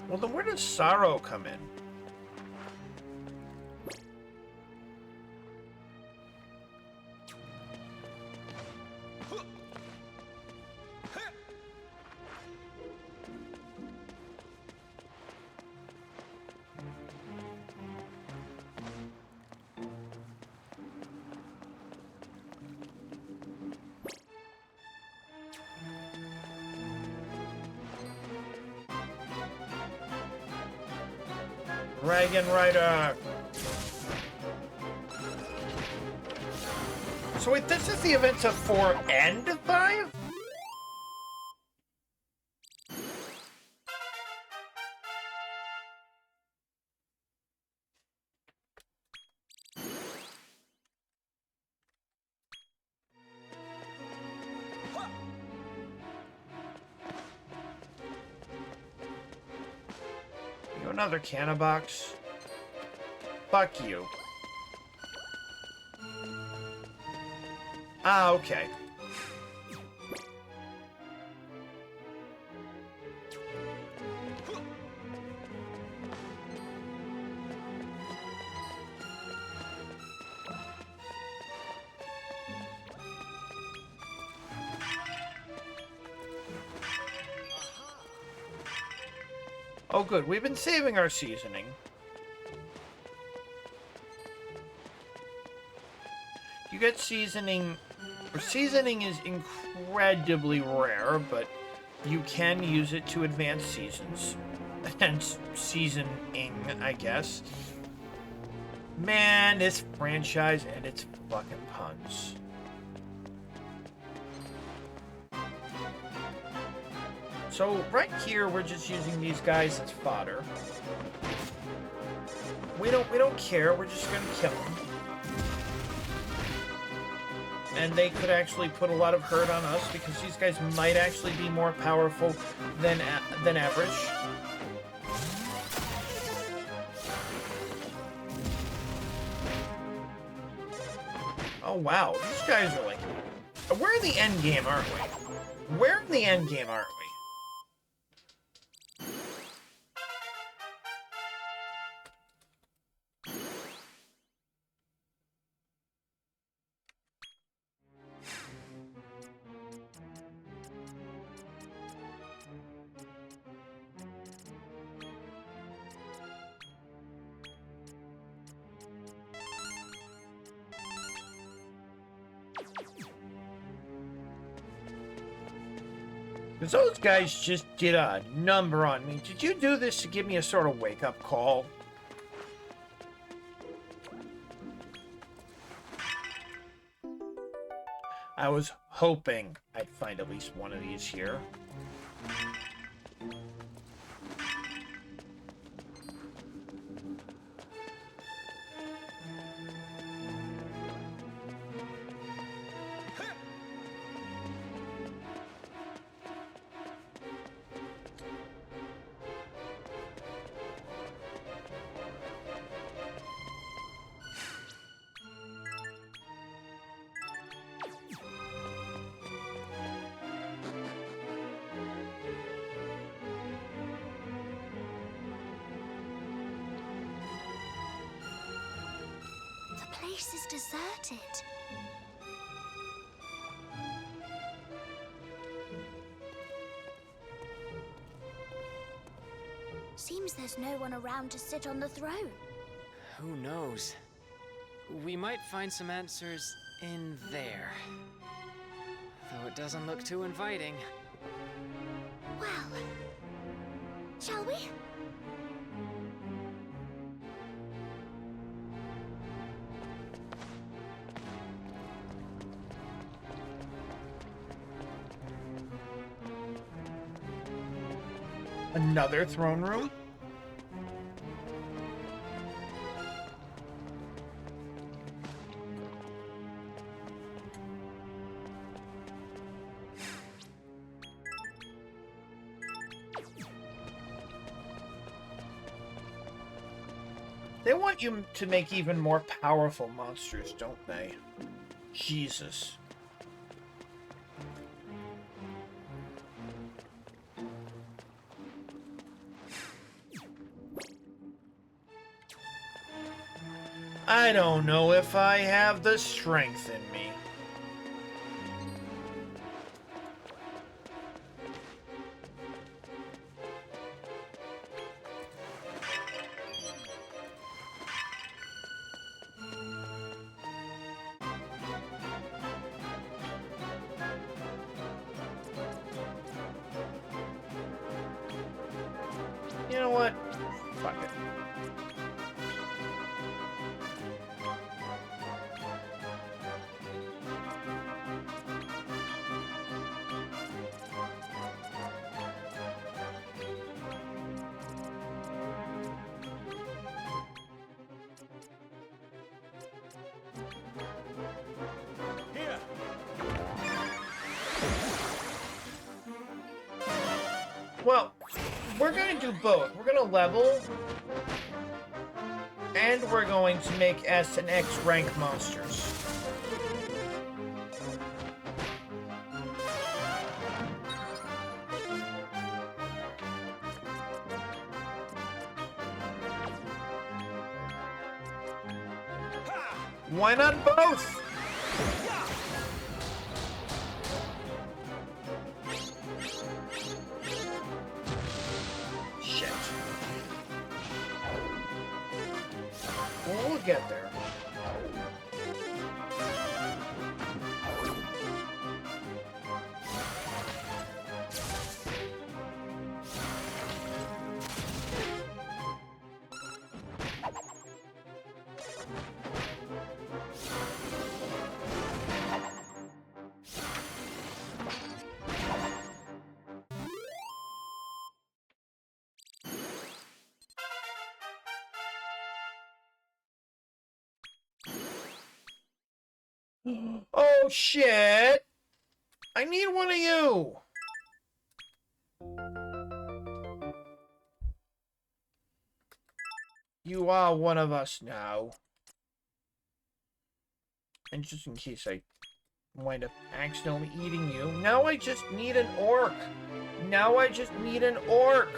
Well, then where does Sorrow come in? Dragon Rider! So wait, this is the events of 4 and 5? Another canna box. Fuck you. Ah, okay. Oh good, we've been saving our seasoning. You get seasoning Seasoning is incredibly rare, but you can use it to advance seasons. Hence, seasoning, I guess. Man, this franchise and its fucking puns. So, right here, we're just using these guys as fodder. We don't care, we're just gonna kill them. And they could actually put a lot of hurt on us because these guys might actually be more powerful than average. Oh wow, these guys are like... We're in the end game, aren't we? We're in the end game, aren't we? Because those guys just did a number on me. Did you do this to give me a sort of wake-up call? I was hoping I'd find at least one of these here. The place is deserted. Seems there's no one around to sit on the throne. Who knows? We might find some answers in there. Though it doesn't look too inviting. Well, shall we? Another throne room? They want you to make even more powerful monsters, don't they? Jesus. I don't know if I have the strength in me. You know what? Fuck it. Here. Well, we're going to do both. We're going to level, and we're going to make S and X rank monsters. Why not both? Shit. Well, we'll get there. Oh, shit! I need one of you! You are one of us now. And just in case I wind up accidentally eating you, now I just need an orc! Now I just need an orc!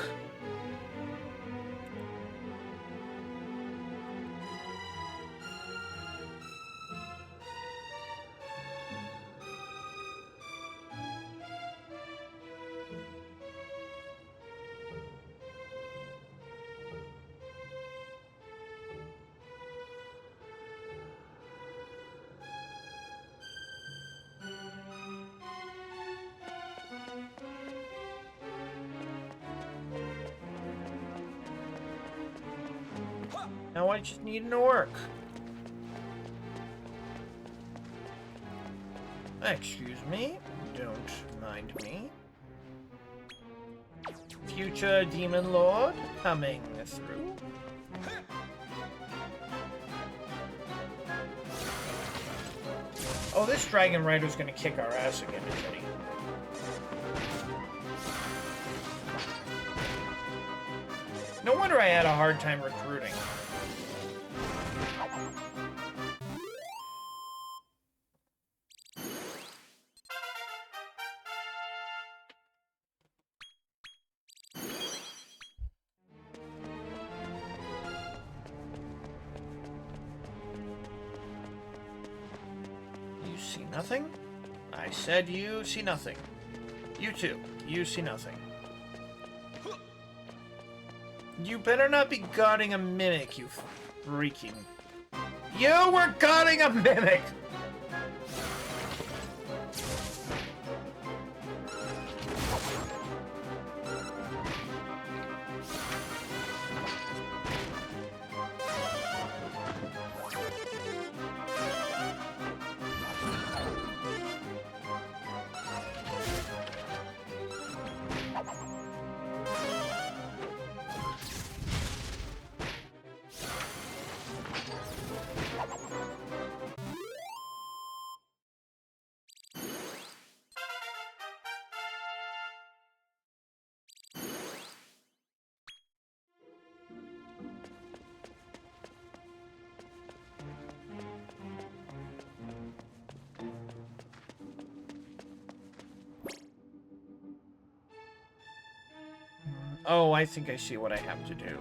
Now I just need an orc. Excuse me, don't mind me. Future Demon Lord coming through. Oh, this Dragon Rider's gonna kick our ass again, isn't he? No wonder I had a hard time recruiting. You see nothing? I said you see nothing. You too. You see nothing. You better not be guarding a mimic, you freaking... You were guarding a mimic! Oh, I think I see what I have to do.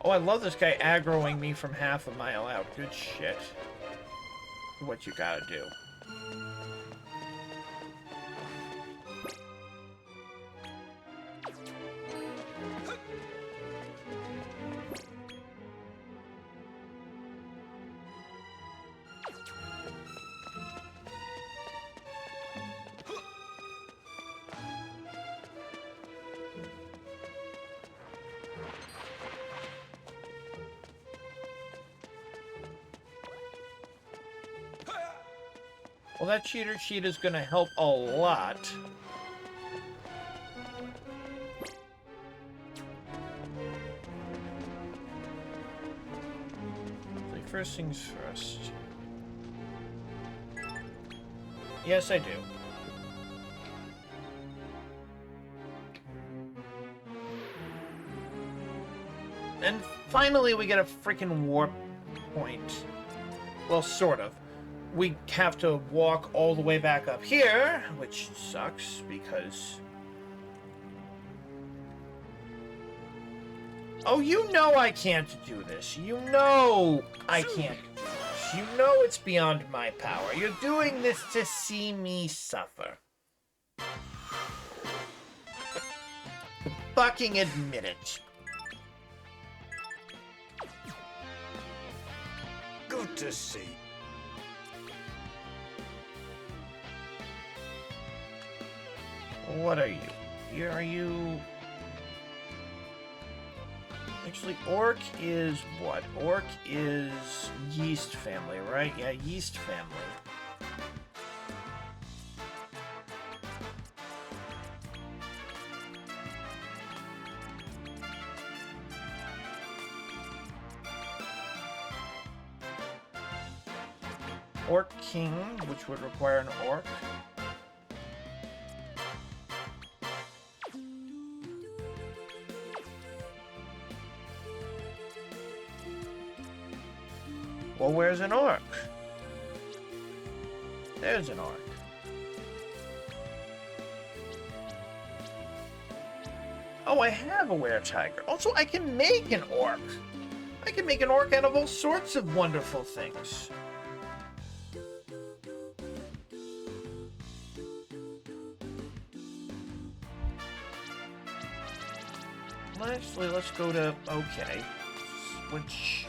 Oh, I love this guy aggroing me from half a mile out. Good shit. What you gotta do. Well, that cheater sheet is going to help a lot. Like, first things first. Yes, I do. And finally, we get a freaking warp point. Well, sort of. We have to walk all the way back up here, which sucks because... Oh, you know I can't do this. You know I can't do this. You know it's beyond my power. You're doing this to see me suffer. Fucking admit it. Good to see. What are you? Are you... Actually, Orc is what? Orc is Yeast family, right? Yeah, Yeast family. Orc King, which would require an orc. Well, where's an orc? There's an orc. Oh, I have a were-tiger. Also, I can make an orc. I can make an orc out of all sorts of wonderful things. Actually, let's go to... Okay. Switch...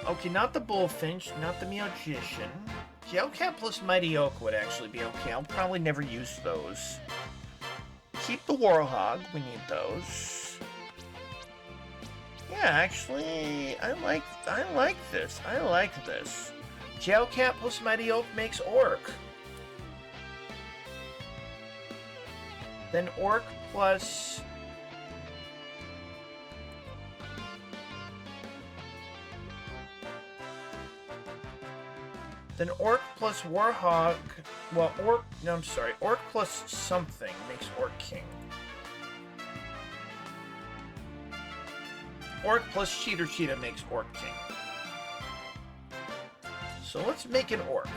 Okay, not the Bullfinch, not the Magician. Gelcat plus Mighty Oak would actually be okay. I'll probably never use those. Keep the Warhog. We need those. Yeah, actually, I like this. I like this. Gelcat plus Mighty Oak makes Orc. Then Orc plus... Then Orc plus Warhog... Well, Orc... No, I'm sorry. Orc plus something makes Orc King. Orc plus Cheetah makes Orc King. So let's make an Orc.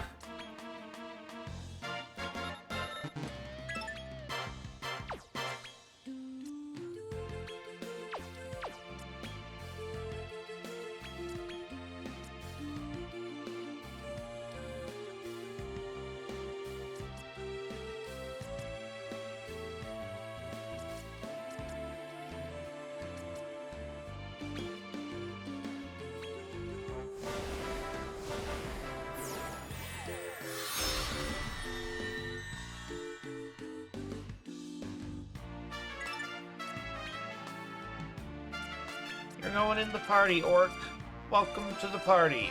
You're going in the party, Orc. Welcome to the party.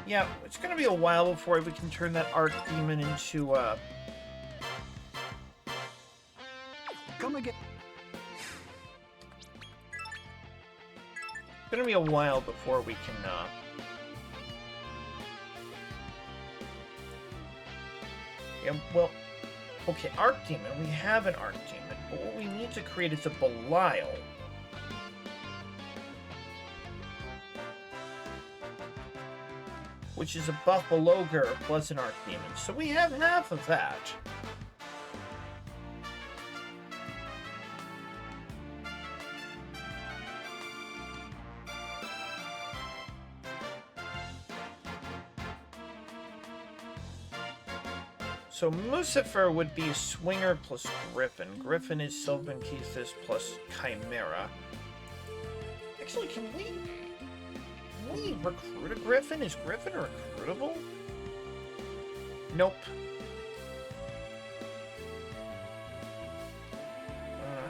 Yeah, it's gonna be a while before we can turn that Archdemon into, Come again. It's gonna be a while before we can, Yeah, well... Okay, Archdemon. We have an Archdemon, but what we need to create is a Belial. Which is a Buffaloger plus an Archdemon. So we have half of that. So Mucifer would be Swinger plus Griffin. Griffin is Sylvan Kethis plus Chimera. Actually, can we recruit a Griffin? Is Griffin recruitable? Nope.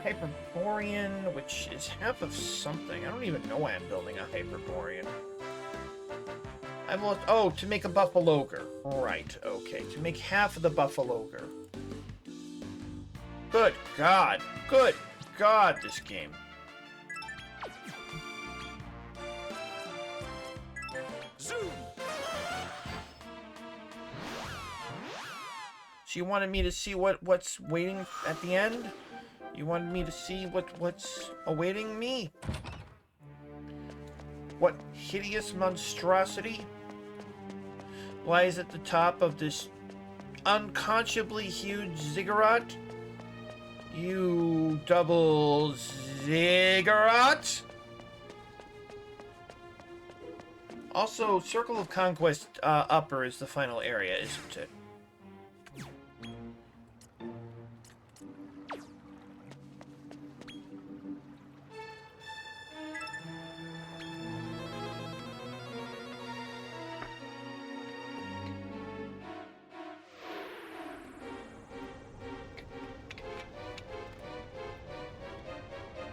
Hyperborean, which is half of something. I don't even know why I'm building a Hyperborean. I've lost... Oh, to make a Buffaloger. Right, okay. To make half of the Buffaloger. Good God. Good God, this game. Zoom! So you wanted me to see what's waiting at the end? You wanted me to see what's awaiting me? What hideous monstrosity lies at the top of this unconscionably huge ziggurat? You double ziggurat? Also, Circle of Conquest upper is the final area, isn't it?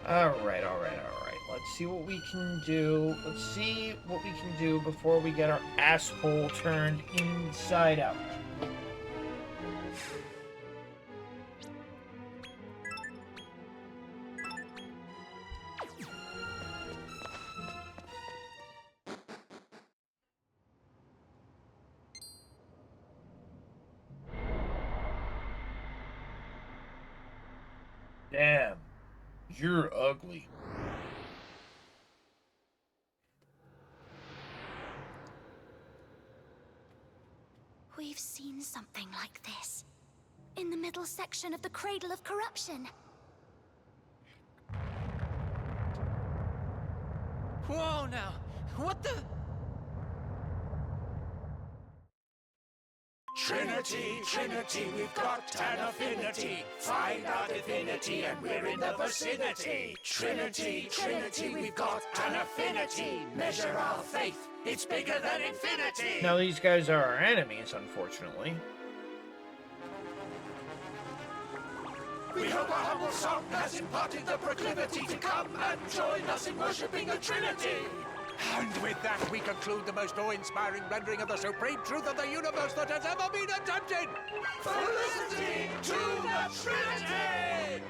Alright. Let's see what we can do. Let's see what we can do before we get our asshole turned inside out. Damn. You're ugly. We've seen something like this. In the middle section of the Cradle of Corruption. Whoa, now. What the? Trinity, Trinity, we've got an affinity. Find our divinity and we're in the vicinity. Trinity, Trinity, we've got an affinity. Measure our faith, it's bigger than infinity. Now these guys are our enemies, unfortunately. We hope our humble song has imparted the proclivity to come and join us in worshipping the Trinity. And with that, we conclude the most awe-inspiring rendering of the supreme truth of the universe that has ever been attempted. For listening to the Trinity!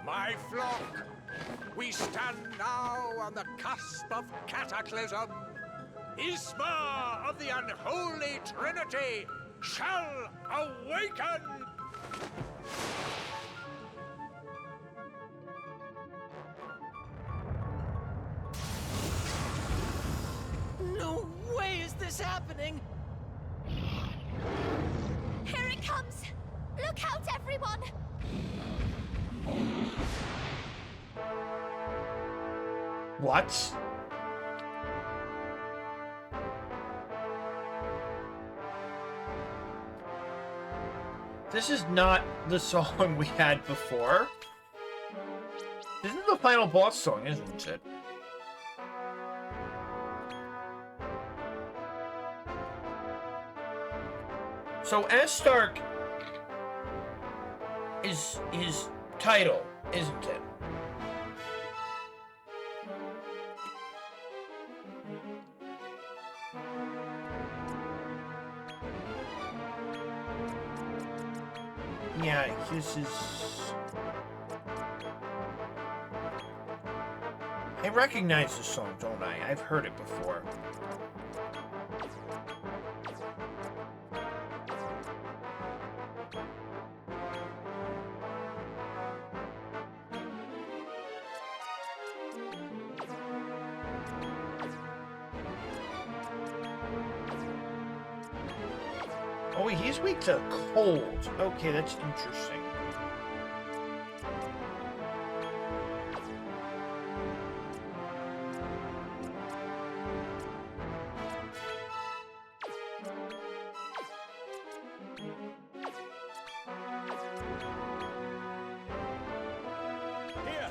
My flock, we stand now on the cusp of cataclysm. Isma of the unholy Trinity shall awaken! No way is this happening! Here it comes! Look out, everyone! What? This is not the song we had before. This is the final boss song, isn't it? So Astark is his title, isn't it? Yeah, this is... I recognize this song, don't I? I've heard it before. Oh, he's weak to cold. Okay, that's interesting. Here!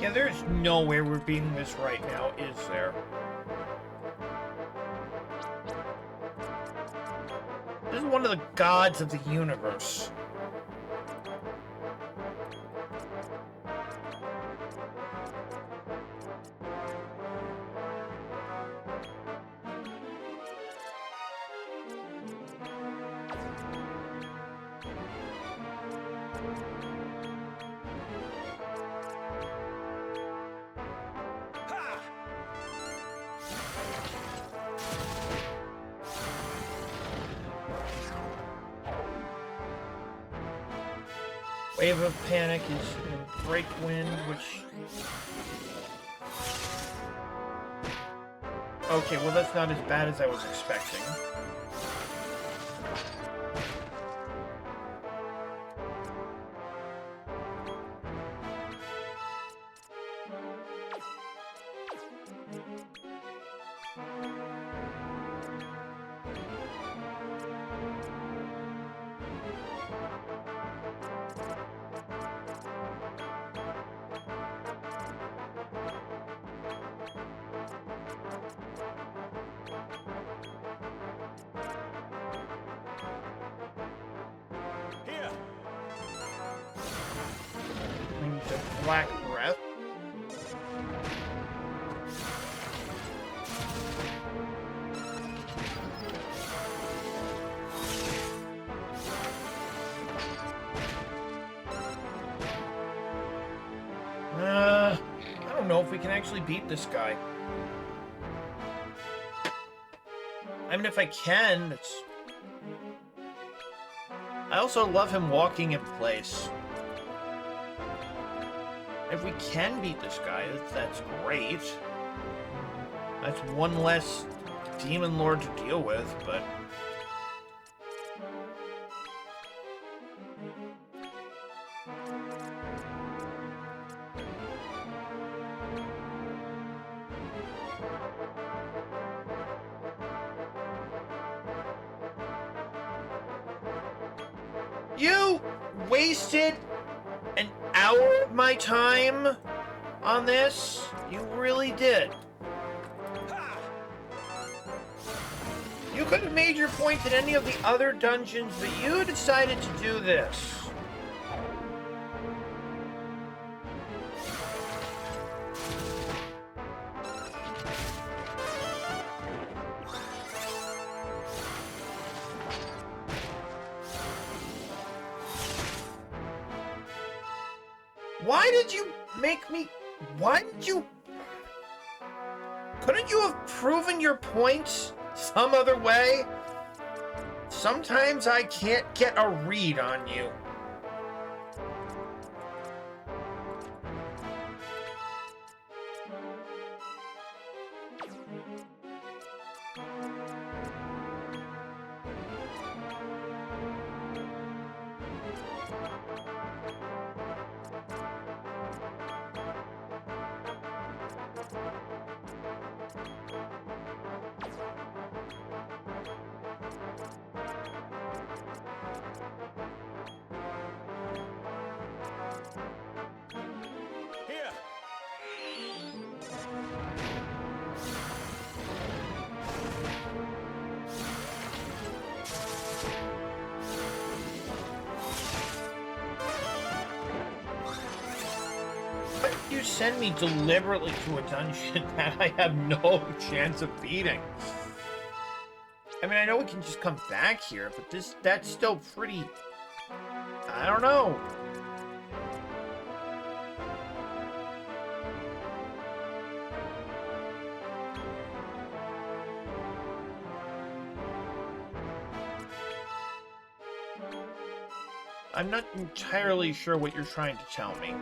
Yeah, there's no way we're beating this right now, is there? This is one of the gods of the universe. Wave of Panic is in Break Wind, which... Okay, well that's not as bad as I was expecting. Black Breath. I don't know if we can actually beat this guy. I mean, if I can, it's... I also love him walking in place. If we can beat this guy, that's great. That's one less Demon Lord to deal with, but... You wasted an hour of my time on this? You really did. You could have made your point in any of the other dungeons, but you decided to do this. Why did you make me... Why did you... Couldn't you have proven your points some other way? Sometimes I can't get a read on you. Here. Why did you send me deliberately to a dungeon that I have no chance of beating? I mean, I know we can just come back here, but that's still pretty... I don't know. I'm not entirely sure what you're trying to tell me.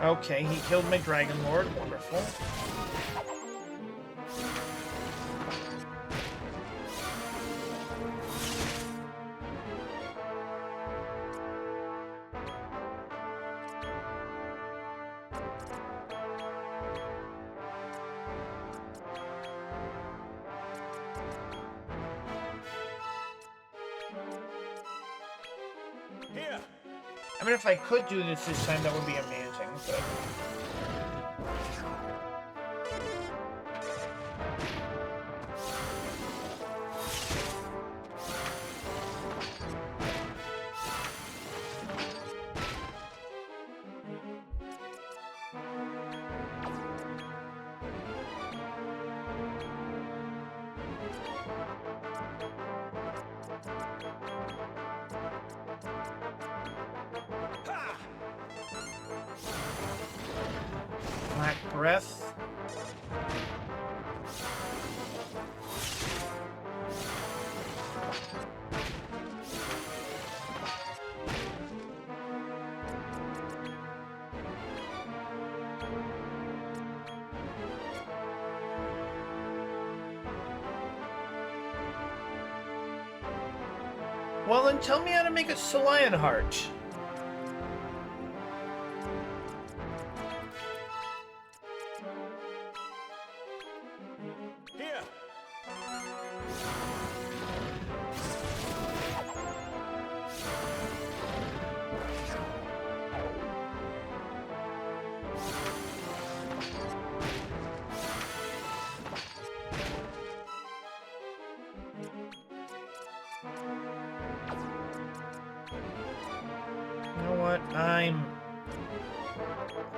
Okay, he killed my Dragon Lord. Wonderful. Here. I mean, if I could do this time, that would be amazing, but... Black Breath. Well, then tell me how to make a Salion Heart. Here.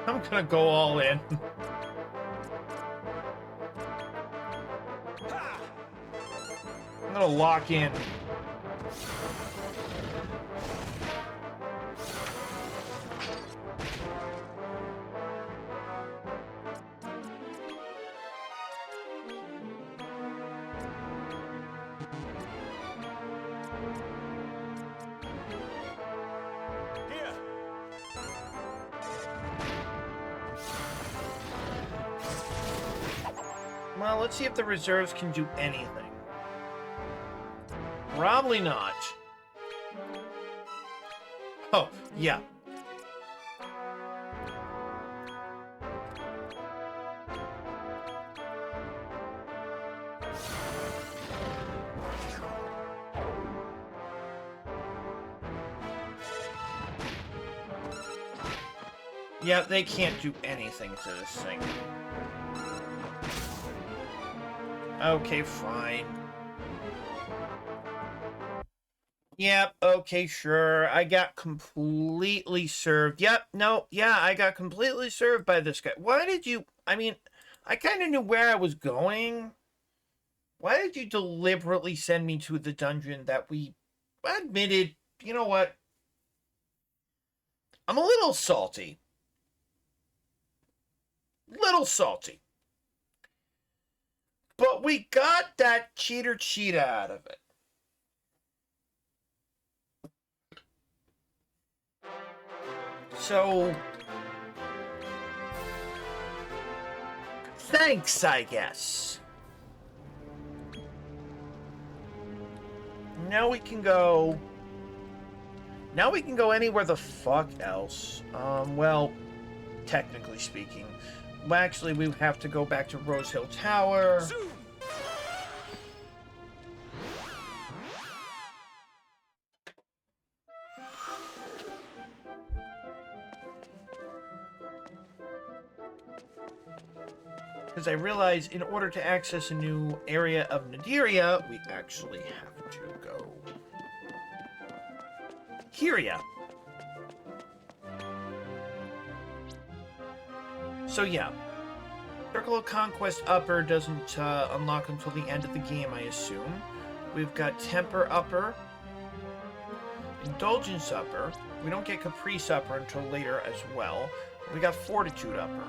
I'm gonna go all in. I'm gonna lock in. Well, let's see if the reserves can do anything. Probably not. Oh, yeah. Yeah, they can't do anything to this thing. Okay, fine. Yep, okay, sure. I got completely served. Yep, no, yeah, I got completely served by this guy. Why did you... I mean, I kind of knew where I was going. Why did you deliberately send me to the dungeon that we admitted... You know what? I'm a little salty. Little salty. But we got that cheater out of it. So, thanks, I guess. Now we can go... Now we can go anywhere the fuck else. Well, technically speaking. Well, actually, we have to go back to Rose Hill Tower. Because I realize in order to access a new area of Nadiria, we actually have to go here. So yeah, Circle of Conquest Upper doesn't unlock until the end of the game, I assume. We've got Temper Upper, Indulgence Upper. We don't get Caprice Upper until later as well. We got Fortitude Upper.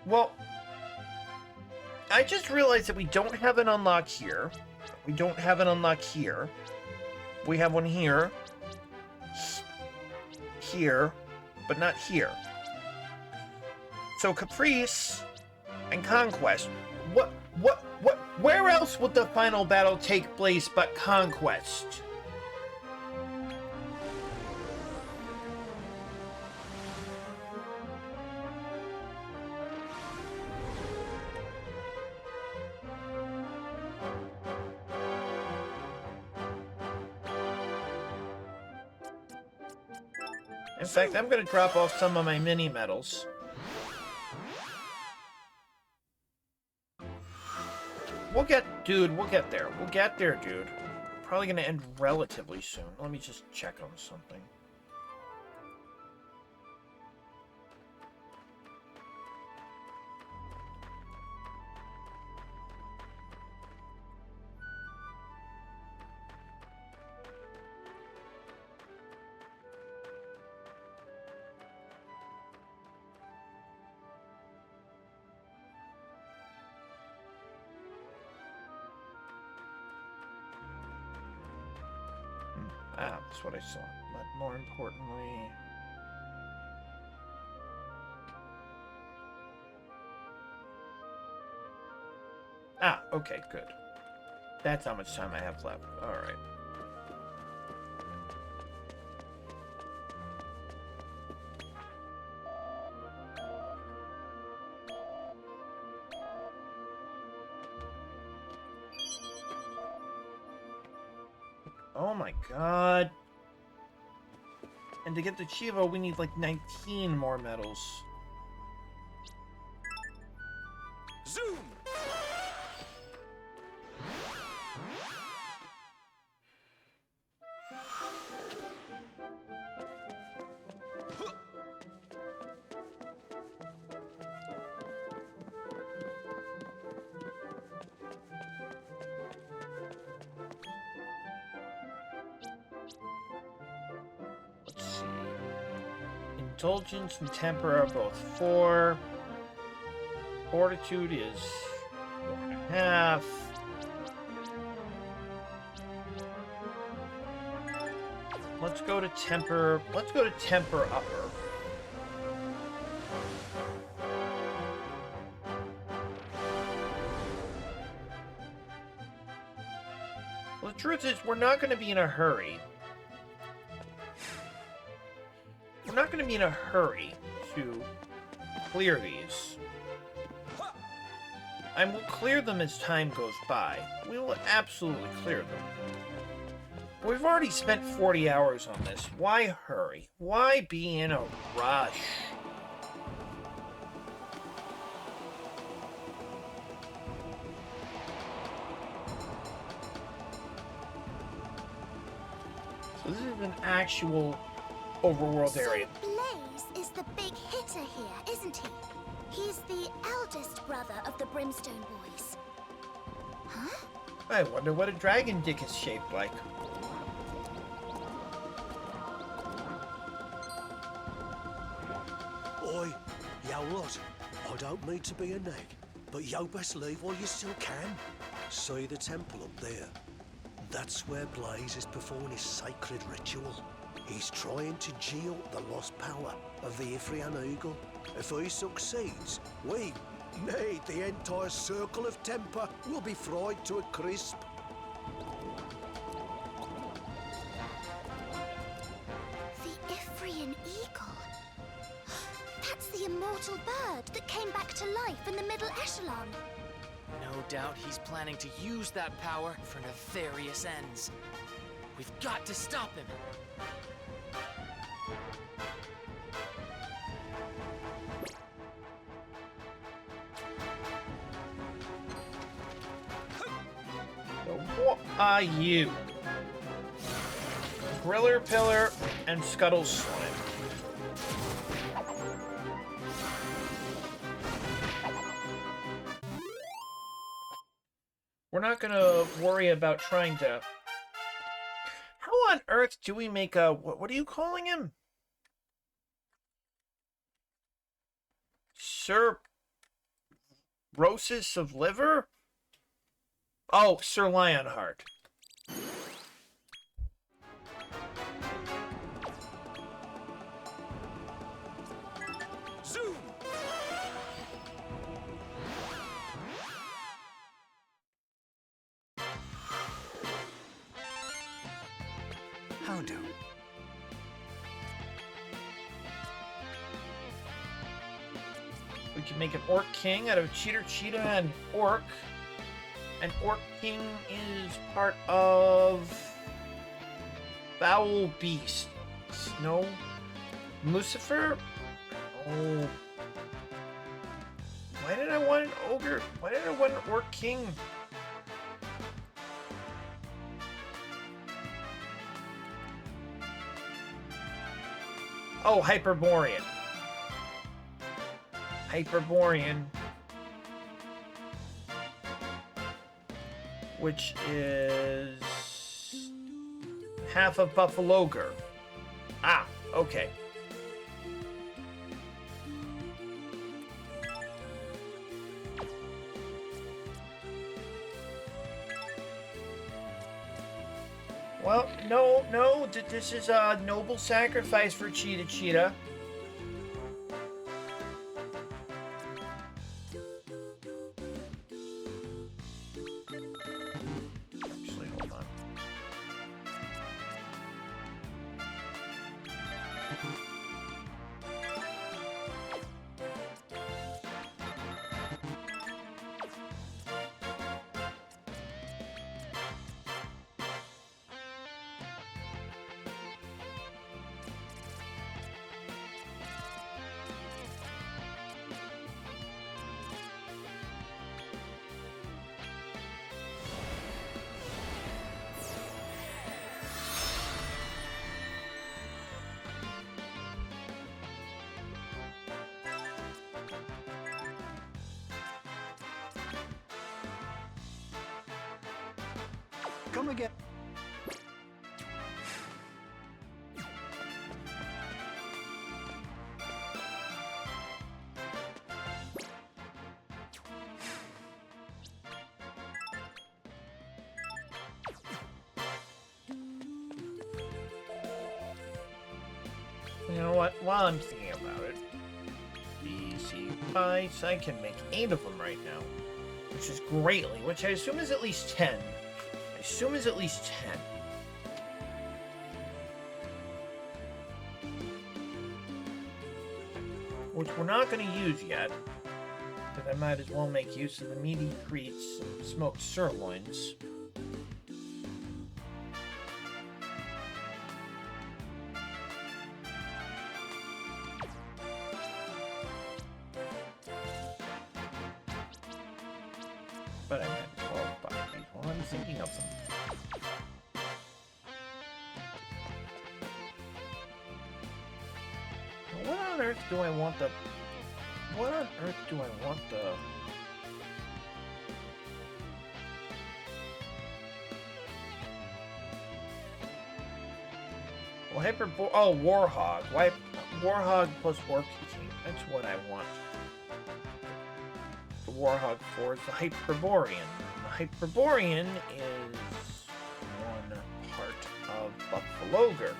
Well, I just realized that we don't have an unlock here. We don't have an unlock here. We have one here. Here. But not here. So Caprice and Conquest. Where else would the final battle take place but Conquest? In fact, I'm going to drop off some of my mini medals. We'll get there. We'll get there, dude. Probably going to end relatively soon. Let me just check on something. Ah, that's what I saw. But more importantly... Ah, okay, good. That's how much time I have left. Alright. Oh my god. And to get the Chivo, we need like 19 more medals. Zoom! Let's see. Indulgence and temper are both 4. Fortitude is 4.5. Let's go to temper. Let's go to temper upper. Well, the truth is, we're not going to be in a hurry. We're not going to be in a hurry to clear these. And we'll clear them as time goes by. We will absolutely clear them. We've already spent 40 hours on this. Why hurry? Why be in a rush? So this is an actual overworld area. So Blaze is the big hitter here, isn't he? He's the eldest brother of the Brimstone Boys. Huh? I wonder what a dragon dick is shaped like. Oi, yo lot. I don't mean to be a nag, but yo best leave while you still can. See the temple up there? That's where Blaze is performing his sacred ritual. He's trying to geo the lost power of the Ifrian Eagle. If he succeeds, we, nay, the entire circle of temper will be fried to a crisp. The Ifrian Eagle. That's the immortal bird that came back to life in the Middle Echelon. No doubt he's planning to use that power for nefarious ends. We've got to stop him. So what are you? Griller Pillar and Scuttle Slime. We're not gonna worry about trying to... How on earth do we make a... What are you calling him? Sir... Rosis of Liver? Oh, Sir Lionheart. Zoom! How do? We can make an Orc King out of Cheater Cheetah and Orc. And Orc King is part of Foul Beast. No? Lucifer? Oh. Why did I want an Ogre? Why did I want an Orc King? Oh, Hyperborean. Hyperborean. Which is half of Buffaloger. Ah, okay. Well, no, this is a noble sacrifice for Cheetah Cheetah. Actually, hold on. Come again. You know what? While I'm thinking about it, BC bites, I can make 8 of them right now, which is greatly, which I assume is at least 10. I assume is at least 10. Which we're not going to use yet, but I might as well make use of the meaty treats and smoked sirloins. But I meant 12 bucks while I'm thinking of them. What on earth do I want the... What on earth do I want the... Well, oh, Warhog. Why? Warhog plus Orc King. That's what I want. The Warhog for is the Hyperborean. The Hyperborean is one part of Buffaloger.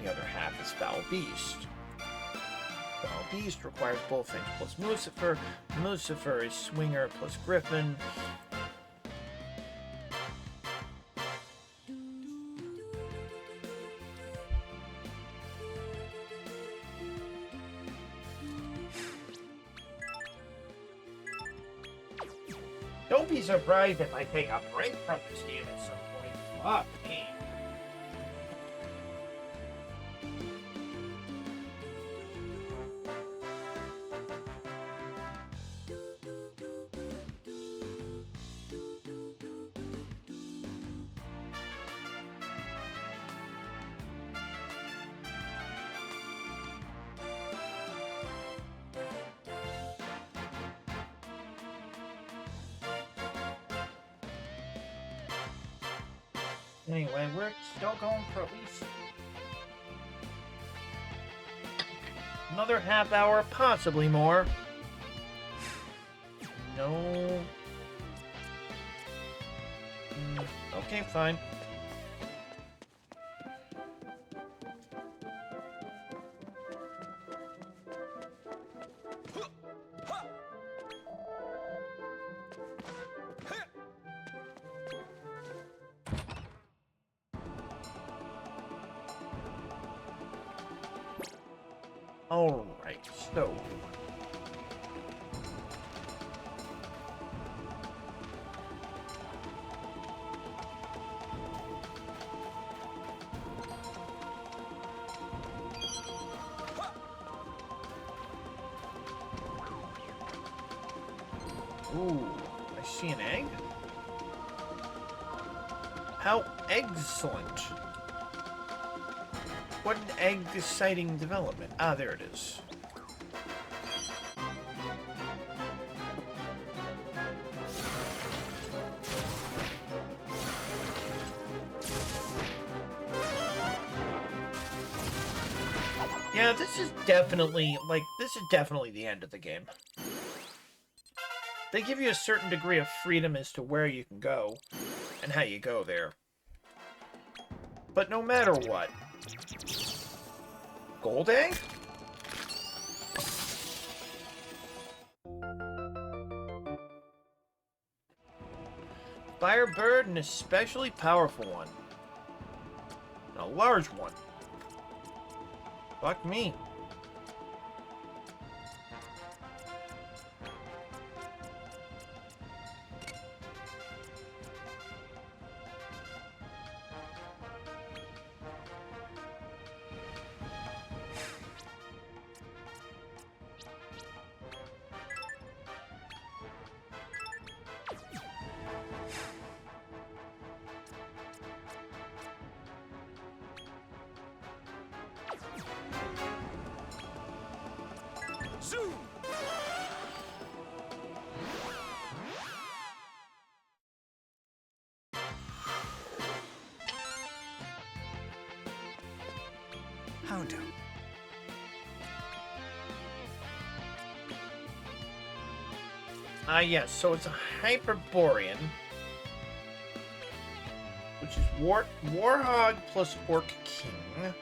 The other half is Foul Beast. Foul Beast requires Bullfinch plus Lucifer. Lucifer is Swinger plus Griffin. Don't be surprised if I take a break from this game at some point. Fuck me. Anyway, we're still going for at least another half hour, possibly more. No. Okay, fine. Alright, so... Ooh, I see an egg? How excellent! What an egg-exciting development. Ah, there it is. Yeah, this is definitely the end of the game. They give you a certain degree of freedom as to where you can go and how you go there. But no matter what, gold egg? Firebird, an especially powerful one. A large one. Fuck me. Zoom! How do? Yes, so it's a Hyperborean, which is Warhog plus Orc King.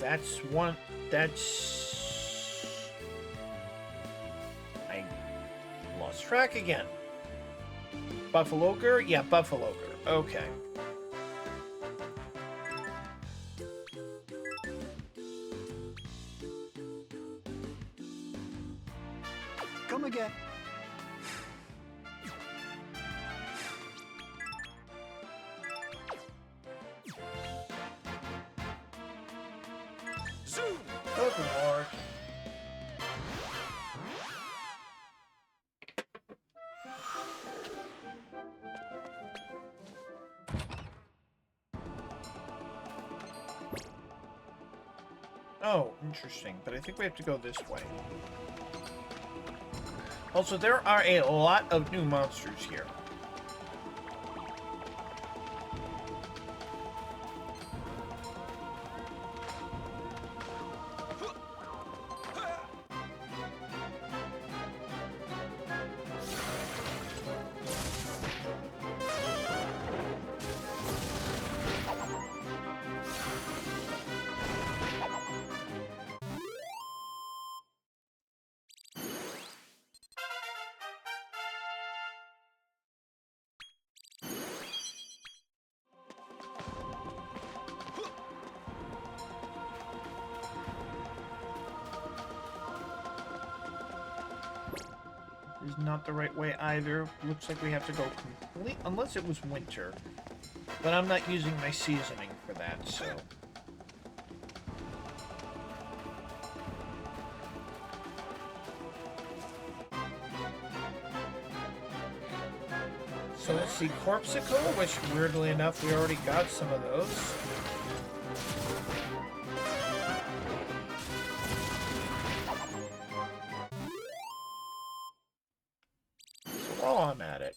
That's one. That's. I lost track again. Buffaloger? Yeah, Buffaloger. Okay. Come again. Zoom! Good lord. Oh, interesting. But I think we have to go this way. Also, there are a lot of new monsters here. Is not the right way either. Looks like we have to go complete, unless it was winter. But I'm not using my seasoning for that, so. So let's see, Corpsicle, which weirdly enough we already got some of those. While I'm at it.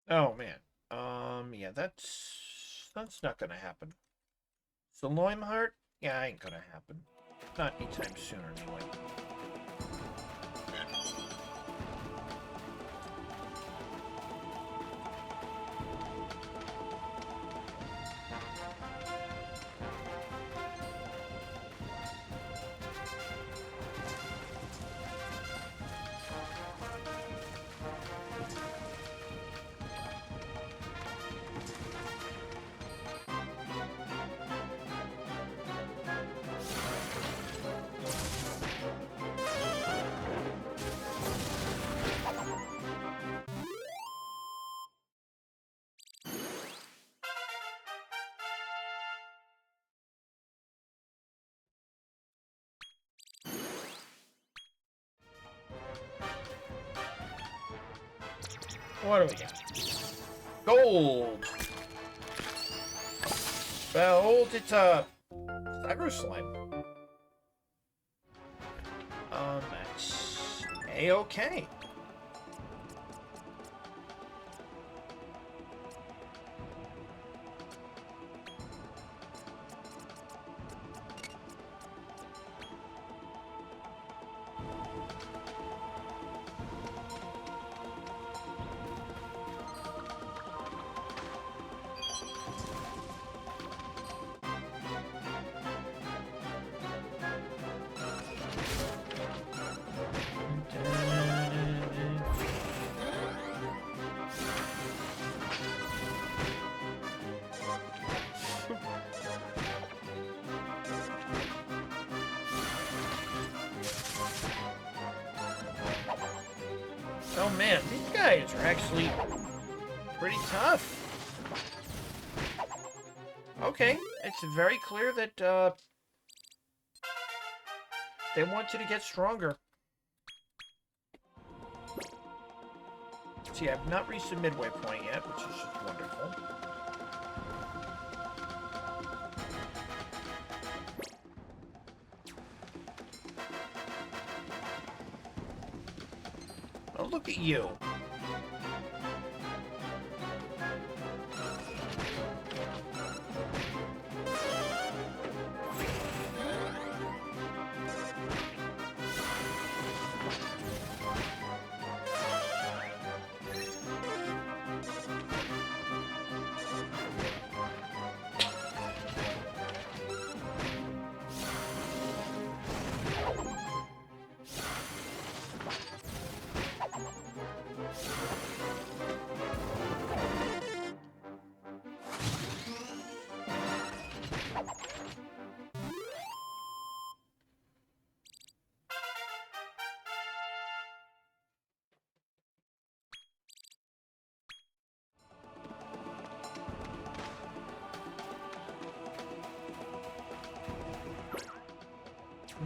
Oh man. Yeah, that's not gonna happen. So Loimhart? Yeah, ain't gonna happen. Not anytime soon anyway. What do we got? Gold! Behold, it's a Cyber Slime. That's A-okay. Oh man, these guys are actually pretty tough. Okay, it's very clear that they want you to get stronger. See, I've not reached the midway point yet, which is just wonderful. look at you.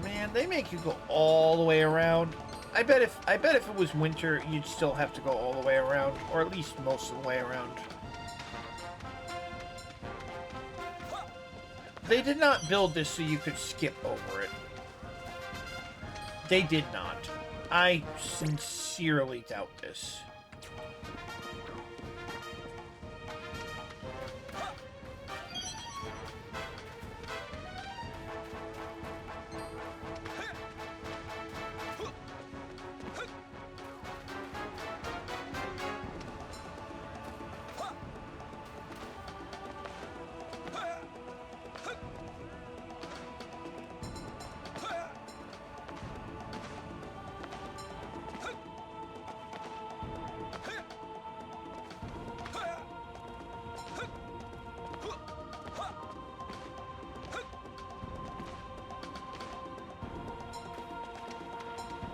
Man, they make you go all the way around. I bet if it was winter, you'd still have to go all the way around, or at least most of the way around. They did not build this so you could skip over it. They did not. I sincerely doubt this.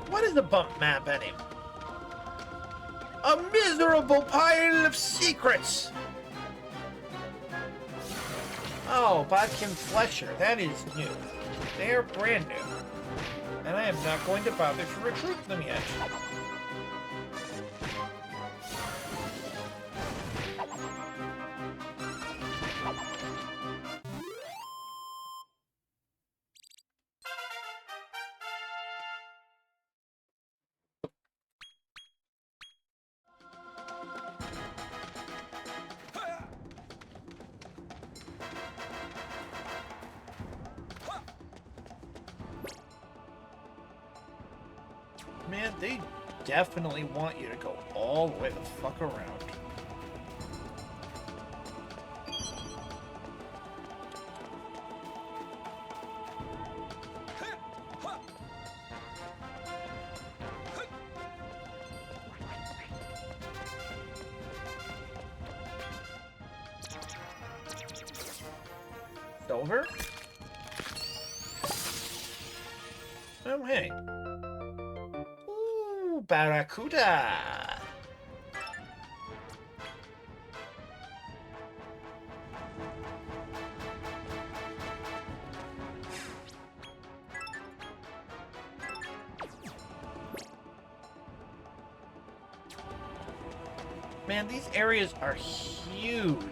What is the bump map anyway? A miserable pile of secrets! Oh, Bodkin Flesher, that is new. They are brand new. And I am not going to bother to recruit them yet. Man, they definitely want you to go all the way the fuck around. Silver? Oh, hey. Barracuda! Man, these areas are huge.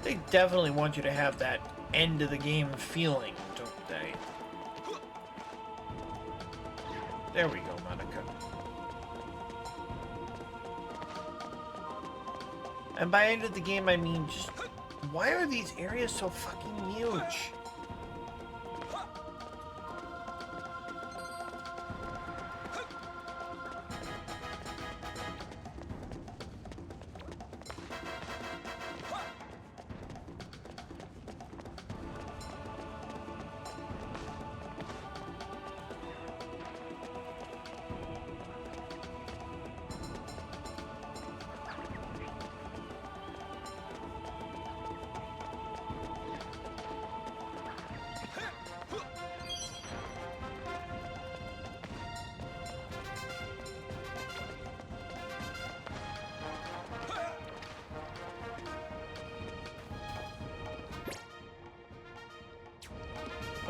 They definitely want you to have that end of the game feeling, don't they? There we go, Monica. And by end of the game, I mean just, why are these areas so fucking huge?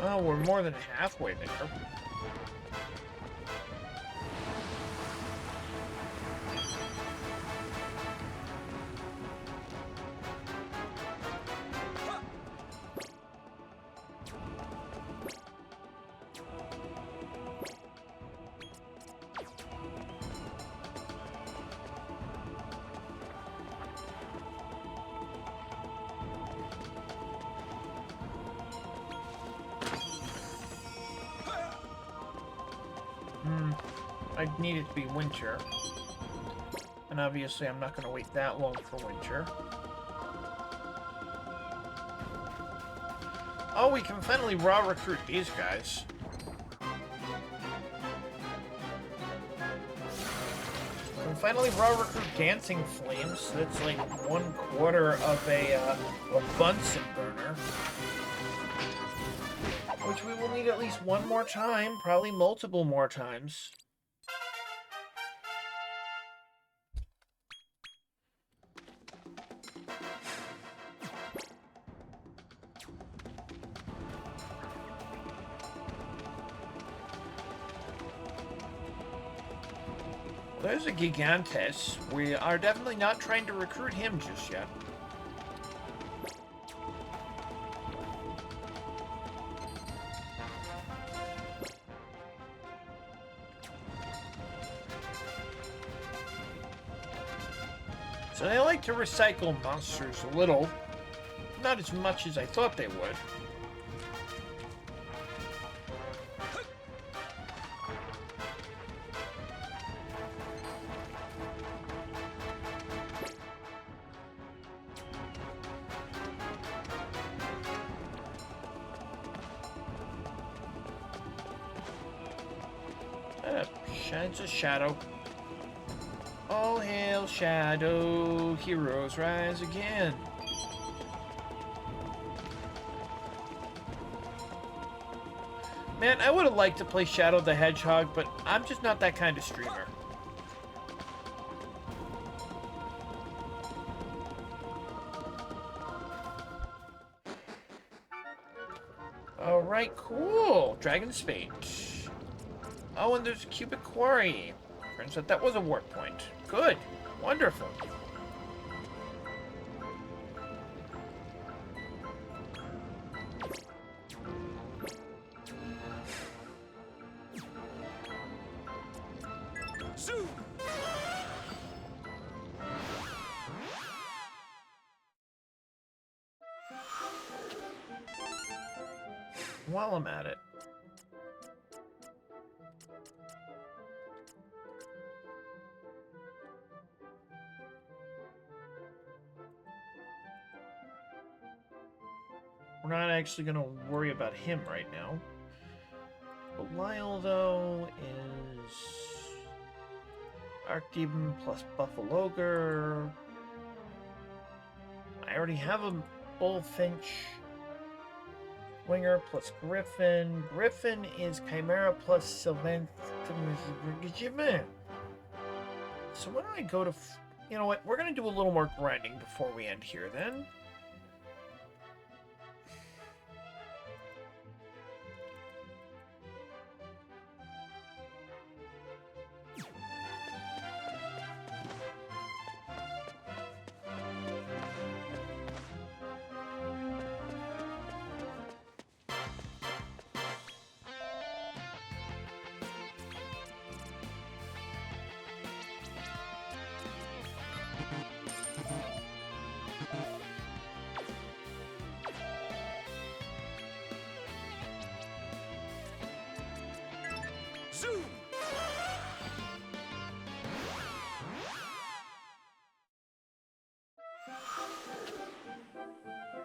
Oh, we're more than halfway there. I need it to be winter. And obviously I'm not going to wait that long for winter. Oh, we can finally raw recruit these guys. We can finally raw recruit Dancing Flames. That's like 1/4 of a Bunsen burner. Which we will need at least one more time, probably multiple more times. There's a Gigantes. We are definitely not trying to recruit him just yet. So they like to recycle monsters a little. Not as much as I thought they would. Shines a shadow. All hail Shadow, heroes rise again. Man, I would have liked to play Shadow the Hedgehog, but I'm just not that kind of streamer. Alright, cool. Dragon's Fate. Oh, and there's a Cubic Quarry. Turns out that was a warp point. Good. Wonderful. Zoo! While I'm at it. We're not actually going to worry about him right now. Belial, though, is Archdemon plus Buffaloger. I already have a Bullfinch. Winger plus Griffin. Griffin is Chimera plus Sylvanth. So why don't I go to... You know what? We're going to do a little more grinding before we end here, then. Zoo!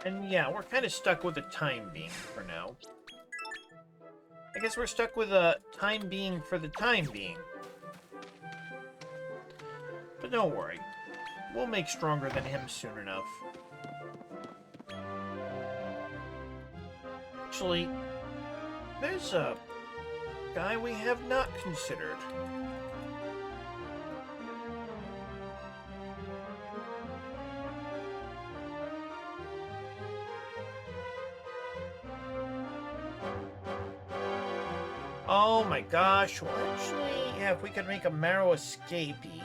And yeah, we're kind of stuck with a time being for now. I guess we're stuck with a time being for the time being. But don't worry. We'll make stronger than him soon enough. Actually, there's a guy we have not considered. Oh my gosh, well actually, yeah, if we could make a Marrow escapee.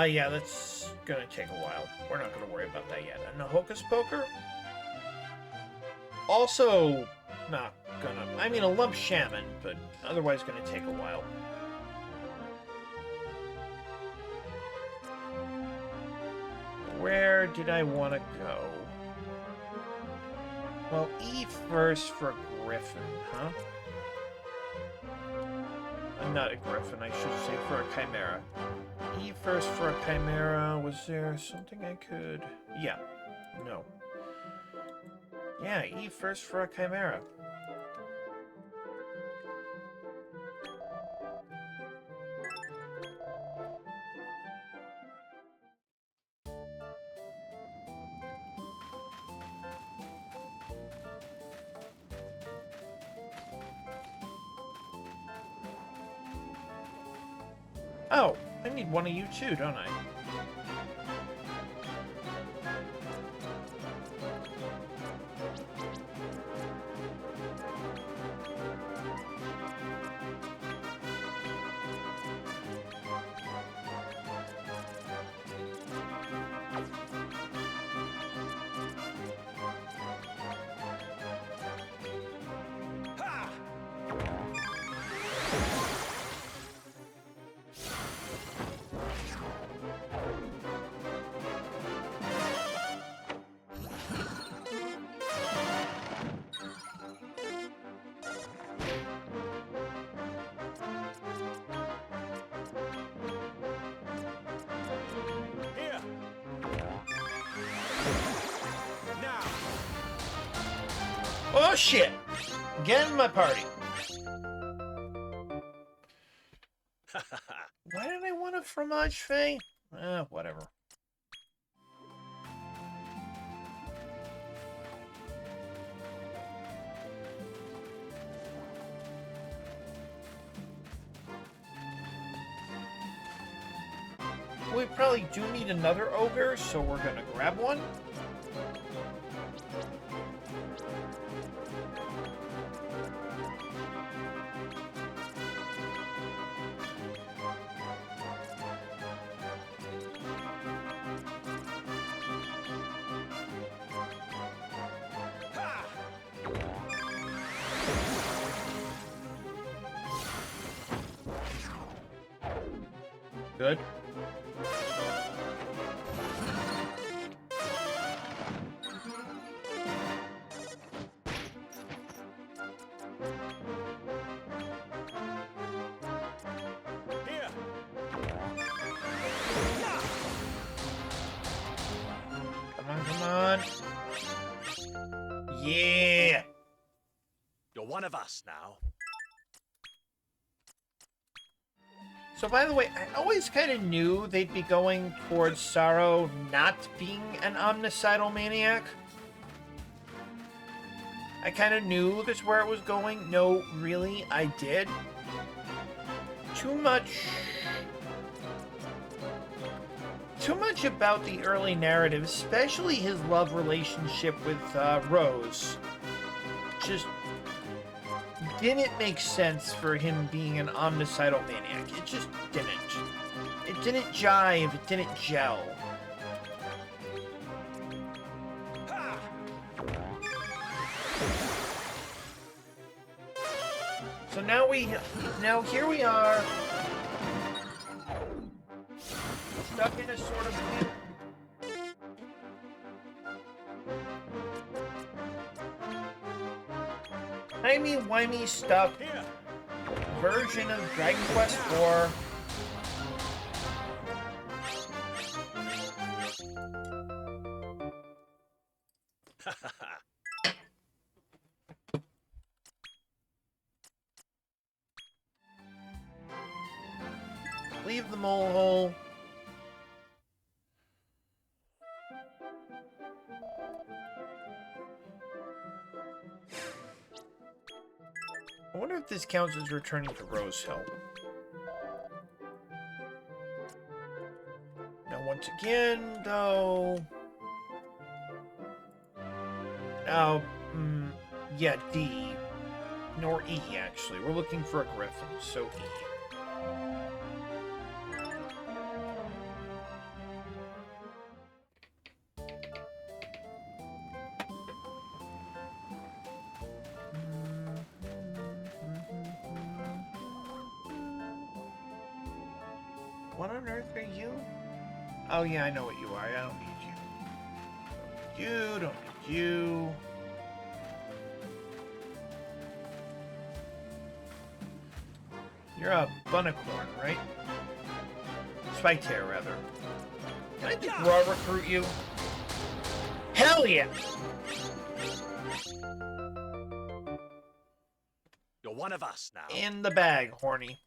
Yeah, that's gonna take a while. We're not gonna worry about that yet. And the Hocus Poker? Also not gonna... I mean, a Lump Shaman, but otherwise gonna take a while. Where did I want to go? Well, E first for Griffin, huh? Not a Griffin, I should say for a Chimera. E first for a Chimera. Was there something I could... Yeah. No. Yeah, E first for a Chimera. Oh, I need one of you too, don't I? Oh shit! Get in my party. Why did I want a fromage fay? Whatever. We probably do need another ogre, so we're gonna grab one. Good. Here. Come on, come on. Yeah. You're one of us now. So, by the way, I always kind of knew they'd be going towards Sorrow not being an omnicidal maniac. I kind of knew that's where it was going. No, really, I did. Too much about the early narrative, especially his love relationship with Rose. Just didn't make sense for him being an omnicidal maniac. It just didn't. It didn't jive. It didn't gel. So now here we are, stuck in a sort of timey-wimey stuff version of Dragon Quest IV. Leave the mole hole. I wonder if this counts as returning to Rose Hill. Now, once again, though... yeah, D. Nor E, actually. We're looking for a Griffin, so E. What on earth are you? Oh yeah, I know what you are. I don't need you. Don't need you. Don't need you. You're a Bunicorn, right? Spiketail, rather. Can I just raw recruit you? Hell yeah! You're one of us now. In the bag, horny.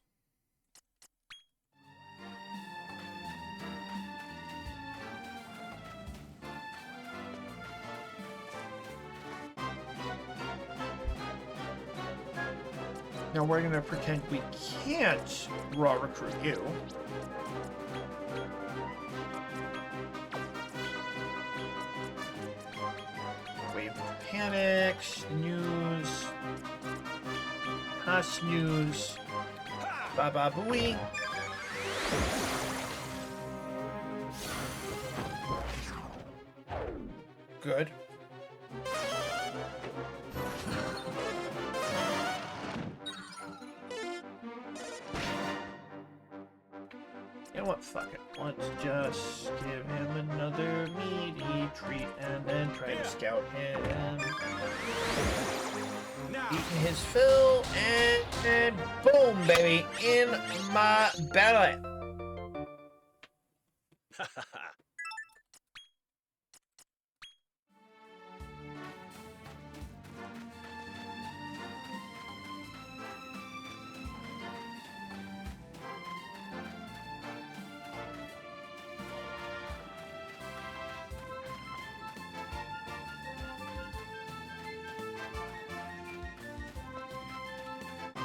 Now we're gonna pretend we can't raw recruit you. Wave of Panic, Snooze, Snooze, Baba Booey. Good. You know what? Fuck it. Let's just give him another meaty treat and then try to scout him. Eating his fill and boom, baby, in my belly.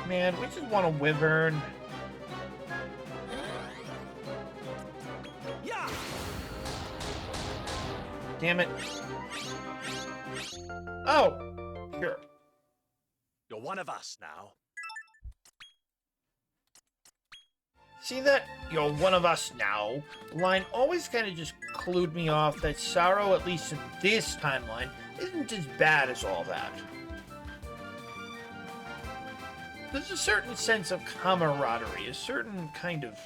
Man, we just want a wyvern. Yeah. Damn it. Oh, sure. You're one of us now. See that "you're one of us now" line always kind of just clued me off that Sorrow, at least in this timeline, isn't as bad as all that. There's a certain sense of camaraderie, a certain kind of...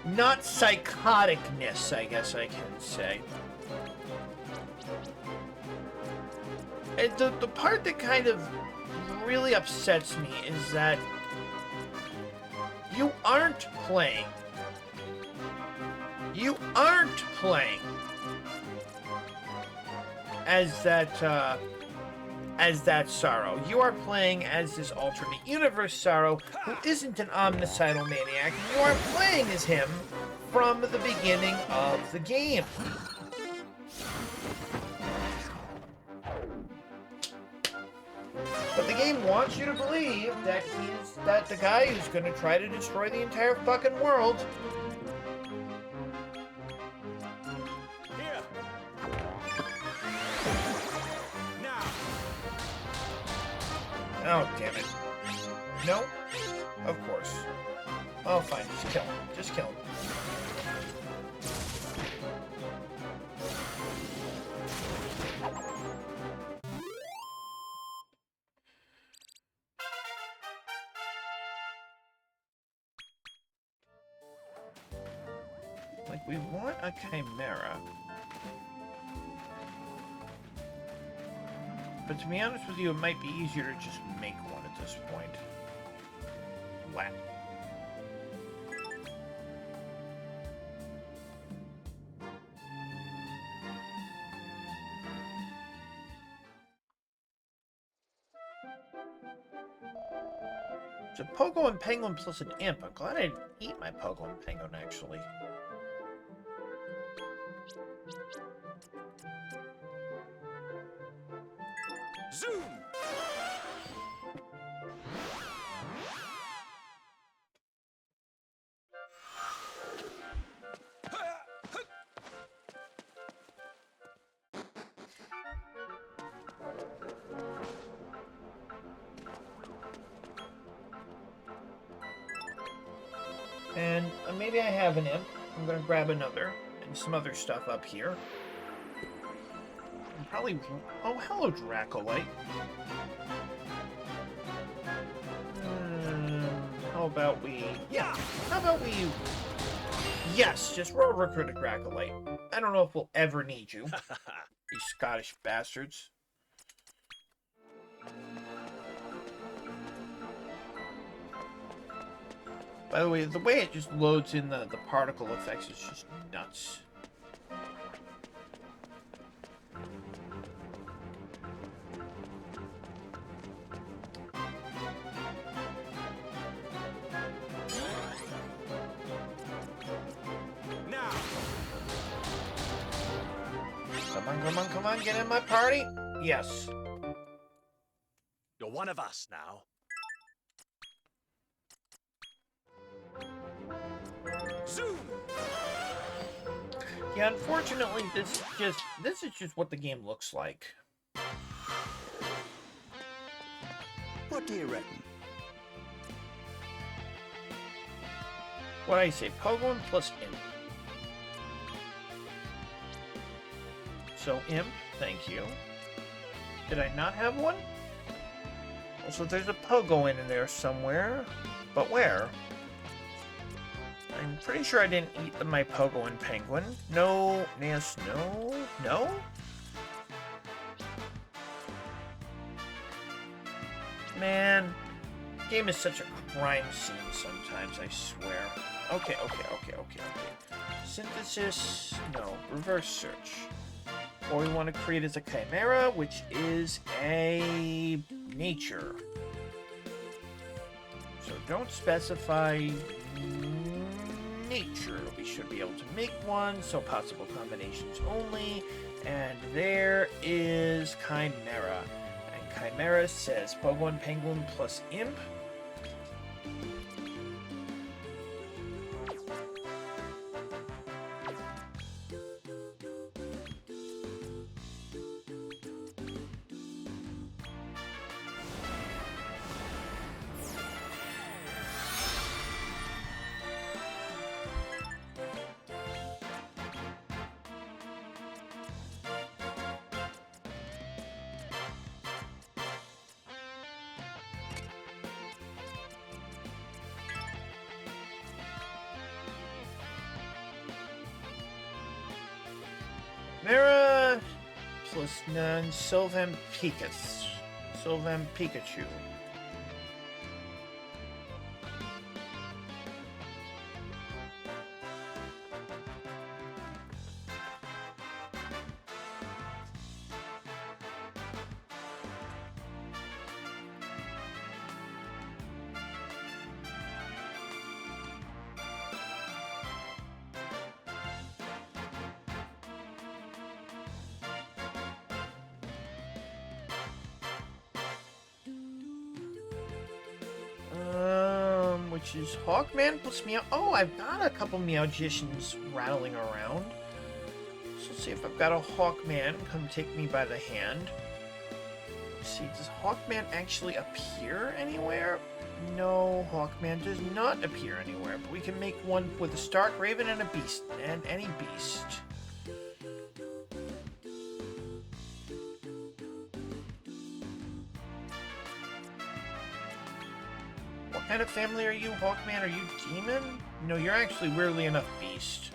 not psychoticness, I guess I can say. And the part that kind of really upsets me is that you aren't playing. You aren't playing as that Sorrow. You are playing as this alternate universe Sorrow who isn't an omnicidal maniac. You are playing as him from the beginning of the game. But the game wants you to believe that he's the guy who's going to try to destroy the entire fucking world. Here. Now. Oh, damn it. No? Of course. Oh, fine. Just kill him. Just kill him. Like, we want a Chimera. But to be honest with you, it might be easier to just make one at this point. Wow. It's a Pogo and Penguin plus an imp. I'm glad I didn't eat my Pogo and Penguin, actually. Zoom. And maybe I have an imp. I'm gonna grab another and some other stuff up here. And probably... Oh, hello, Dracolite. How about we... Yeah, how about we... Yes, just roll recruit a Dracolite. I don't know if we'll ever need you. You Scottish bastards. By the way it just loads in the particle effects is just nuts. Now. Come on, get in my party. Yes. You're one of us now. Zoom! Yeah, unfortunately, this is just what the game looks like. What do you reckon? What I say, Pogon plus Imp. So Imp, thank you. Did I not have one? Also, there's a Pogo in there somewhere, but where? I'm pretty sure I didn't eat my Pogo and Penguin. No, yes, no? Man, game is such a crime scene sometimes, I swear. Okay. Synthesis, no. Reverse search. What we want to create is a chimera, which is a nature. So don't specify nature. We should be able to make one, so possible combinations only. And there is chimera. And chimera says Pogo and Penguin plus Imp. Chimera plus none. Sylvampicus. Sylvampikachu. Which is Hawkman plus Meow. Oh, I've got a couple Meowgicians rattling around. So let's see if I've got a Hawkman come take me by the hand. Let's see, does Hawkman actually appear anywhere? No, Hawkman does not appear anywhere, but we can make one with a Stark Raven and a beast, and any beast. What kind of family are you, Hawkman? Are you demon? No, you're actually, weirdly enough, beast.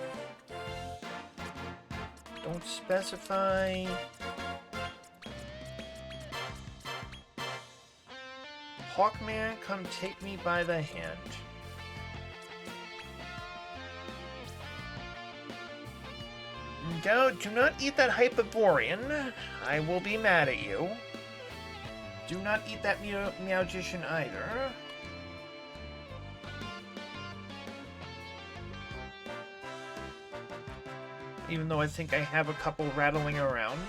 Don't specify. Hawkman, come take me by the hand. Do not eat that Hyperborean. I will be mad at you. Do not eat that Meowgician either. Even though I think I have a couple rattling around.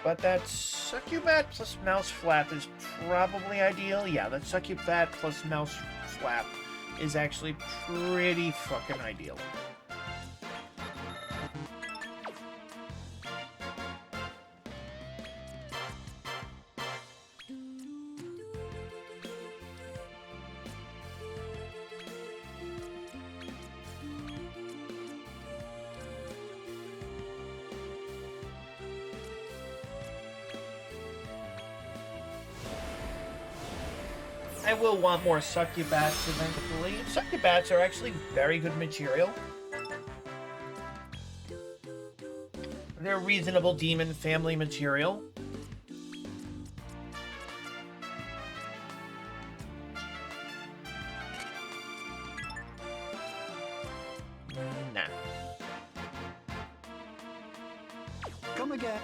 But that Succubat plus Mouse Flap is probably ideal. Yeah, that Succubat plus Mouse Flap is actually pretty fucking ideal. I will want more Succubats eventually. Succubats are actually very good material. They're reasonable demon family material. Come again.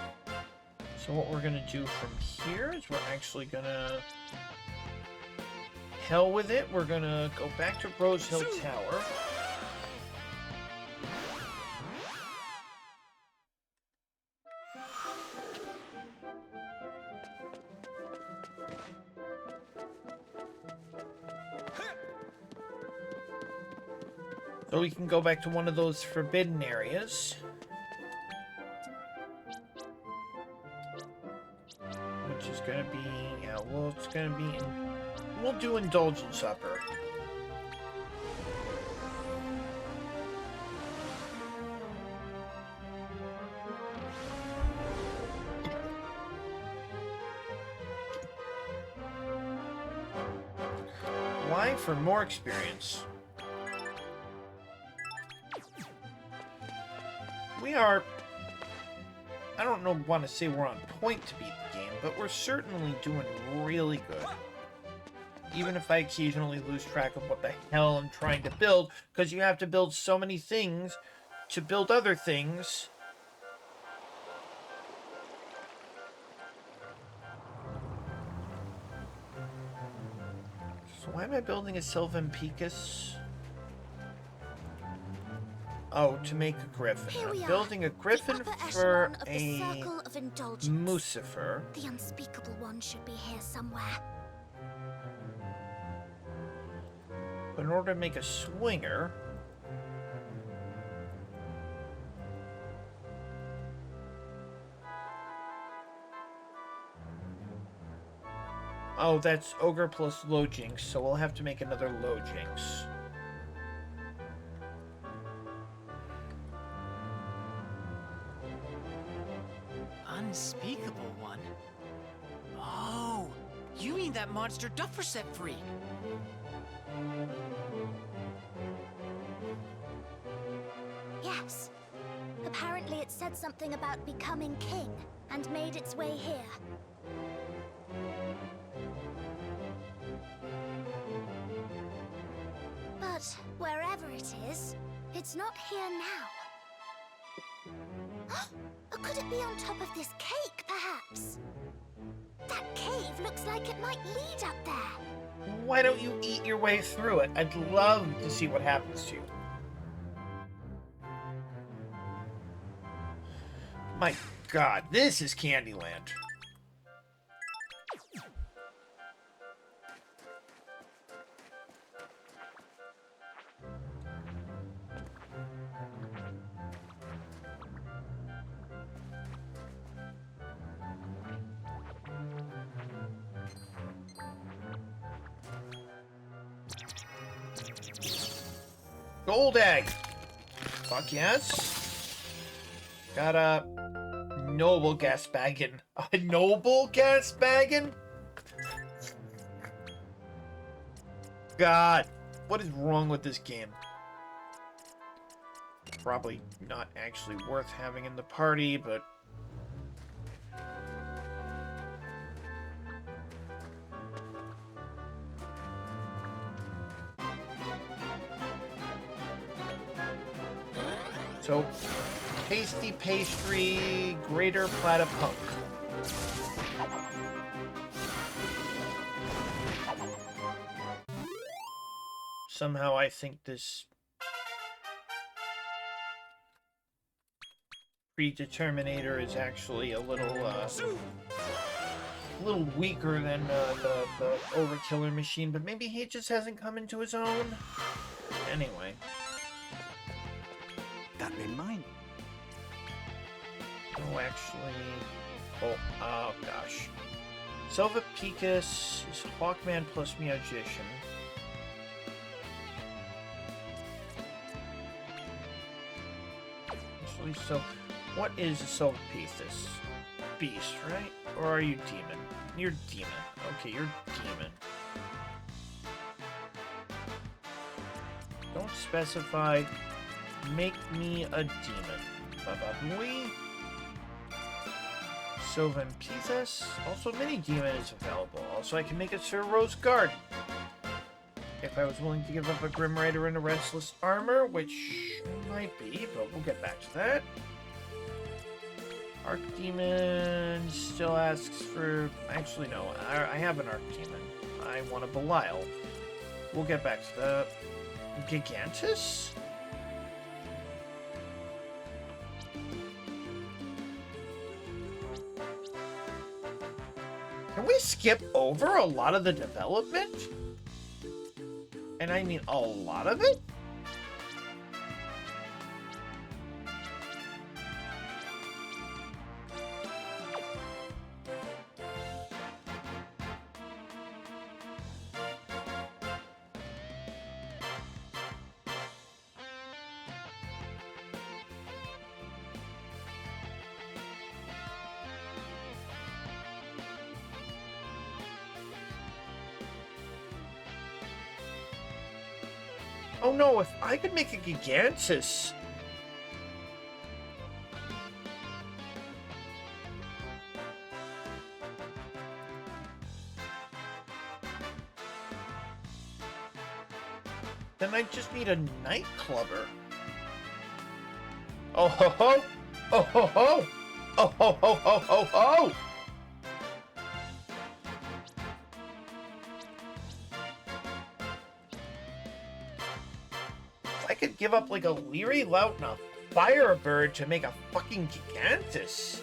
So what we're gonna do from here is we're actually gonna... Hell with it. We're gonna go back to Rose Hill Tower. So we can go back to one of those forbidden areas. Which is gonna be, yeah, well, it's gonna be, we'll do Indulgent Supper. Why? For more experience. We are, I don't know, want to say we're on point to beat the game, but we're certainly doing really good. Even if I occasionally lose track of what the hell I'm trying to build, because you have to build so many things to build other things. So why am I building a Sylvan Picus? Oh, to make a griffin. Here we I'm are, building a griffin the upper for echelon of the a Circle of Indulgence. Lucifer. The unspeakable one should be here somewhere. But in order to make a swinger... Oh, that's Ogre plus Low Jinx, so we'll have to make another Low Jinx. Unspeakable one? Oh, you mean that monster Duffer set free? Yes. Apparently it said something about becoming king and made its way here. But wherever it is, it's not here now. Or could it be on top of this cake, perhaps? That cave looks like it might lead up there. Why don't you eat your way through it? I'd love to see what happens to you. My God, this is Candyland. Gold egg. Fuck yes. Got a noble Gasbaggin. A noble Gasbaggin? God, what is wrong with this game? Probably not actually worth having in the party, but... So, Tasty Pastry, Greater Platypunk. Somehow I think this Predeterminator is actually a little weaker than the Overkiller machine, but maybe he just hasn't come into his own. Anyway. That in mind. Oh, actually... Oh gosh. Silva Picus is Hawkman plus Magician. Actually, so... What is a Silva Picus? Beast, right? Or are you demon? You're demon. Okay, you're demon. Don't specify... Make me a demon. Bababooey. Sylvan Pithas. Also, Mini Demon is available. Also, I can make a Sir Rose Guard. If I was willing to give up a Grim Rider and a Restless Armor, which might be, but we'll get back to that. Archdemon still asks for... Actually, no. I have an Archdemon. I want a Belial. We'll get back to the... Gigantus? Can we skip over a lot of the development? And I mean a lot of it? Oh no, if I could make a Gigantus. Then I just need a Nightclubber. Oh ho ho! Oh ho ho! Oh ho ho ho ho ho! I could give up like a Leery Lout and a Firebird to make a fucking Gigantus.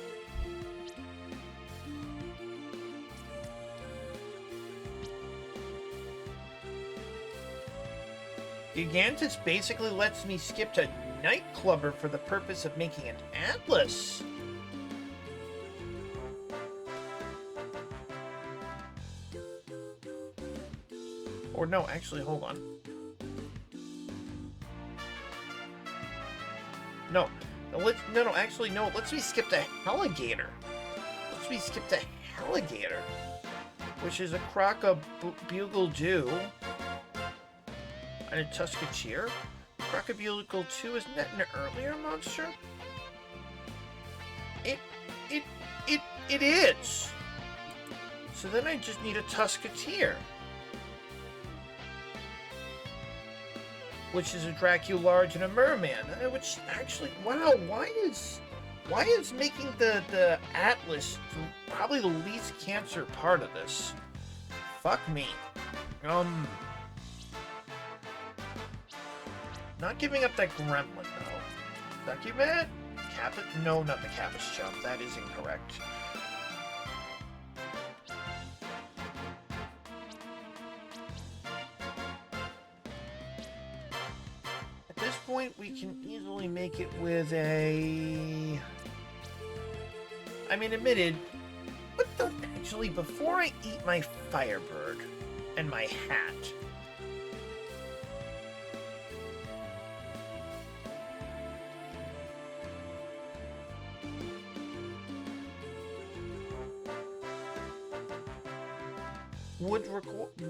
Gigantus basically lets me skip to Nightclubber for the purpose of making an Atlas. Or no, actually, hold on. No, actually, no, it lets me skip to Heligator. Lets me skip to Heligator, which is a Crocobugle Dew and a Tuscacheer. Crocobugle 2, isn't that an earlier monster? It is. So then I just need a Tuscacheer, which is a Dracularge and a Merman. Which actually, wow, why is making the Atlas probably the least cancer part of this? Fuck me. Not giving up that Gremlin though. Succubat? No, not the Cabbage Jump. That is incorrect. At this point, we can easily make it with a... I mean, admitted, but actually, before I eat my Firebird and my hat...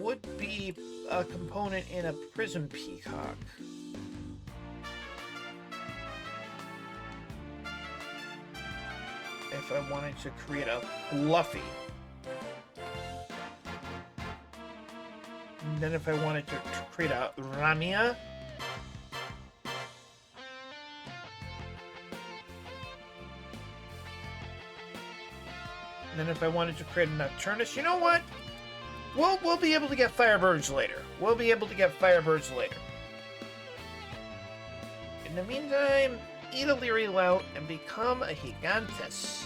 would be a component in a Prism Peacock. If I wanted to create a Fluffy. And then if I wanted to create a Ramia. And then if I wanted to create a Nocturnus, you know what? We'll be able to get Firebirds later. In the meantime, eat a Leery Lout and become a Gigantus.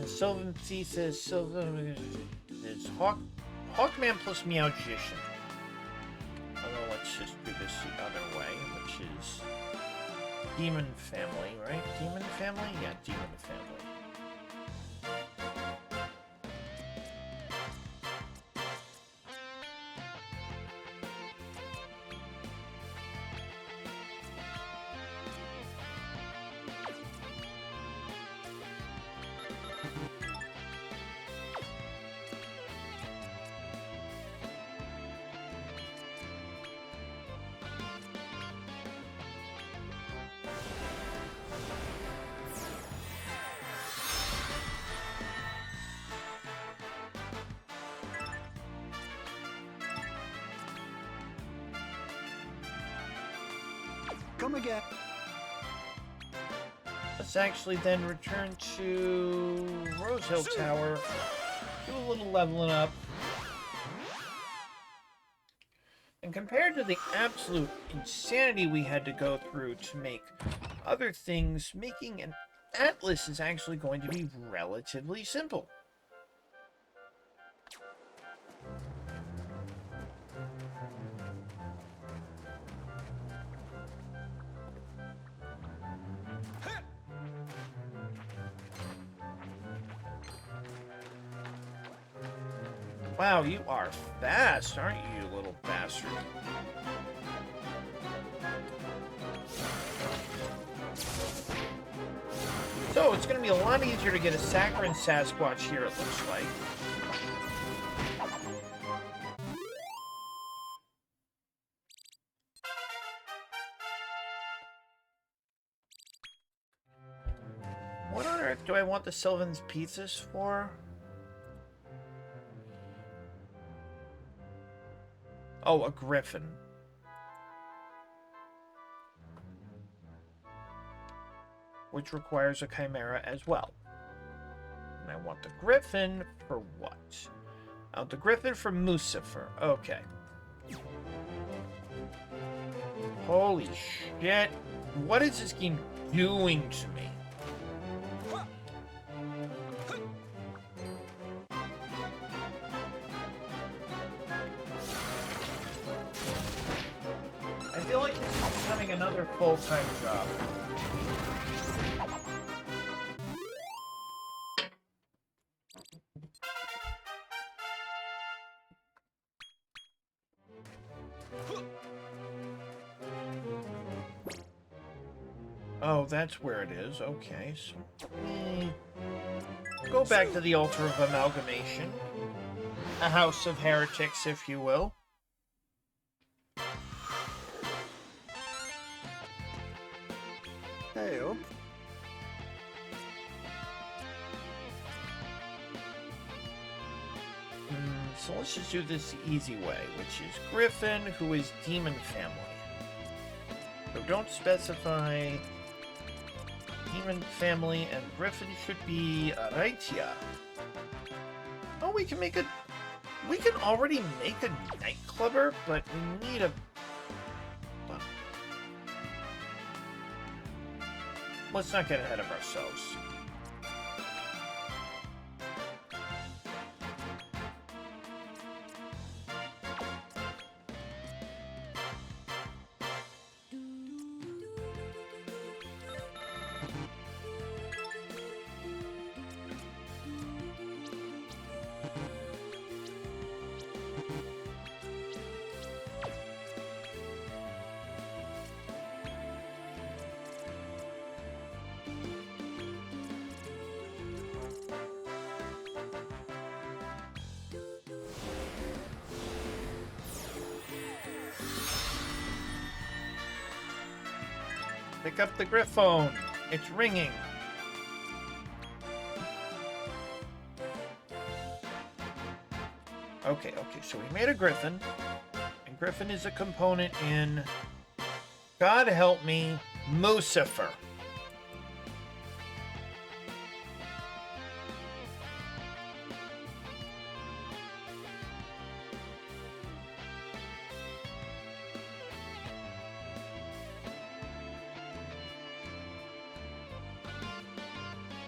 Sylvan C says Sylvan is Hawkman plus Meowgician. Although let's just do this the other way, which is Demon Family, right? Demon Family? Yeah, Demon Family. Come again. Let's actually then return to Rosehill Tower, do a little leveling up. And compared to the absolute insanity we had to go through to make other things, making an atlas is actually going to be relatively simple. Wow, you are fast, aren't you, you little bastard? So, it's going to be a lot easier to get a saccharine Sasquatch here, it looks like. What on earth do I want the Sylvan's pizzas for? Oh, a griffin. Which requires a chimera as well. And I want the griffin for what? I want the griffin for Mucifer. Okay. Holy shit. What is this game doing to me? I feel like this is becoming another full-time job. Oh, that's where it is. Okay, so... go back to the Altar of Amalgamation. A house of heretics, if you will. Hey, up. So let's just do this the easy way, which is Griffin, who is Demon Family. So don't specify Demon Family, and Griffin should be Raitia. Oh, we can make a... we can already make a nightclubber, but we need a... let's not get ahead of ourselves. Pick up the Griffon. It's ringing. Okay, so we made a Griffin. And Griffin is a component in... God help me, Mucifer.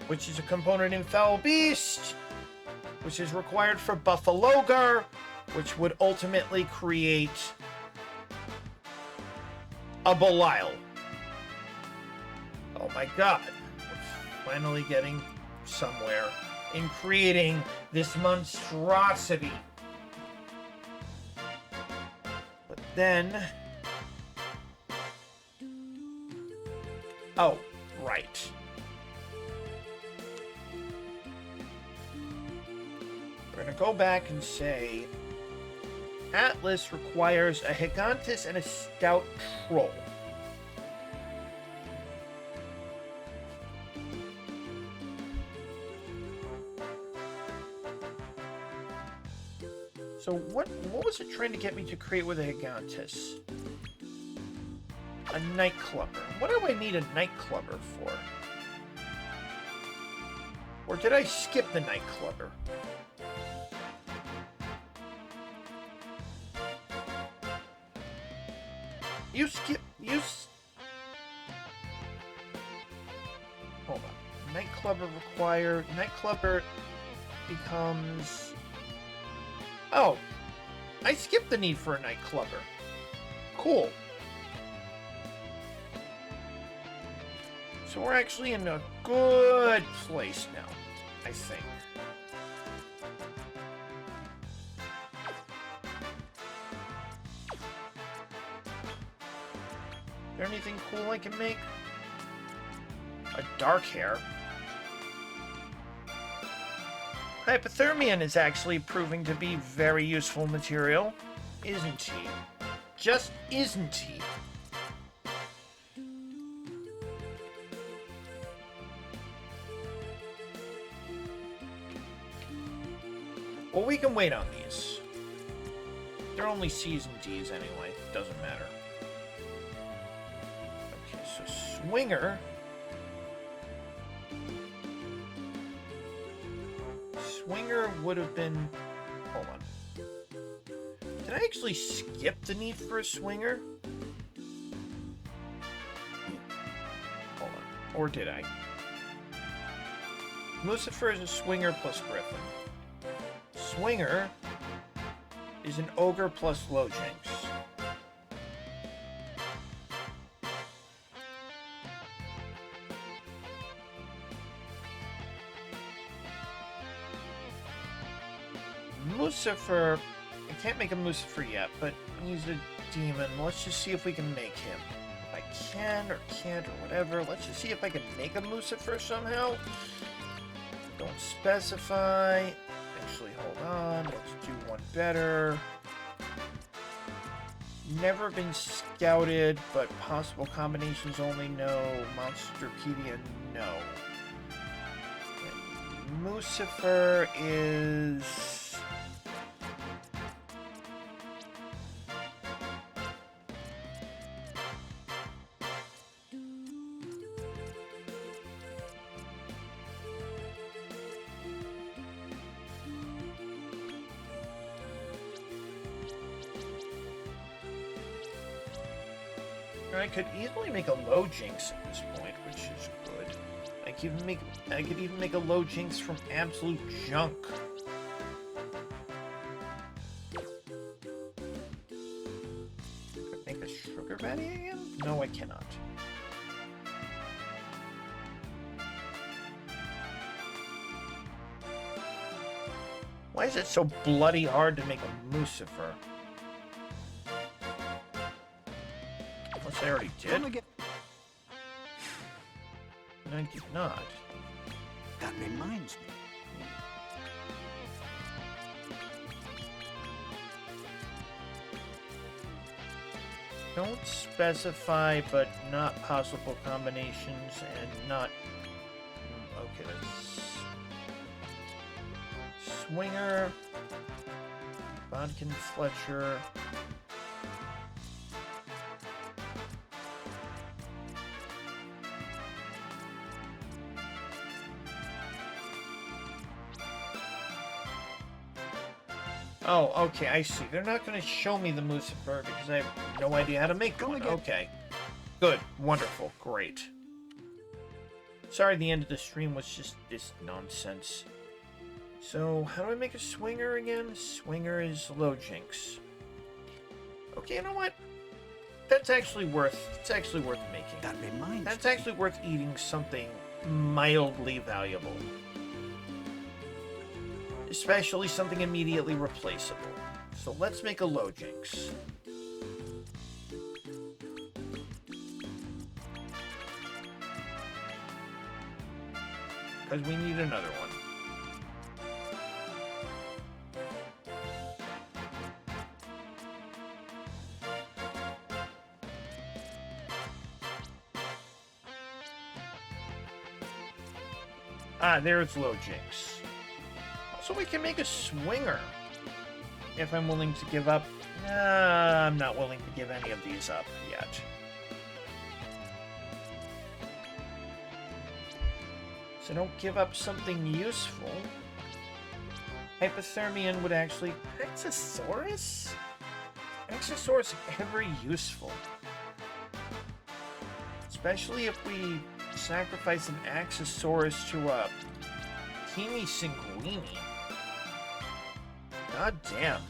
Which is a component in Foul Beast, which is required for Buffalogar, which would ultimately create a Belial. Oh my god. We're finally getting somewhere in creating this monstrosity. But then... Oh, right. We're gonna go back and say Atlas requires a Gigantus and a Stout Troll. So what was it trying to get me to create with a Gigantus? A Nightclubber. What do I need a Nightclubber for? Or did I skip the Nightclubber? Hold on. Nightclubber require... Nightclubber becomes... Oh! I skipped the need for a Nightclubber. Cool. So we're actually in a good place now, I think. Is there anything cool I can make? A dark hair. Hypothermian is actually proving to be very useful material, isn't he? Just isn't he? Well, we can wait on these. They're only season Ds anyway. Doesn't matter. Okay, so Swinger. Swinger would have been... Hold on. Did I actually skip the need for a Swinger? Hold on. Or did I? Lucifer is a Swinger plus Griffin. Swinger is an Ogre plus Low Jinx. Lucifer, I can't make him Lucifer yet, but he's a demon. Let's just see if we can make him. If I can or can't or whatever, let's just see if I can make him Lucifer somehow. Don't specify. Actually, hold on. Let's do one better. Never been scouted, but possible combinations only, no. Monsterpedia, no. And Lucifer is... I could easily make a Low Jinx at this point, which is good. I could even make a Low Jinx from absolute junk. Could I make a Sugar Betty again? No, I cannot. Why is it so bloody hard to make a Lucifer? I already did. I did not. That reminds me. Don't specify, but not possible combinations and not... Okay, that's... Swinger... Bodkin Fletcher... Oh, okay, I see. They're not going to show me the Lucifer because I have no idea how to make one. Okay. Good. Wonderful. Great. Sorry the end of the stream was just this nonsense. So, how do I make a Swinger again? Swinger is Low Jinx. Okay, you know what? That's actually worth making. That reminds That's me. actually worth eating something mildly valuable. Especially something immediately replaceable. So let's make a Lojinx. Because we need another one. Ah, there's Lojinx. So we can make a Swinger. If I'm willing to give up... I'm not willing to give any of these up yet. So don't give up something useful. Hypothermian would actually... Exosaurus? Exosaurus ever useful? Especially if we sacrifice an Axosaurus to a Teeny Sanguini. God damn.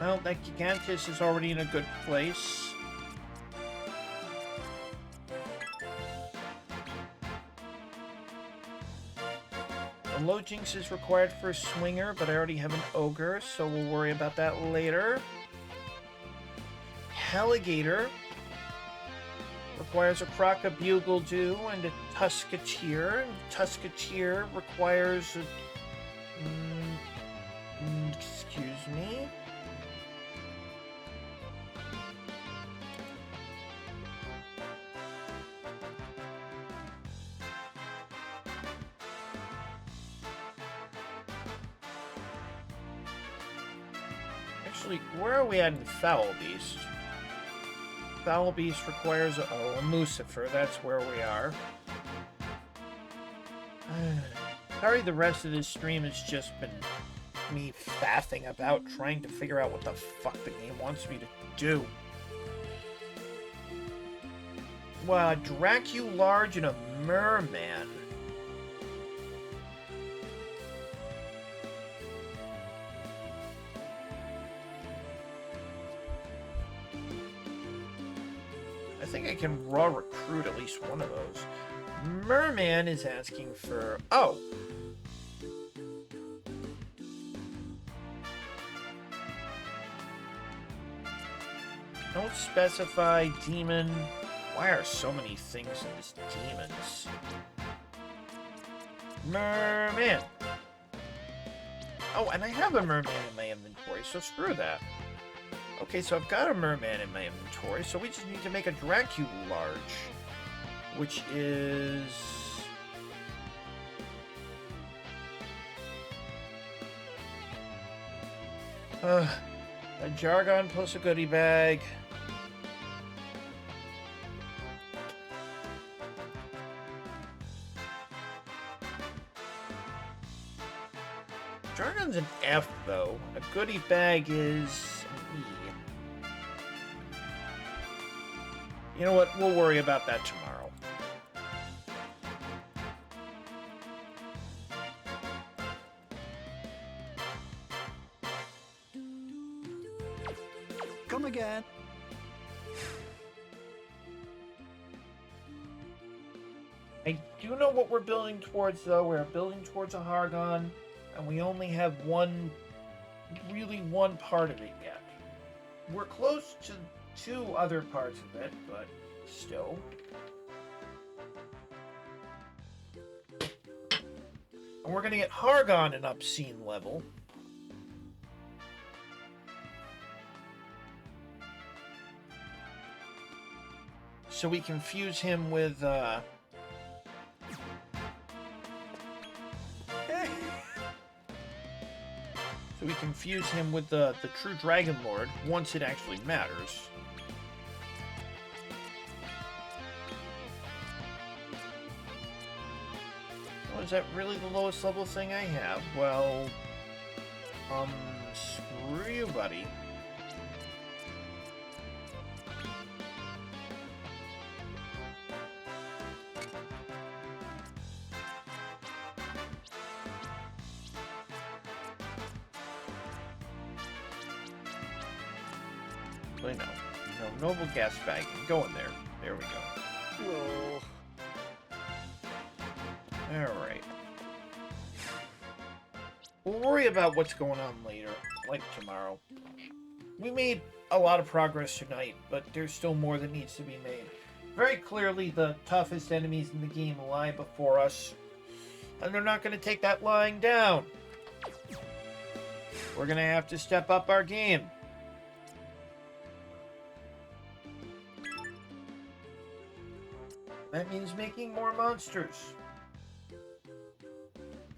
Well, that Gigantus is already in a good place. A Lojinx is required for a Swinger, but I already have an Ogre, so we'll worry about that later. Heligator requires a Crocobugledoo and a Tusketeer. Tusketeer requires a... excuse me? Actually, where are we at in Foul Beast? Foul Beast requires a Lucifer. That's where we are. Sorry, the rest of this stream has just been me faffing about trying to figure out what the fuck the game wants me to do. Wow, Dracularge and a Merman. I think I can raw recruit at least one of those. Merman is asking for... Oh! Don't specify demon. Why are so many things in this demons? Merman! Oh, and I have a Merman in my inventory, so screw that. Okay, so I've got a Merman in my inventory, so we just need to make a Dracularge, which is... a Jargon plus a goodie bag. Jargon's an F, though. A goodie bag is an E. You know what? We'll worry about that tomorrow. Come again. I do know what we're building towards, though. We're building towards a Hargon, and we only have one part of it yet. We're close to two other parts of it, but still. And we're gonna get Hargon an obscene level. So we can fuse him with, So we confuse him with the true Dragon Lord once it actually matters. Oh, is that really the lowest level thing I have? Well, screw you, buddy. Actually, no. No, Noble Gas Bag. Go in there. There we go. Oh. Alright. We'll worry about what's going on later, like tomorrow. We made a lot of progress tonight, but there's still more that needs to be made. Very clearly, the toughest enemies in the game lie before us, and they're not going to take that lying down. We're going to have to step up our game. That means making more monsters.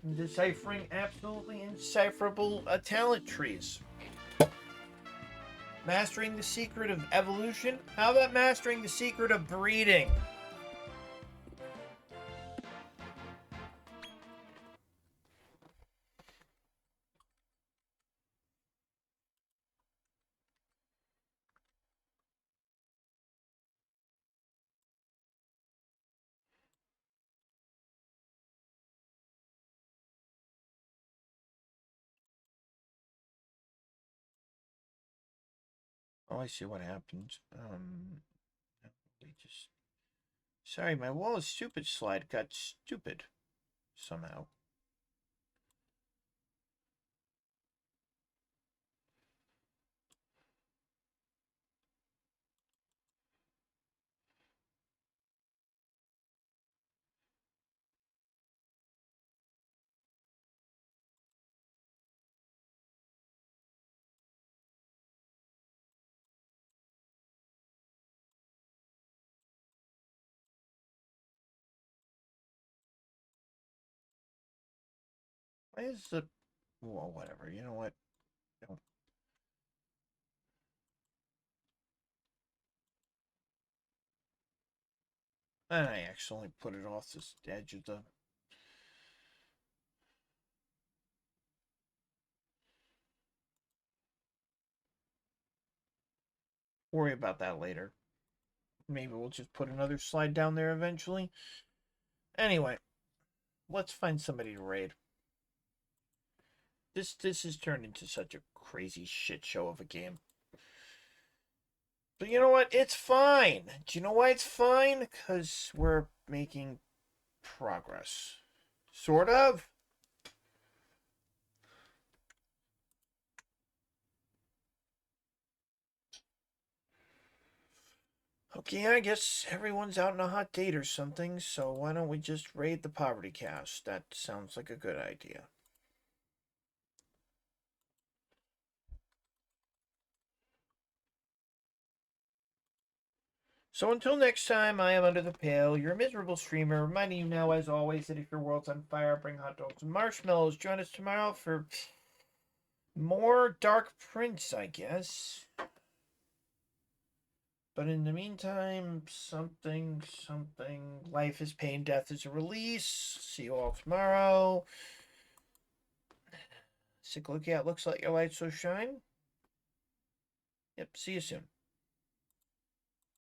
And deciphering absolutely indecipherable talent trees. Mastering the secret of evolution? How about mastering the secret of breeding? Oh, I see what happened. They just... Sorry, my wall is stupid slide got stupid. Somehow. Why is the... Well, whatever. You know what? Don't... And I accidentally put it off this edge of the... Worry about that later. Maybe we'll just put another slide down there eventually. Anyway, let's find somebody to raid. This has turned into such a crazy shit show of a game. But you know what? It's fine. Do you know why it's fine? Because we're making progress. Sort of. Okay, I guess everyone's out on a hot date or something, so why don't we just raid the Poverty Cast? That sounds like a good idea. So until next time, I am Under the Pale, your miserable streamer, reminding you now, as always, that if your world's on fire, bring hot dogs and marshmallows. Join us tomorrow for more Dark Prince, I guess. But in the meantime, something, life is pain, death is a release. See you all tomorrow. Sick look out, looks like your lights so shine. Yep, see you soon.